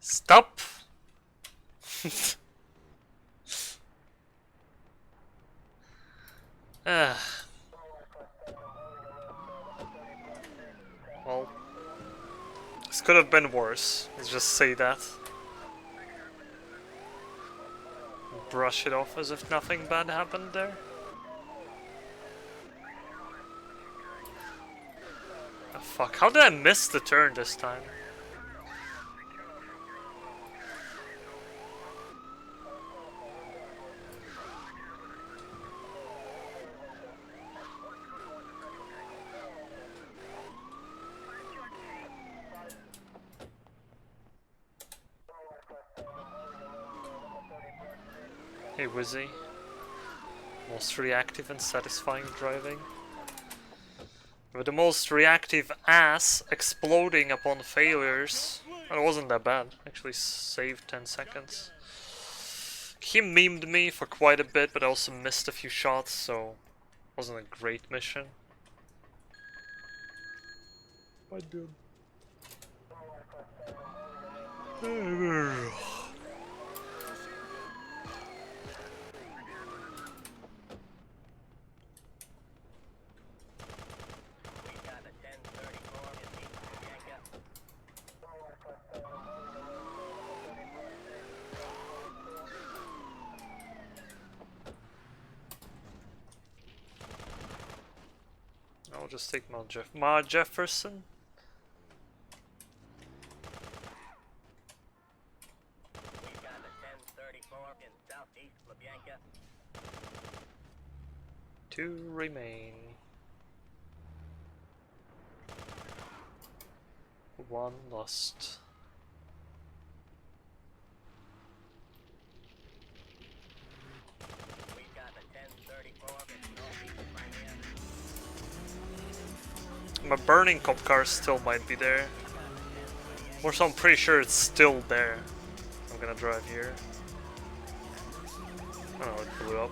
Stop! Well, this could have been worse. Let's just say that. Brush it off as if nothing bad happened there. Oh, fuck, how did I miss the turn this time? Hey Wizzy. Most reactive and satisfying driving. With the most reactive ass exploding upon failures. It wasn't that bad. Actually saved 10 seconds. He memed me for quite a bit, but I also missed a few shots, so it wasn't a great mission. My dude. I'll just take Ma Jefferson. We've got a 1034 in southeast LaBianca. 2 remain. 1 lost. We've got a 1034 in northeast Crimea. My burning cop car still might be there. Or so I'm pretty sure it's still there. I'm gonna drive here. Oh, it blew up.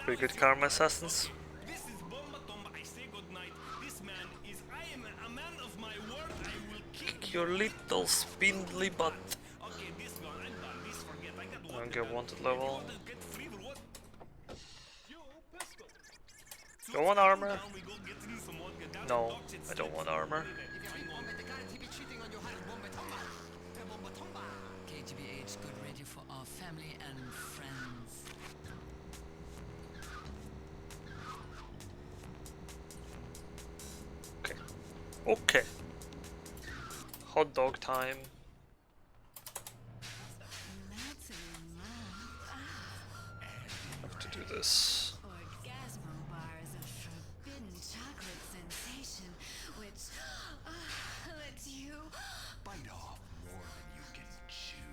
Pretty good karma assassins. This is Bomba Tomba. I say goodnight. This man is I am a man of my word. I will kick Your little spindly butt. Okay, this gone. I'm done. This forget. I got I one. don't get wanted level. Get free or what? Yo, pistol. Do I want armor? Down, we go get through some more. Get down No, and talk shit I don't want armor. KTBH, good radio for our family and friends. Okay. Okay. Hot dog time. Have to do this. Orgasmo bar is a forbidden chocolate sensation, which lets you Bite off more than you can chew.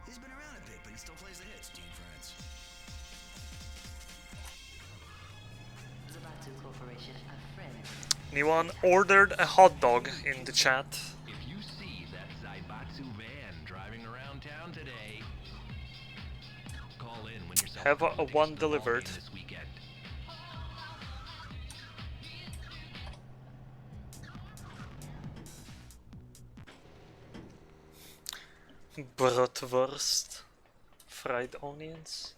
He's been around a bit, but he still plays the hits, Dean France. Zubatu Corporation, a friend. Anyone ordered a hot dog in the chat? If you see that Zaibatsu van driving around town today, call in when yourself Have a one delivered. this weekend. Bratwurst. Fried onions.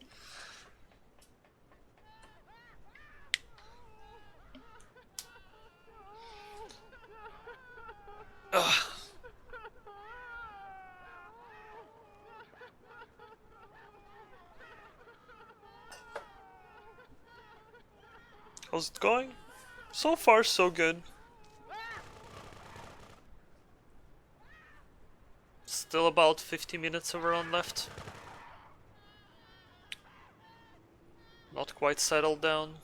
Ugh. How's it going? So far, so good. Still about 50 minutes of run left. Not quite settled down.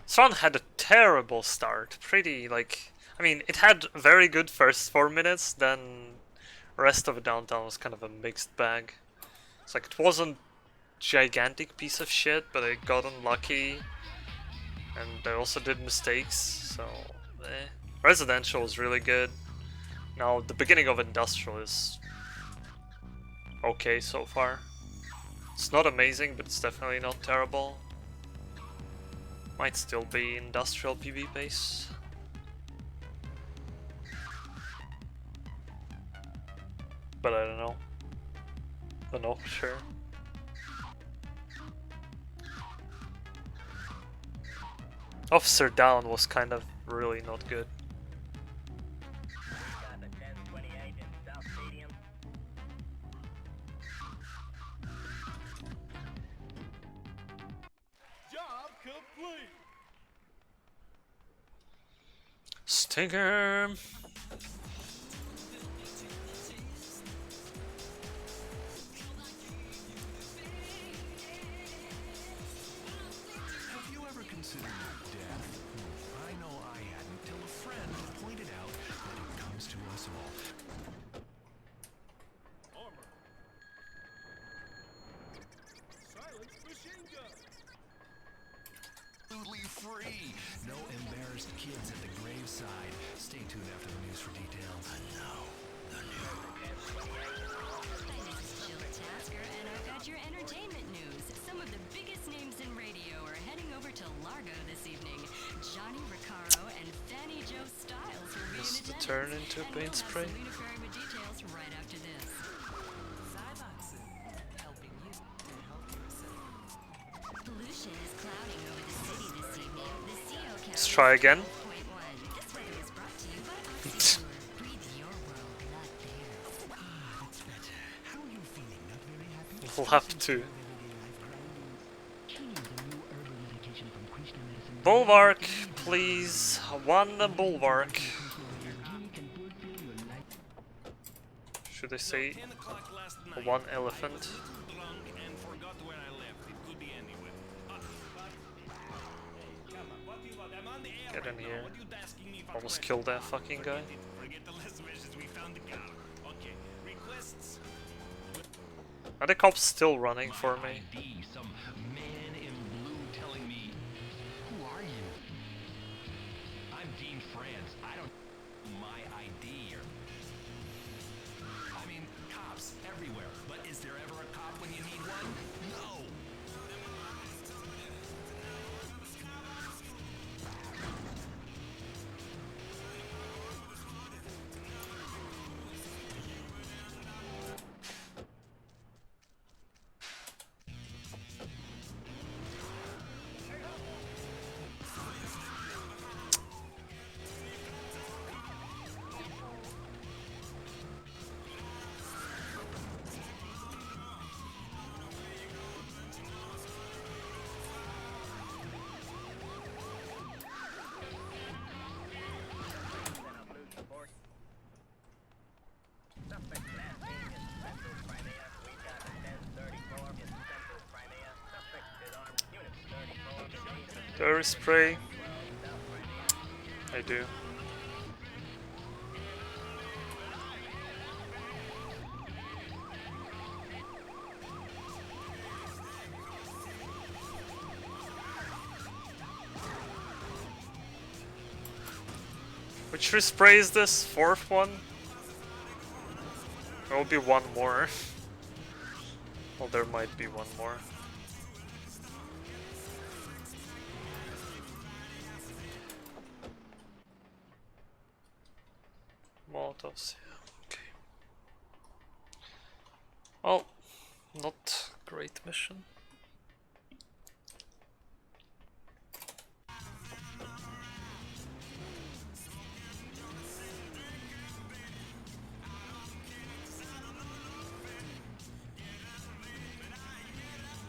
This run had a terrible start. Pretty, like... I mean, it had very good first 4 minutes, then rest of the downtown was kind of a mixed bag. It's like, it wasn't gigantic piece of shit, but I got unlucky. And I also did mistakes, so... eh. Residential was really good. Now, the beginning of Industrial is... okay so far. It's not amazing, but it's definitely not terrible. Might still be Industrial PB base. But I don't know. Don't know for sure. Officer Down was kind of really not good. Got the 1028 in South Stadium. Job complete. Stinger! Have you ever considered death? I know I hadn't till a friend pointed out that it comes to us all. Armor. Silence machine gun. Absolutely free. No embarrassed kids at the graveside. Stay tuned after the news for details. And now, the news. This is Jill Tasker, and I've got your entertainment news. Some of the biggest names in radio are heading over to Largo this evening. Johnny Recaro and Fanny Jo Styles will be in Just to attendance. turn into And paint we'll have spray. Selena Ferry with details right after this. Zaibatsu, helping you to help yourself. pollution is clouding over the city this evening. The CO count Let's try again. is 12.1. This weather is brought to you by Oxycooler. Breathe your world, not theirs. That's better. How are you feeling? Not very happy? We'll have to. Medicine. Bulwark, please. One bulwark. Should I say 10 o'clock last night. one elephant? Drunk and forgot where I left. It could be anywhere. Come on, what do you want? I'm on the air Get in right now. here. What are you asking me for Almost questions? killed that fucking guy. Forget the less wishes. We found the car. Okay. Requests. Are the cops still running for me? ID. Some man in blue telling me. Who are you? I'm Dean France. I don't my ID. I mean, cops everywhere. But is there ever a cop when you need one? No. Do I spray? I do. Which respray is this? Fourth one? There will be one more. Well, there might be one more. Molotovs, yeah, okay. Well, not great mission.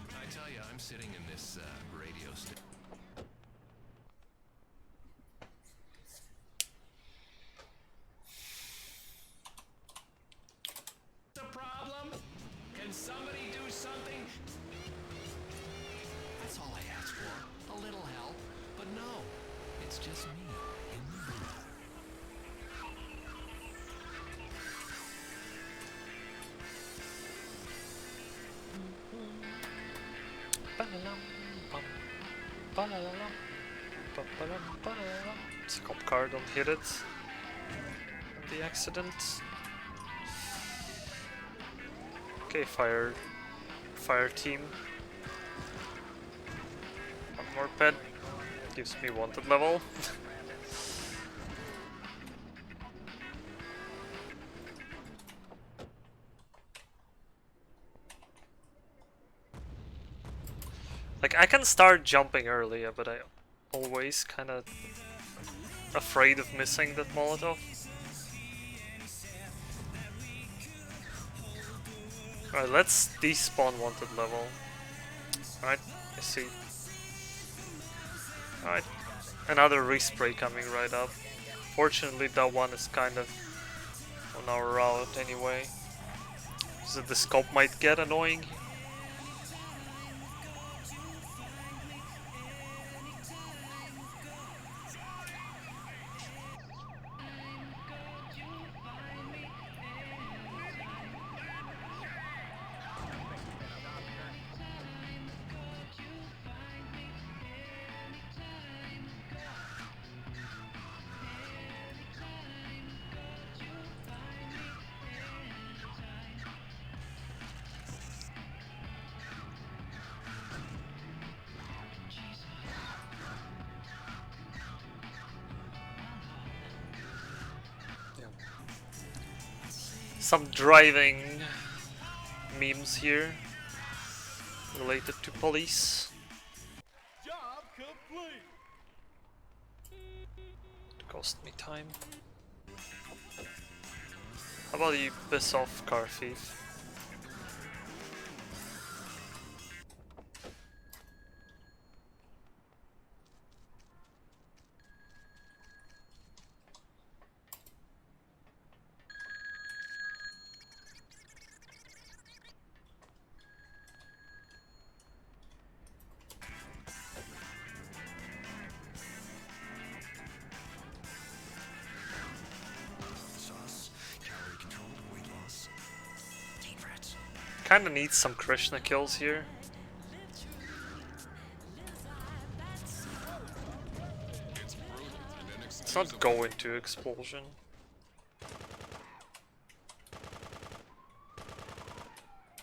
I tell you, I'm sitting in this radio station. The problem? Can somebody do something? That's all I ask for. A little help. But no, it's just me in the room. It's a cop car, don't hit it. The accident. Okay, fire team. One more pet. Gives me wanted level. Like, I can start jumping earlier, but I always kind of afraid of missing that Molotov. Alright, let's despawn wanted level. Alright, I see. Alright, another respray coming right up. Fortunately, that one is kind of on our route anyway. So the scope might get annoying. Some driving memes here related to police. Job complete. It cost me time. How about you piss off, car thief? Kinda needs some Krishna kills here. It's not going to explosion.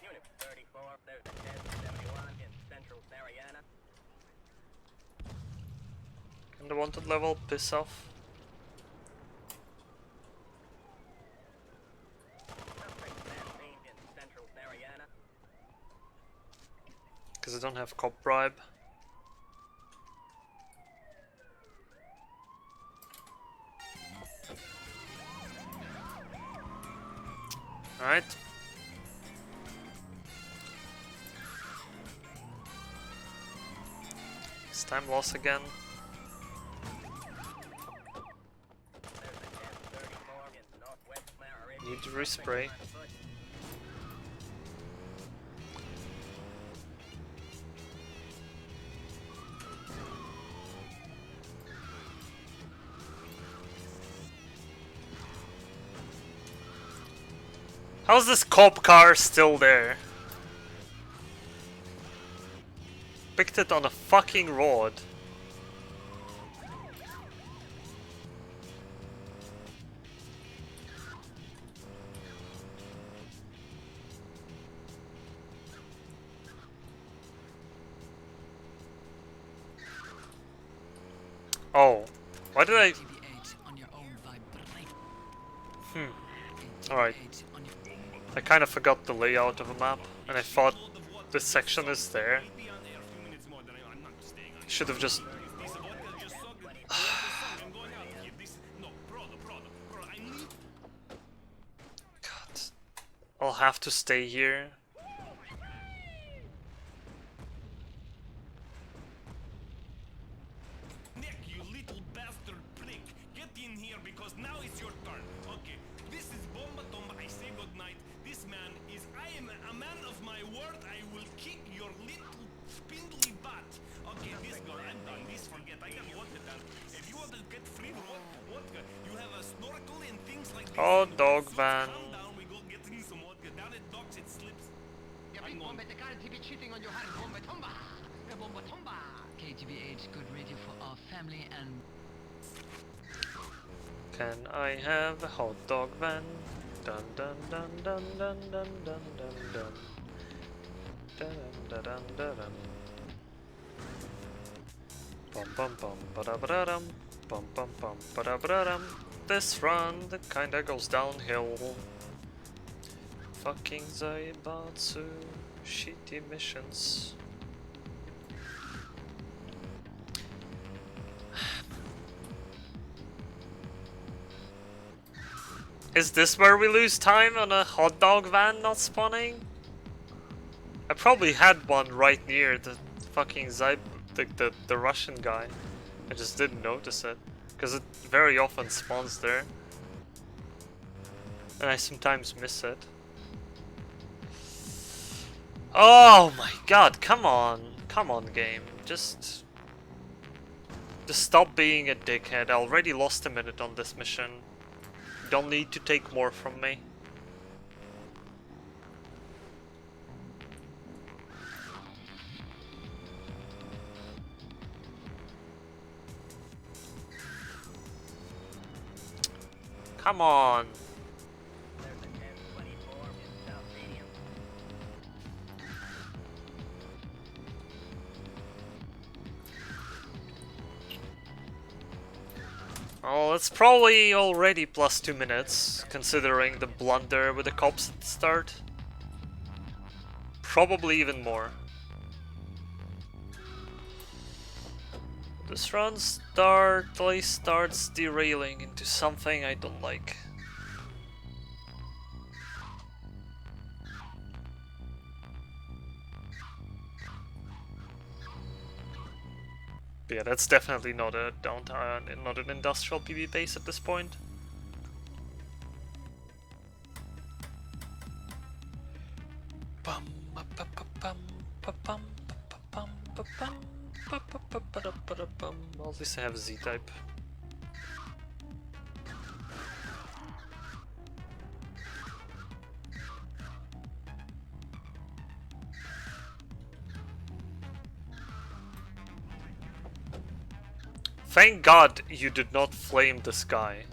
Unit 34, in the wanted level, piss off. Because I don't have cop bribe. Alright. It's time loss again. Need to respray. How's this cop car still there? Picked it on a fucking rod. Oh, why did I? Alright. I kind of forgot the layout of a map, and I thought this section is there. Should have just... God. I'll have to stay here. Nick, you little bastard prick. Get in here because now it's your turn. Okay, this is Bomba Tomba. I say goodnight. This man is... I am a man of my word. I will kick your little spindly butt. Okay, this girl, I'm done. This forget. I got vodka done. If you want to get free vodka, you have a snorkel and things like this. Oh, dog van. Calm down, we go get some vodka. Down at docks, it slips. I'm on. KTBH, good radio for our family and... Can I have a hot dog van? Dun dun dun dun dun dun dun dun dun. Dun dun dun dun dun. Bum bum bum ba-da-ba-da-dum. Bum bum bum ba-da-ba-da-dum. This run that kinda goes downhill. Fucking Zaibatsu. Shitty missions. Is this where we lose time on a hot dog van not spawning? I probably had one right near the fucking the Russian guy. I just didn't notice it. Because it very often spawns there. And I sometimes miss it. Oh my god, come on. Come on, game. Just stop being a dickhead. I already lost a minute on this mission. Don't need to take more from me. Come on. Oh, it's probably already plus 2 minutes, considering the blunder with the cops at the start. Probably even more. This run starts derailing into something I don't like. But yeah, that's definitely not a downtown, not an industrial PB base at this point. Bum, ba, ba, ba, bum, ba, bum, ba, ba, bum, ba, bum, ba, ba, ba, ba, da, ba, da, bum. Well, at least I have Z-type. Thank God you did not flame this guy.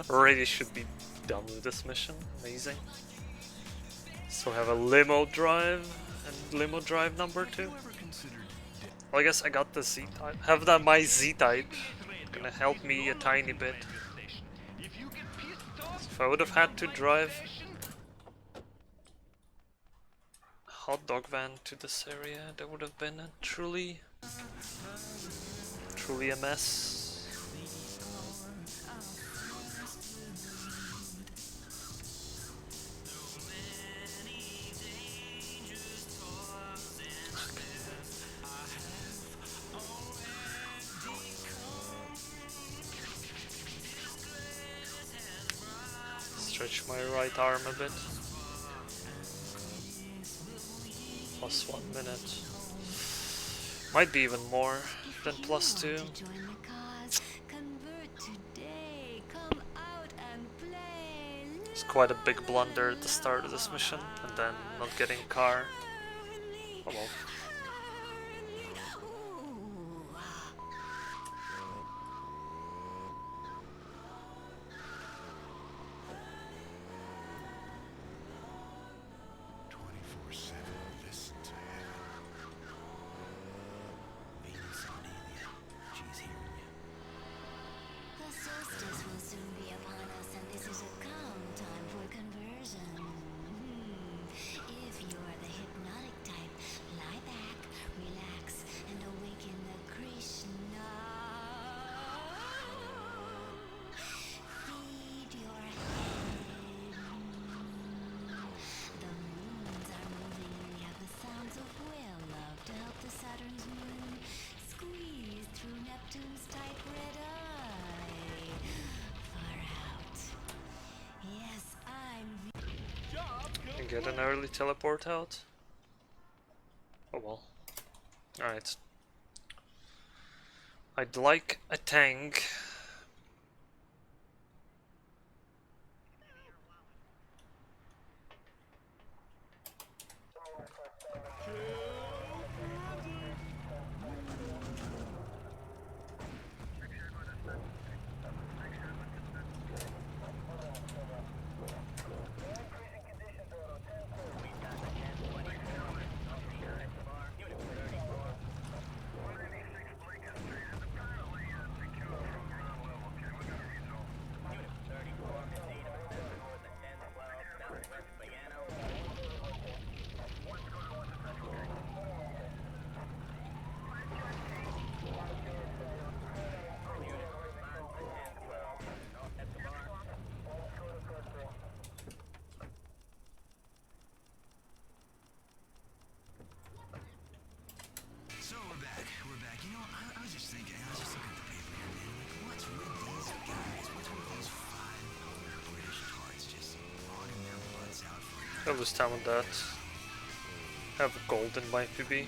Already should be done with this mission. Amazing. So have a limo drive and limo drive number 2. Well, I guess I got the Z-type. Have that my Z-type. Gonna help me a tiny bit. So if I would have had to drive a hot dog van to this area, that would have been a truly a mess. Stretch my right arm a bit. Plus 1 minute. Might be even more than plus 2. It's quite a big blunder at the start of this mission, and then not getting a car. Oh well. The solstice will soon be upon us, and this is a calm time for conversion. If you're the hypnotic type, lie back, relax, and awaken the Krishna. Feed your head. The moons are moving. We have the sounds of whale love to help the Saturn's moon squeeze through Neptune's tight red eye. Far out. Yes, I'm. And get an early teleport out. Oh well. Alright. I'd like a tank. So we're back. You know, I was just thinking, I was just looking at the paper here, man. Like, what's with these guys? What's with these 5-older British tarts just logging their butts out for you? I was telling that. I have gold in my PB.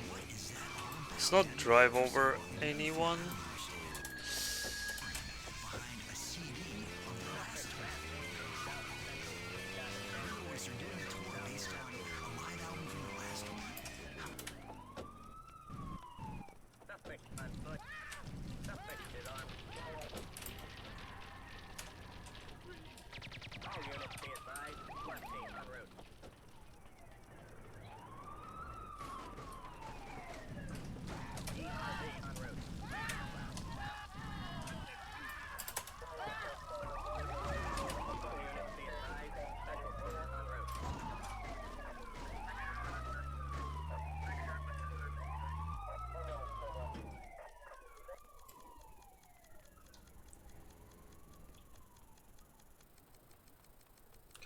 It's not drive over anyone.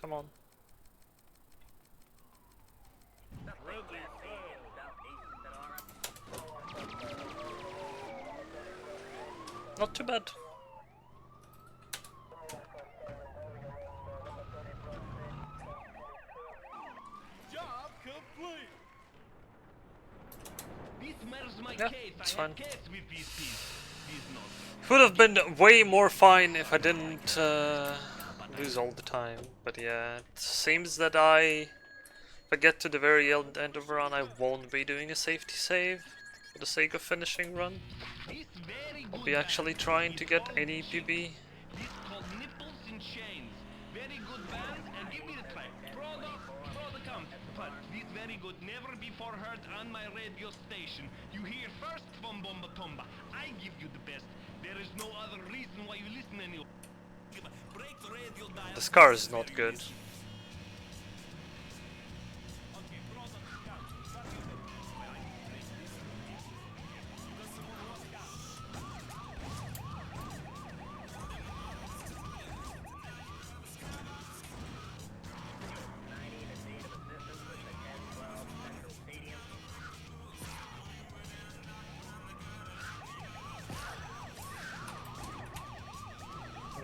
Come on. Not too bad. Job complete. Yeah, it's fine. It would have been way more fine if I didn't lose all the time, but yeah, it seems that if I get to the very end of the run, I won't be doing a safety save for the sake of finishing run. I'll be actually trying to get any PB. good band, give me the track. Product come. But this very good, never before heard on my radio station. You hear first from Bomba Tomba. I give you the best. There is no other reason why you listen anymore. Break the radio dial. This car is not good.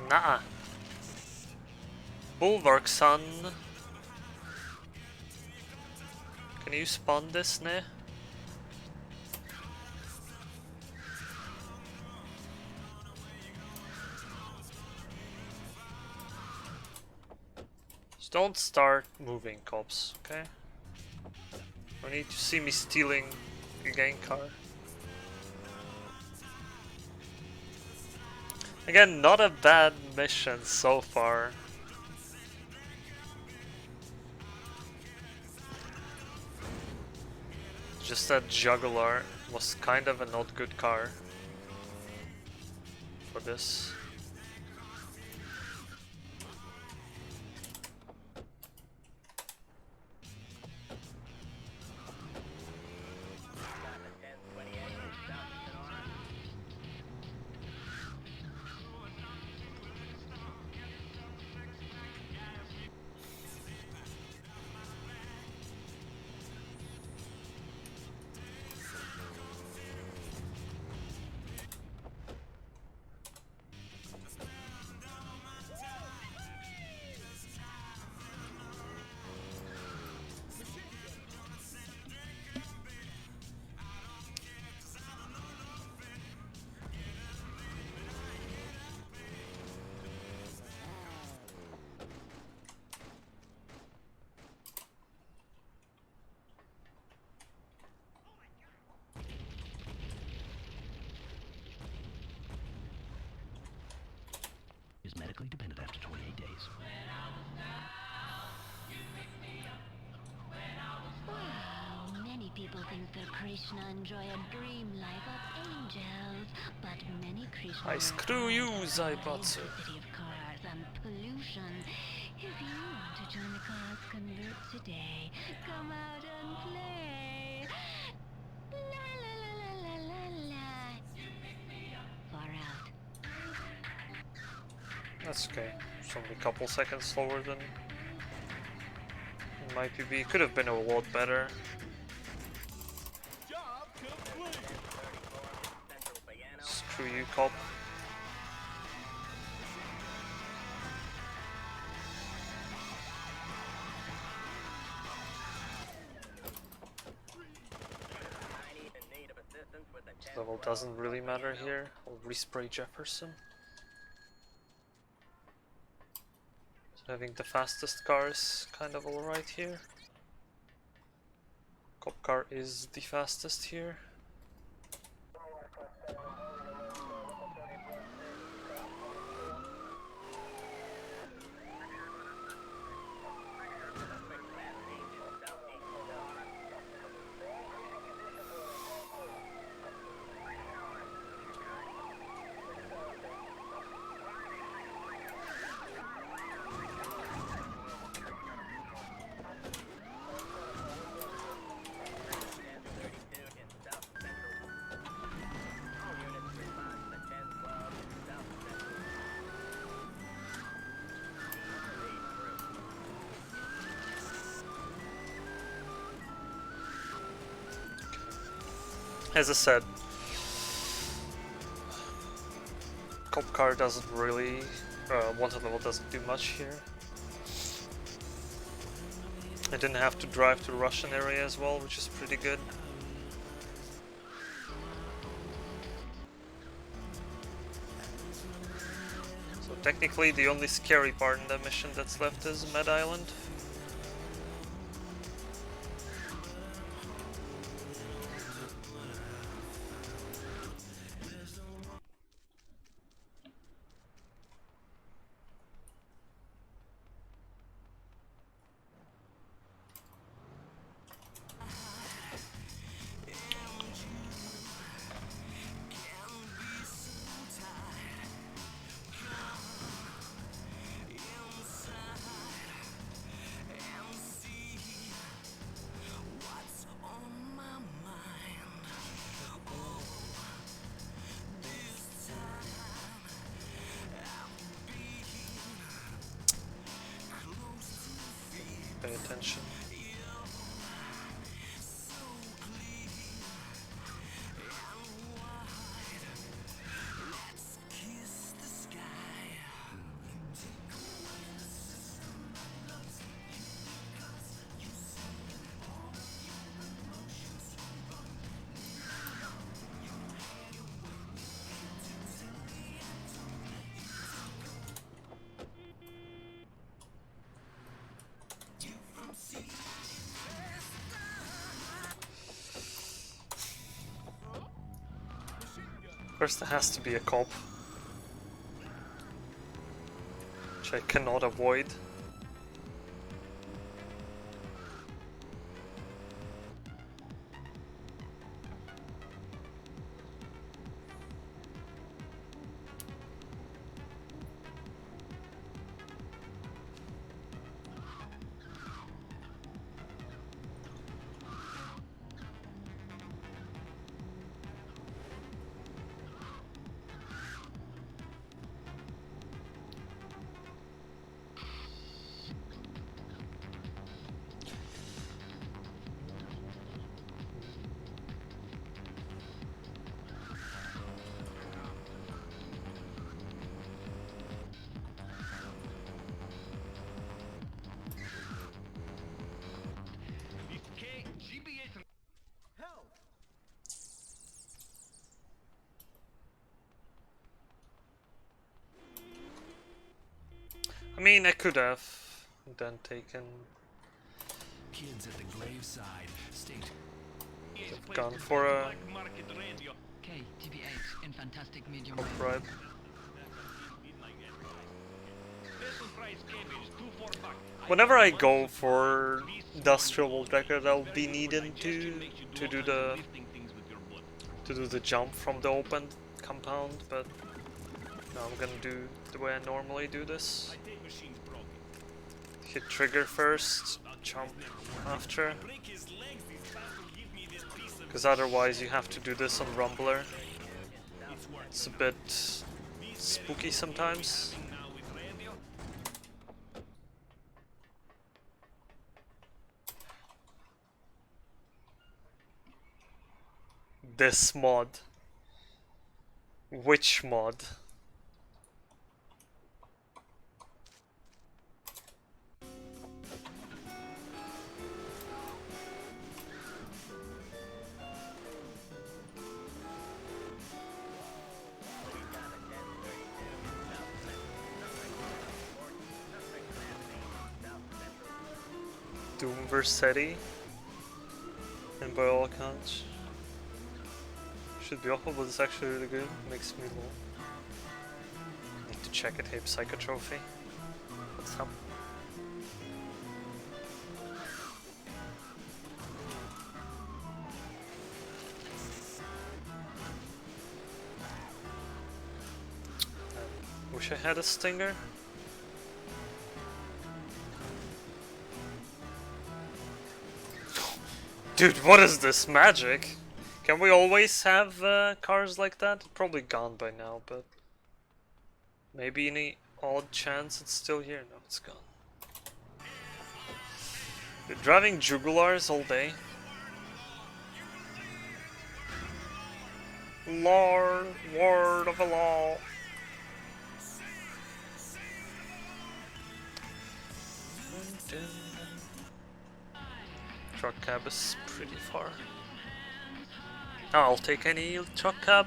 Nah. Bulwark, son. Can you spawn this, ne? Just don't start moving, cops, okay? I need to see me stealing a gang car. Again, not a bad mission so far. Just that Juggler was kind of a not good car for this. Is medically dependent after 28 days. Wow, many people think that Krishna enjoy a dream life of angels, but many Krishna I screw you, Zaibatsu. the city of cars and pollution. If you want to join the cars convert today, come out and play. La la la la la la la. Far out. That's okay. It's only a couple seconds slower than it might be. Could have been a lot better. Screw you, cop. This level doesn't really matter here. I'll respray Jefferson. Having the fastest car is kind of alright here. Cop car is the fastest here. As I said, cop car doesn't really, wanted level doesn't do much here. I didn't have to drive to Russian area as well, which is pretty good. So technically the only scary part in the mission that's left is Med Island. course, there has to be a cop, which I cannot avoid. I mean, I could have then taken. Kids at the graveside state. Gone for a KTB8 in fantastic medium cop rare. ride. Whenever I go for industrial world record, I'll be needing to do the jump from the open compound, but now I'm gonna do the way I normally do this. Hit trigger first, jump after. Because otherwise you have to do this on Rumbler. It's a bit spooky sometimes. This mod. Which mod? Doom Versetti, and by all accounts should be awful, but it's actually really good. Makes me low. Need to check it. Hey, Psycho Trophy. What's up? Wish I had a stinger. Dude, what is this magic? Can we always have cars like that? Probably gone by now, but maybe any odd chance it's still here. No, it's gone. You're driving jugulars all day. Lord, word of the law. Truck cab is pretty far. I'll take any truck cab.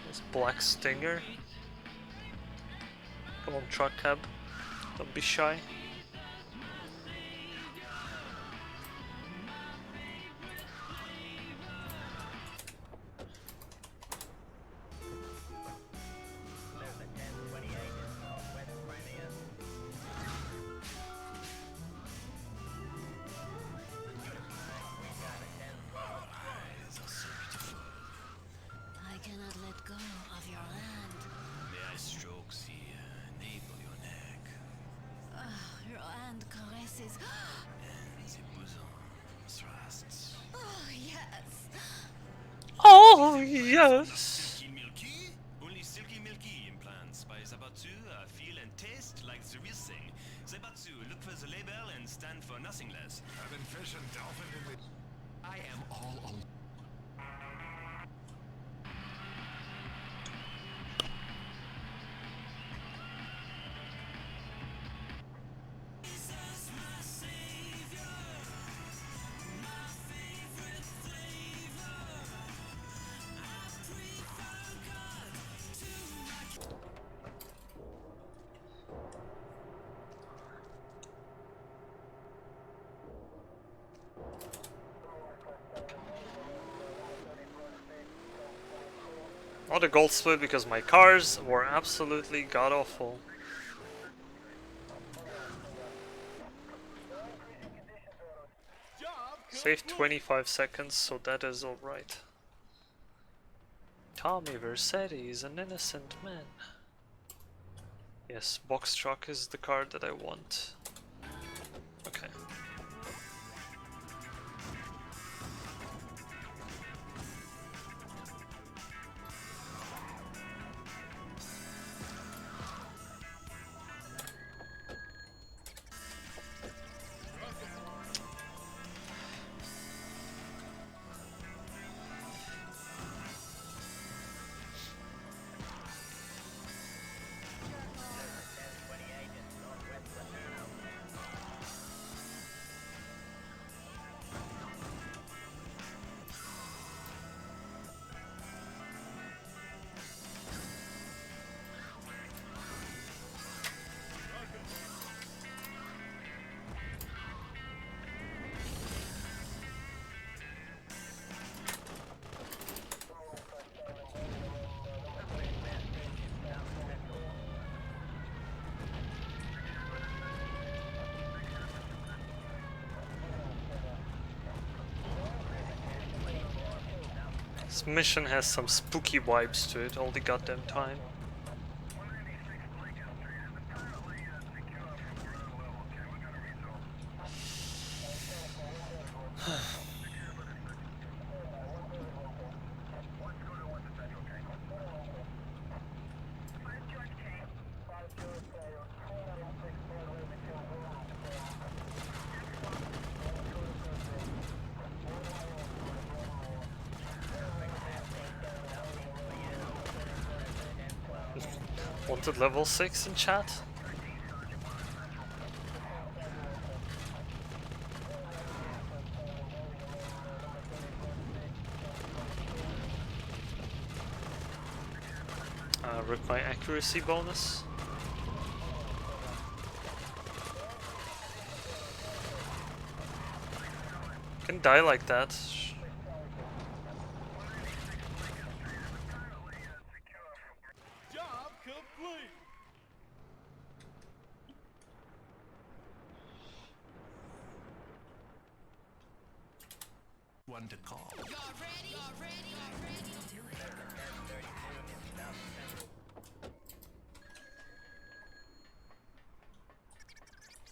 This black stinger. Come on, truck cab. Don't be shy. I cannot let go of your hand. May I stroke the nape of your neck Your hand caresses. and the bosom thrusts. Oh, yes. Oh, yes. Silky Milky? Only Silky Milky implants by Zabatsu feel and taste like the real thing. Zabatsu, look for the label and stand for nothing less. I've been fishing dolphin in the... I am all alone. Not a gold split because my cars were absolutely god awful. Save 25 seconds, so that is alright. Tommy Vercetti is an innocent man. Yes, box truck is the car that I want. Okay. This mission has some spooky vibes to it all the goddamn time. Wanted level 6 in chat? Require accuracy bonus. Can die like that. Job complete. One to call.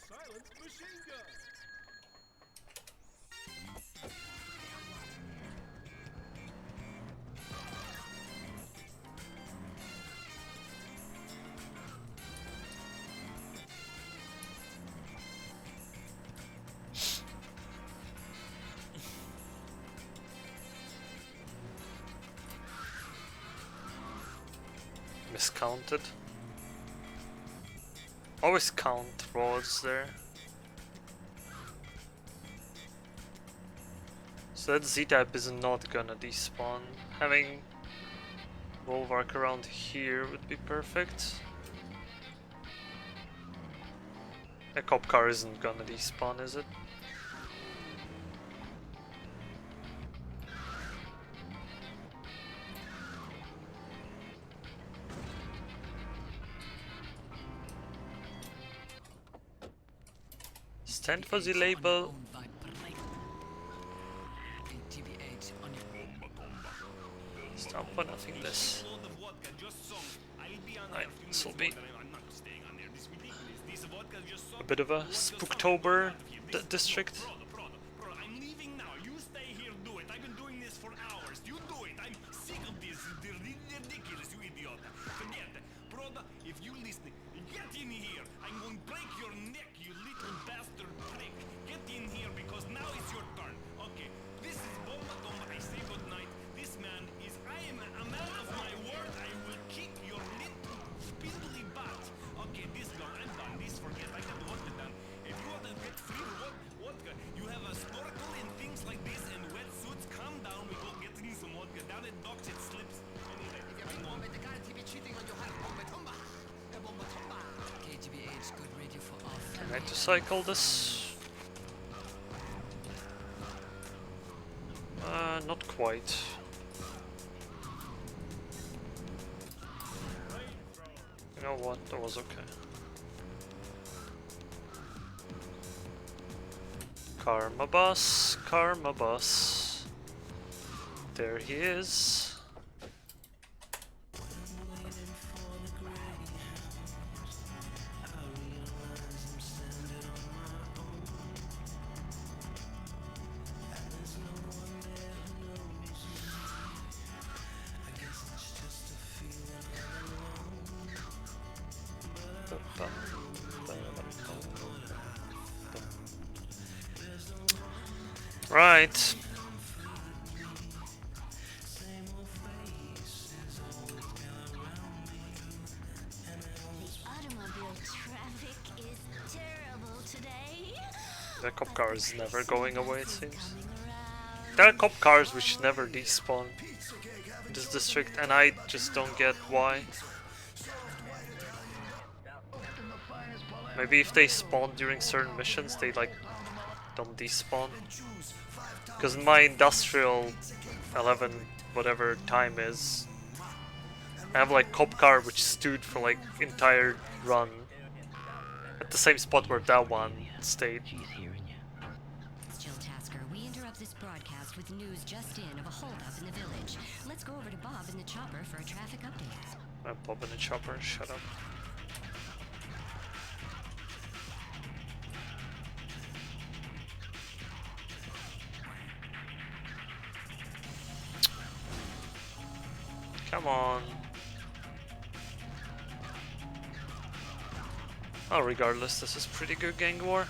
Silence machine gun. Miscounted. Always count roads there. So that Z-type is not gonna despawn. Having Volvark around here would be perfect. A cop car isn't gonna despawn, is it? Stand for the label. Stop for nothingness. Right, this will be a bit of a Spooktober district. I'm leaving now. You stay here, do it. I've been doing this for hours. You do it. I'm sick of this. They're ridiculous, you idiot. Forget it. Brother, if you listen, get in here. I'm going to break your neck, you little bastard prick. Get in here because now it's your turn. Okay, this is Bomba Tomba. I say goodnight. This man is, I am a man of my word. I will kick your little spindly butt. Okay, this gone. I'm done. This forget. I got vodka done. If you want to get free vodka, you have a snorkel and things like this and wetsuits. Calm down. We go getting some vodka. Down at docks it slips. Anyway, I'm on. Can I to cycle this? Not quite. know what? That was okay. Karma bus, karma bus. There he is. Right. The automobile traffic is terrible today. The cop car is never going away, it seems. There are cop cars which never despawn in this district, and I just don't get why. Maybe if they spawn during certain missions, they like don't despawn. Because in my industrial 11 whatever time is, I have like cop car which stood for like entire run at the same spot where that one stayed. Jill Tasker, we interrupt this broadcast with news just in of a holdup in the village. Let's go over to Bob in the chopper for a traffic update. Bob in the chopper, shut up. Come on. Oh, regardless, this is pretty good gang war.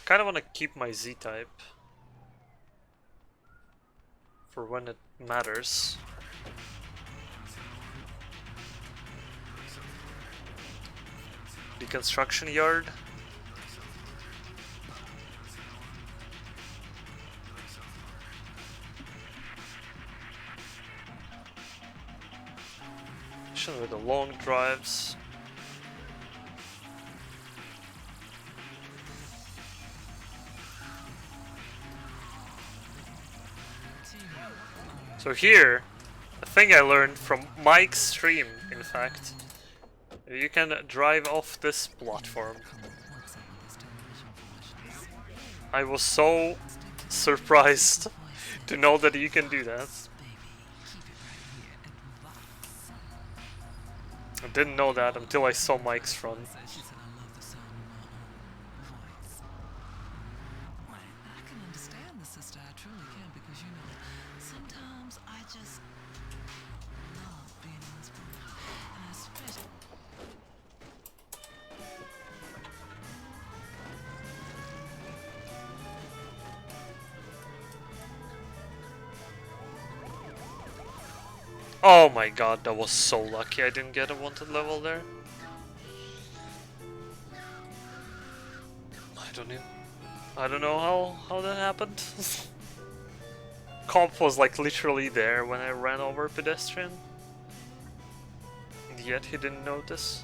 Kind of want to keep my Z-type for when it matters. Deconstruction yard. Mission with the long drives. So here, the thing I learned from Mike's stream, in fact, you can drive off this platform. I was so surprised to know that you can do that. I didn't know that until I saw Mike's run. Oh my god, that was so lucky I didn't get a wanted level there. I don't know how that happened. Cop was like literally there when I ran over a pedestrian. And yet he didn't notice.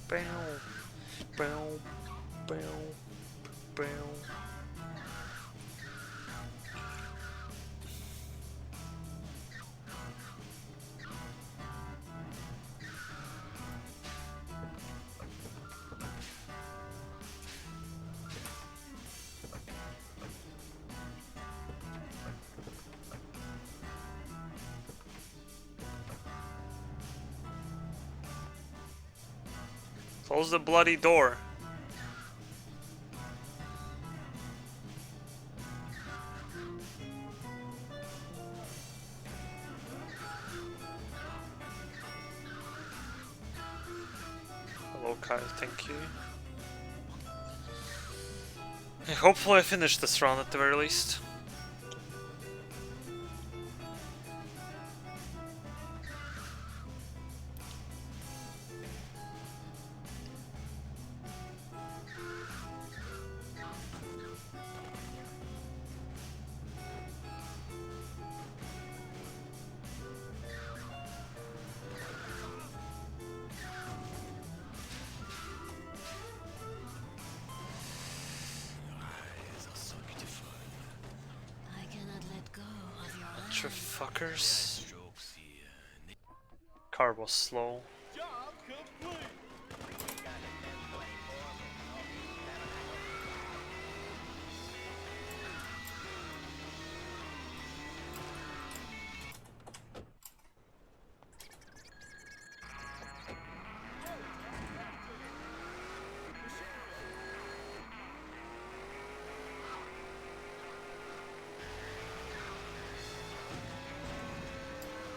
Bow, bow, bow, bow. Close the bloody door. Hello, Kyle, thank you. Hopefully I finish this round at the very least. I cannot let go of your Bunch of eyes. fuckers. Car was slow. Job complete.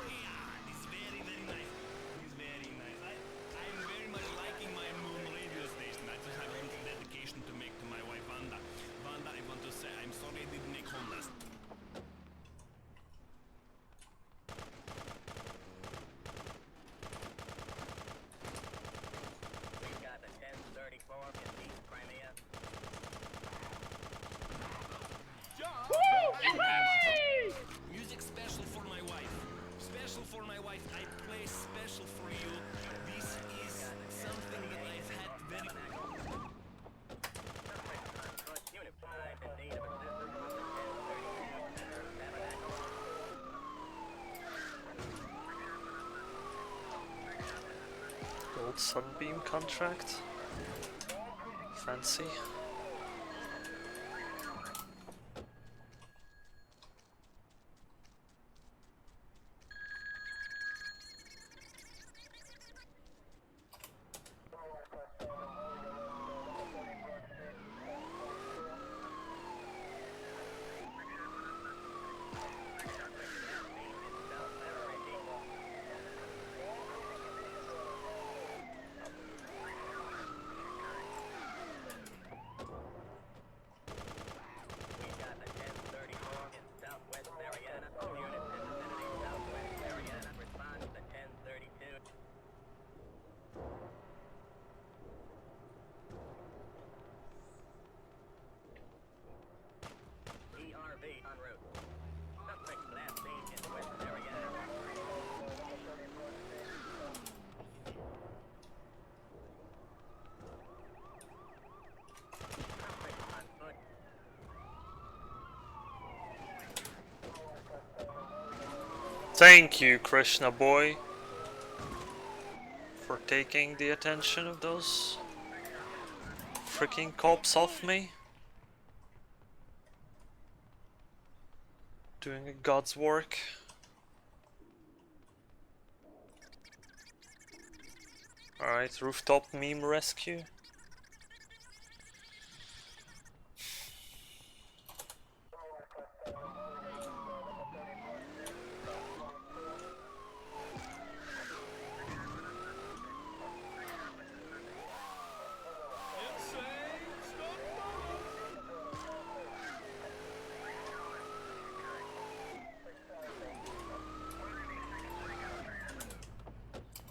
Yeah, it's very, very nice. It's very nice. I'm very much liking my moon radio station. I just have a little dedication to make to my wife Wanda. Wanda, I want to say I'm sorry I didn't make Hondas. We got the 1034 in East Crimea. Job Music special for my wife. Special for my wife. I play special for you. This is something that I've had very. Unit 5 in need of assistance on the 1032 Tabernacle. Gold Sunbeam contract. Fancy. We got the 1034 in Southwest Mariana. Units in vicinity Southwest Mariana. Respond to the 1032. ERV en route. Suspect last seen in West Mariana. Suspect on foot. Thank you, Krishna boy, for taking the attention of those freaking cops off me. Doing a god's work. Alright, rooftop meme rescue.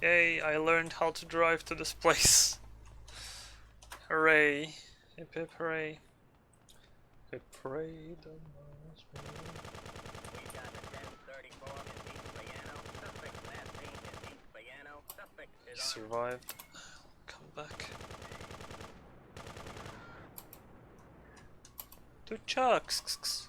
Yay, I learned how to drive to this place. Hooray. Hip hip hooray. Hip hooray. We got the 1034 in East Bayano. Suspect last seen in East Bayano. Suspect He is on survived. Come back. To Chucks.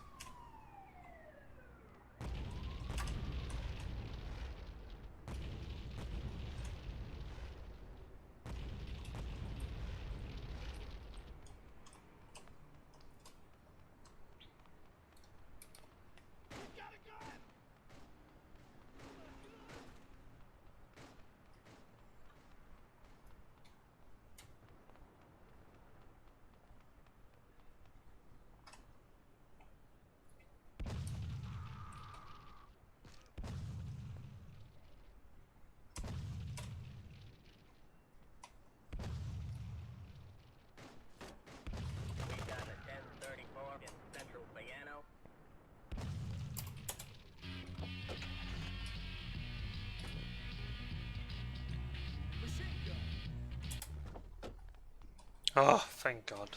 Oh, thank God.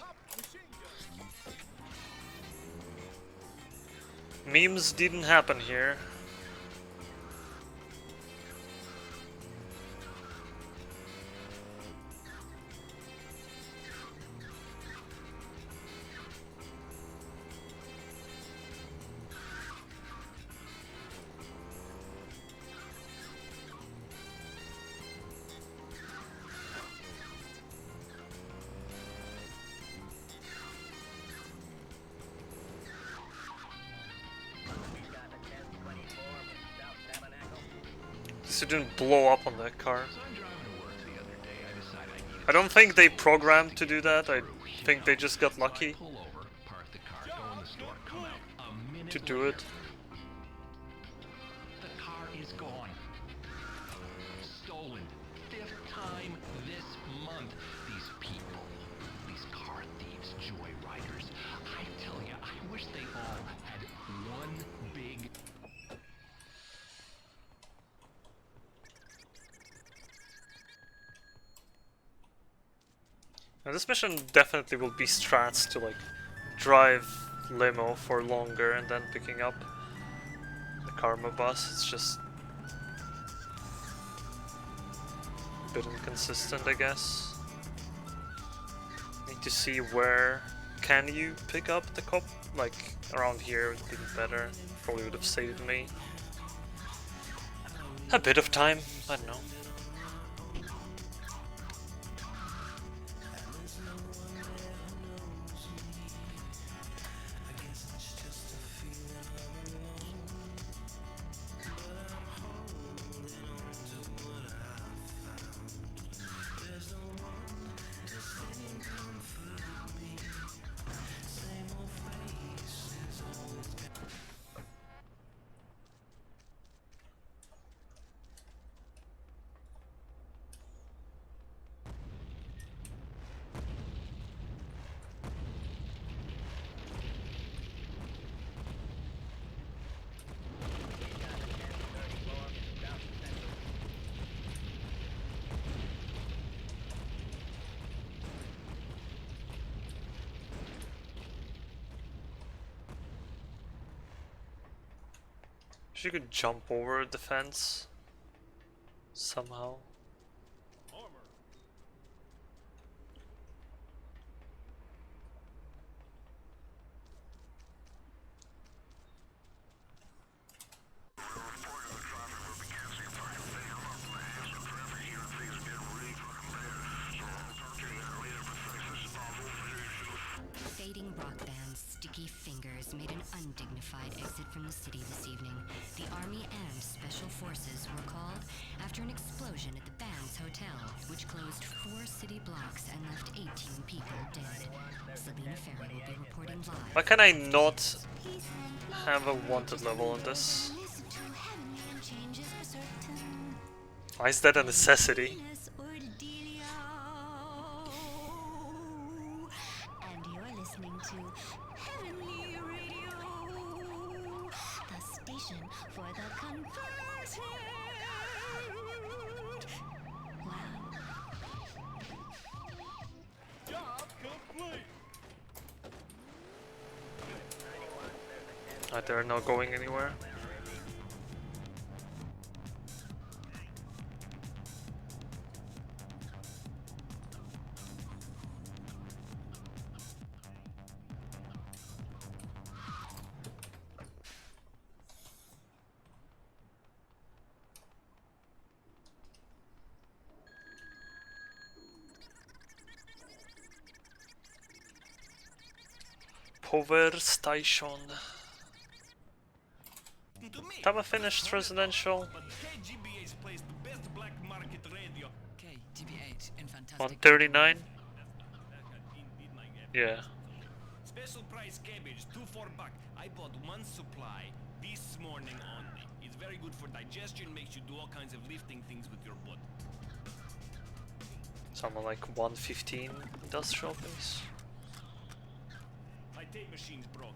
Memes didn't happen here. So it didn't blow up on that car. So I'm driving to work the other day. I decided I needed I don't think they programmed to do that. I think they just got So I lucky pull over, park the car, go in the store, come out a minute to do later. it. The car is gone. Stolen. 5th time this month. These people, these car thieves, joyriders. I tell you, I wish they all had one big... Now this mission definitely will be strats to like drive limo for longer and then picking up the karma bus. It's just a bit inconsistent, I guess. Need to see where can you pick up the cop. Like around here would be better. Probably would have saved me a bit of time. I don't know. She could jump over the fence somehow. Fading rock band's sticky fingers made an undignified exit from the city this evening. The army and special forces were called after an explosion at the band's hotel, which closed 4 city blocks and left 18 people dead. Selena Ferry will be reporting live. Why can I not have a wanted level on this? Why is that a necessity? And you're listening to Heavenly Radio, the station for the converted. Wow. Job complete. They're not going anywhere. Power Station. Have a finished residential. But KGBH plays the best black market radio. KGBH in fantastic. 139? Yeah. Special price cabbage, 2 for buck. I bought 1 supply this morning only. It's very good for digestion, makes you do all kinds of lifting things with your butt. Something like 115 industrial base. My tape machine's broken.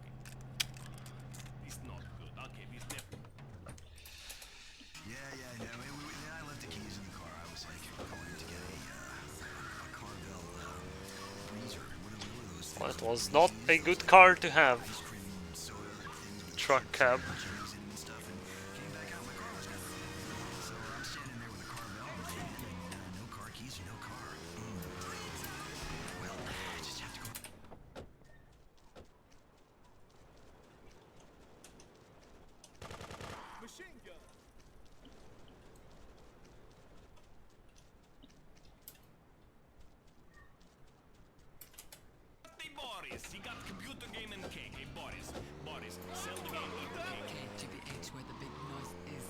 This not good. Okay, this Yeah. When I left the keys in the car, I was like going to get a Carvel That was not a good car to have. Truck cab. Hey Boris, he got computer game and cake. Hey Boris, sell the game. KGBH where the big noise is.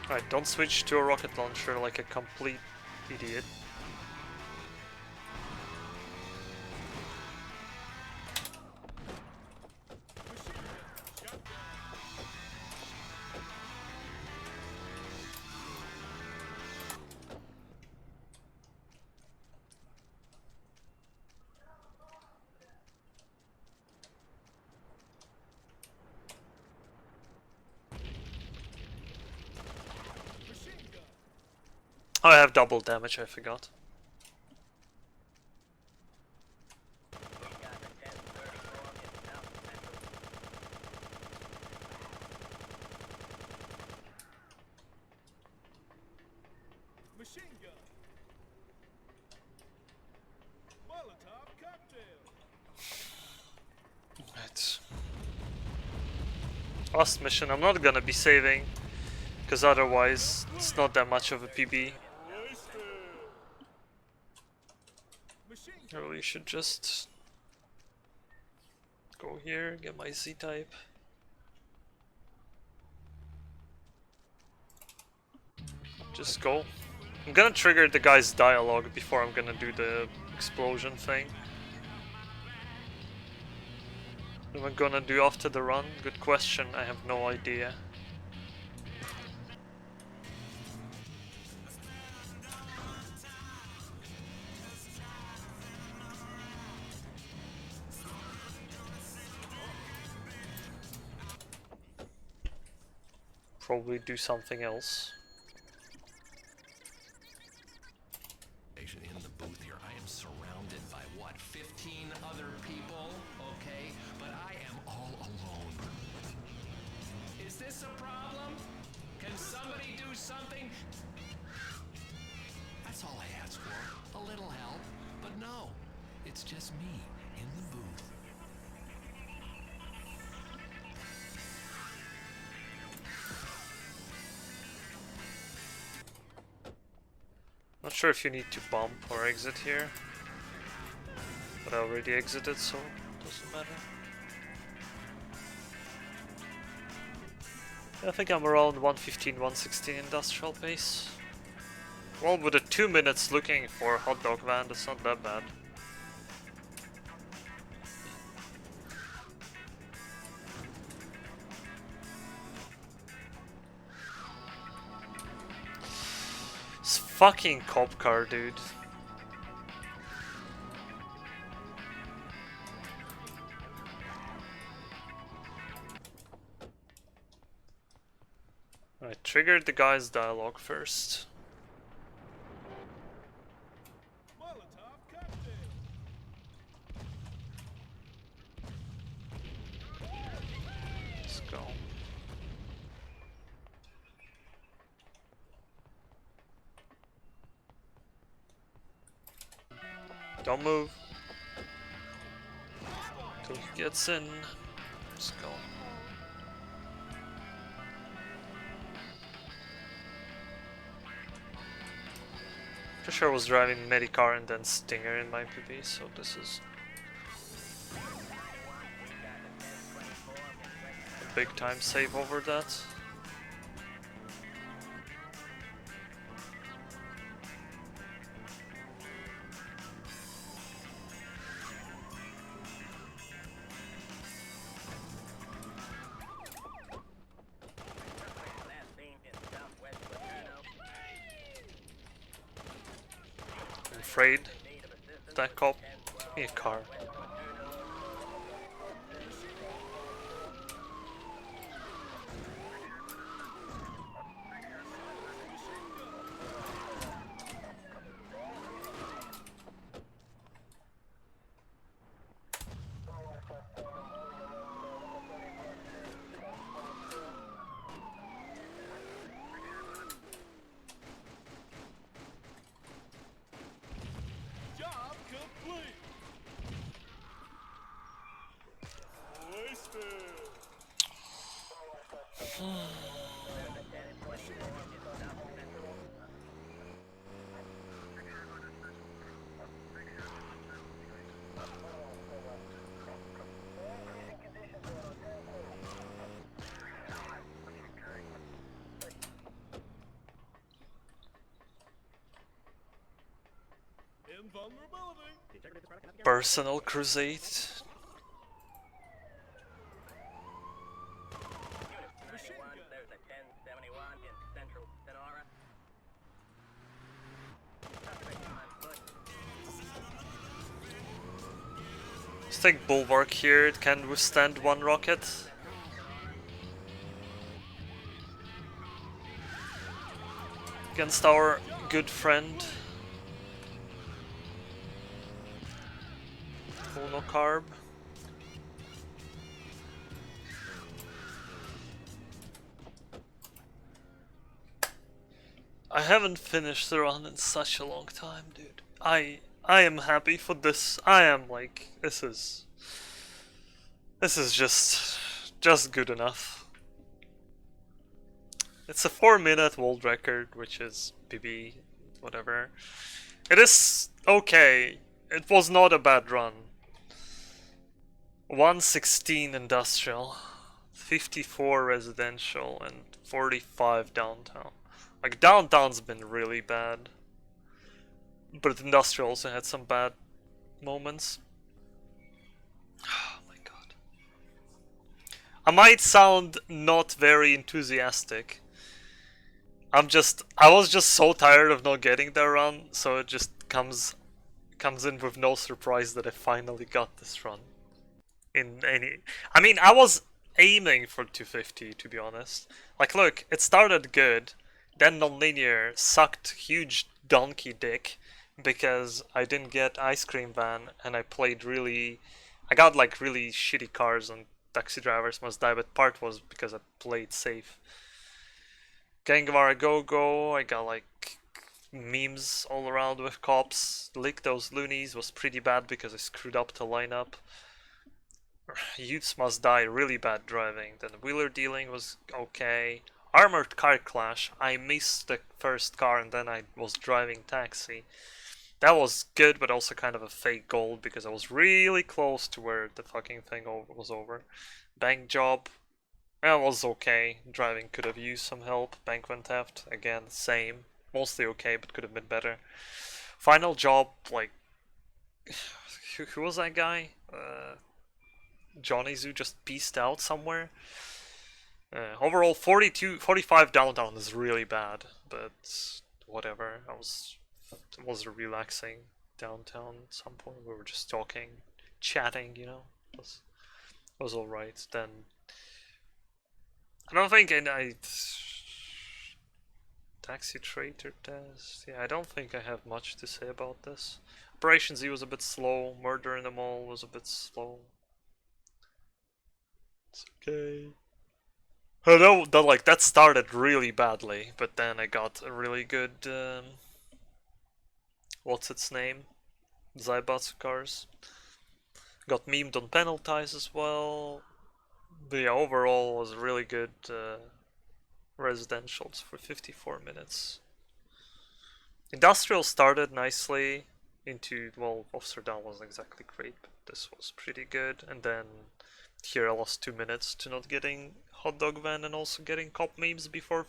Alright, don't switch to a rocket launcher like a complete idiot. Oh, I have double damage, I forgot. Machine gun. Molotov cocktail. Right. Last mission, I'm not gonna be saving, because otherwise it's not that much of a PB. I really should just go here, get my Z-type. Just go. I'm gonna trigger the guy's dialogue before I'm gonna do the explosion thing. What am I gonna do after the run? Good question, I have no idea. Probably do something else. In the booth here, I am surrounded by what, 15 other people, okay? But I am all alone. Is this a problem? Can somebody do something? That's all I ask for, a little help. But no, it's just me in the booth. Not sure if you need to bump or exit here, but I already exited, so it doesn't matter. I think I'm around 115, 116 industrial pace. Well, with the 2 minutes looking for a hot dog van, that's not that bad. This fucking cop car, dude. I triggered the guy's dialogue first. Molotov cocktail. Let's go. Don't move. Till he gets in. Let's go. Pretty sure I was driving Medicar and then Stinger in my PB, so this is a big time save over that. I'm afraid that cop. Give me a car. Personal crusade. There's a 1071 in central Sonora. Let's take Bulwark here, it can withstand one rocket. Against our good friend. Monocarb. I haven't finished the run in such a long time, dude. I am happy for this. I am like, this is just good enough. It's a 4-minute world record, which is PB, whatever. It is okay. It was not a bad run. 116 industrial, 54 residential, and 45 downtown. Like, downtown's been really bad. But industrial also had some bad moments. Oh my god. I might sound not very enthusiastic. I was just so tired of not getting that run, so it just comes in with no surprise that I finally got this run. I mean, I was aiming for 250, to be honest. Like, look, it started good, then non-linear sucked huge donkey dick because I didn't get Ice Cream Van and I got like really shitty cars and Taxi Drivers Must Die, but part was because I played safe. Gangvar Go Go, I got like memes all around with cops. Lick Those Loonies was pretty bad because I screwed up the lineup. Youths Must Die, really bad driving. Then Wheeler Dealing was okay. Armored Car Clash, I missed the first car and then I was driving Taxi. That was good, but also kind of a fake gold because I was really close to where the fucking thing was over. Bank Job, that was okay. Driving could have used some help. Bank Theft, again, same. Mostly okay, but could have been better. Final Job, like... who was that guy? Johnny Zoo just pieced out somewhere. Overall, 45 downtown is really bad, but whatever. It was relaxing downtown at some point. We were just talking, chatting, you know. It was alright. Then I don't think I Taxi Traitor test. Yeah, I don't think I have much to say about this. Operation Z was a bit slow. Murder in the Mall was a bit slow. It's okay. I know that like that started really badly, but then I got a really good what's its name? Zaibatsu cars. Got memed on penalties as well. But yeah, overall was really good residentials for 54 minutes. Industrial started nicely into, well, Officer Down wasn't exactly great, but this was pretty good. And then here I lost 2 minutes to not getting Hot Dog Van and also getting cop memes before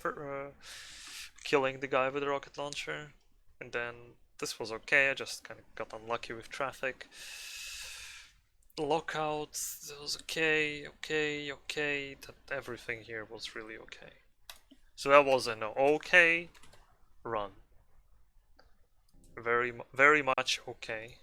killing the guy with the rocket launcher. And then this was okay, I just kind of got unlucky with traffic. Lockout, that was okay. Everything here was really okay. So that was an okay run. Very much okay.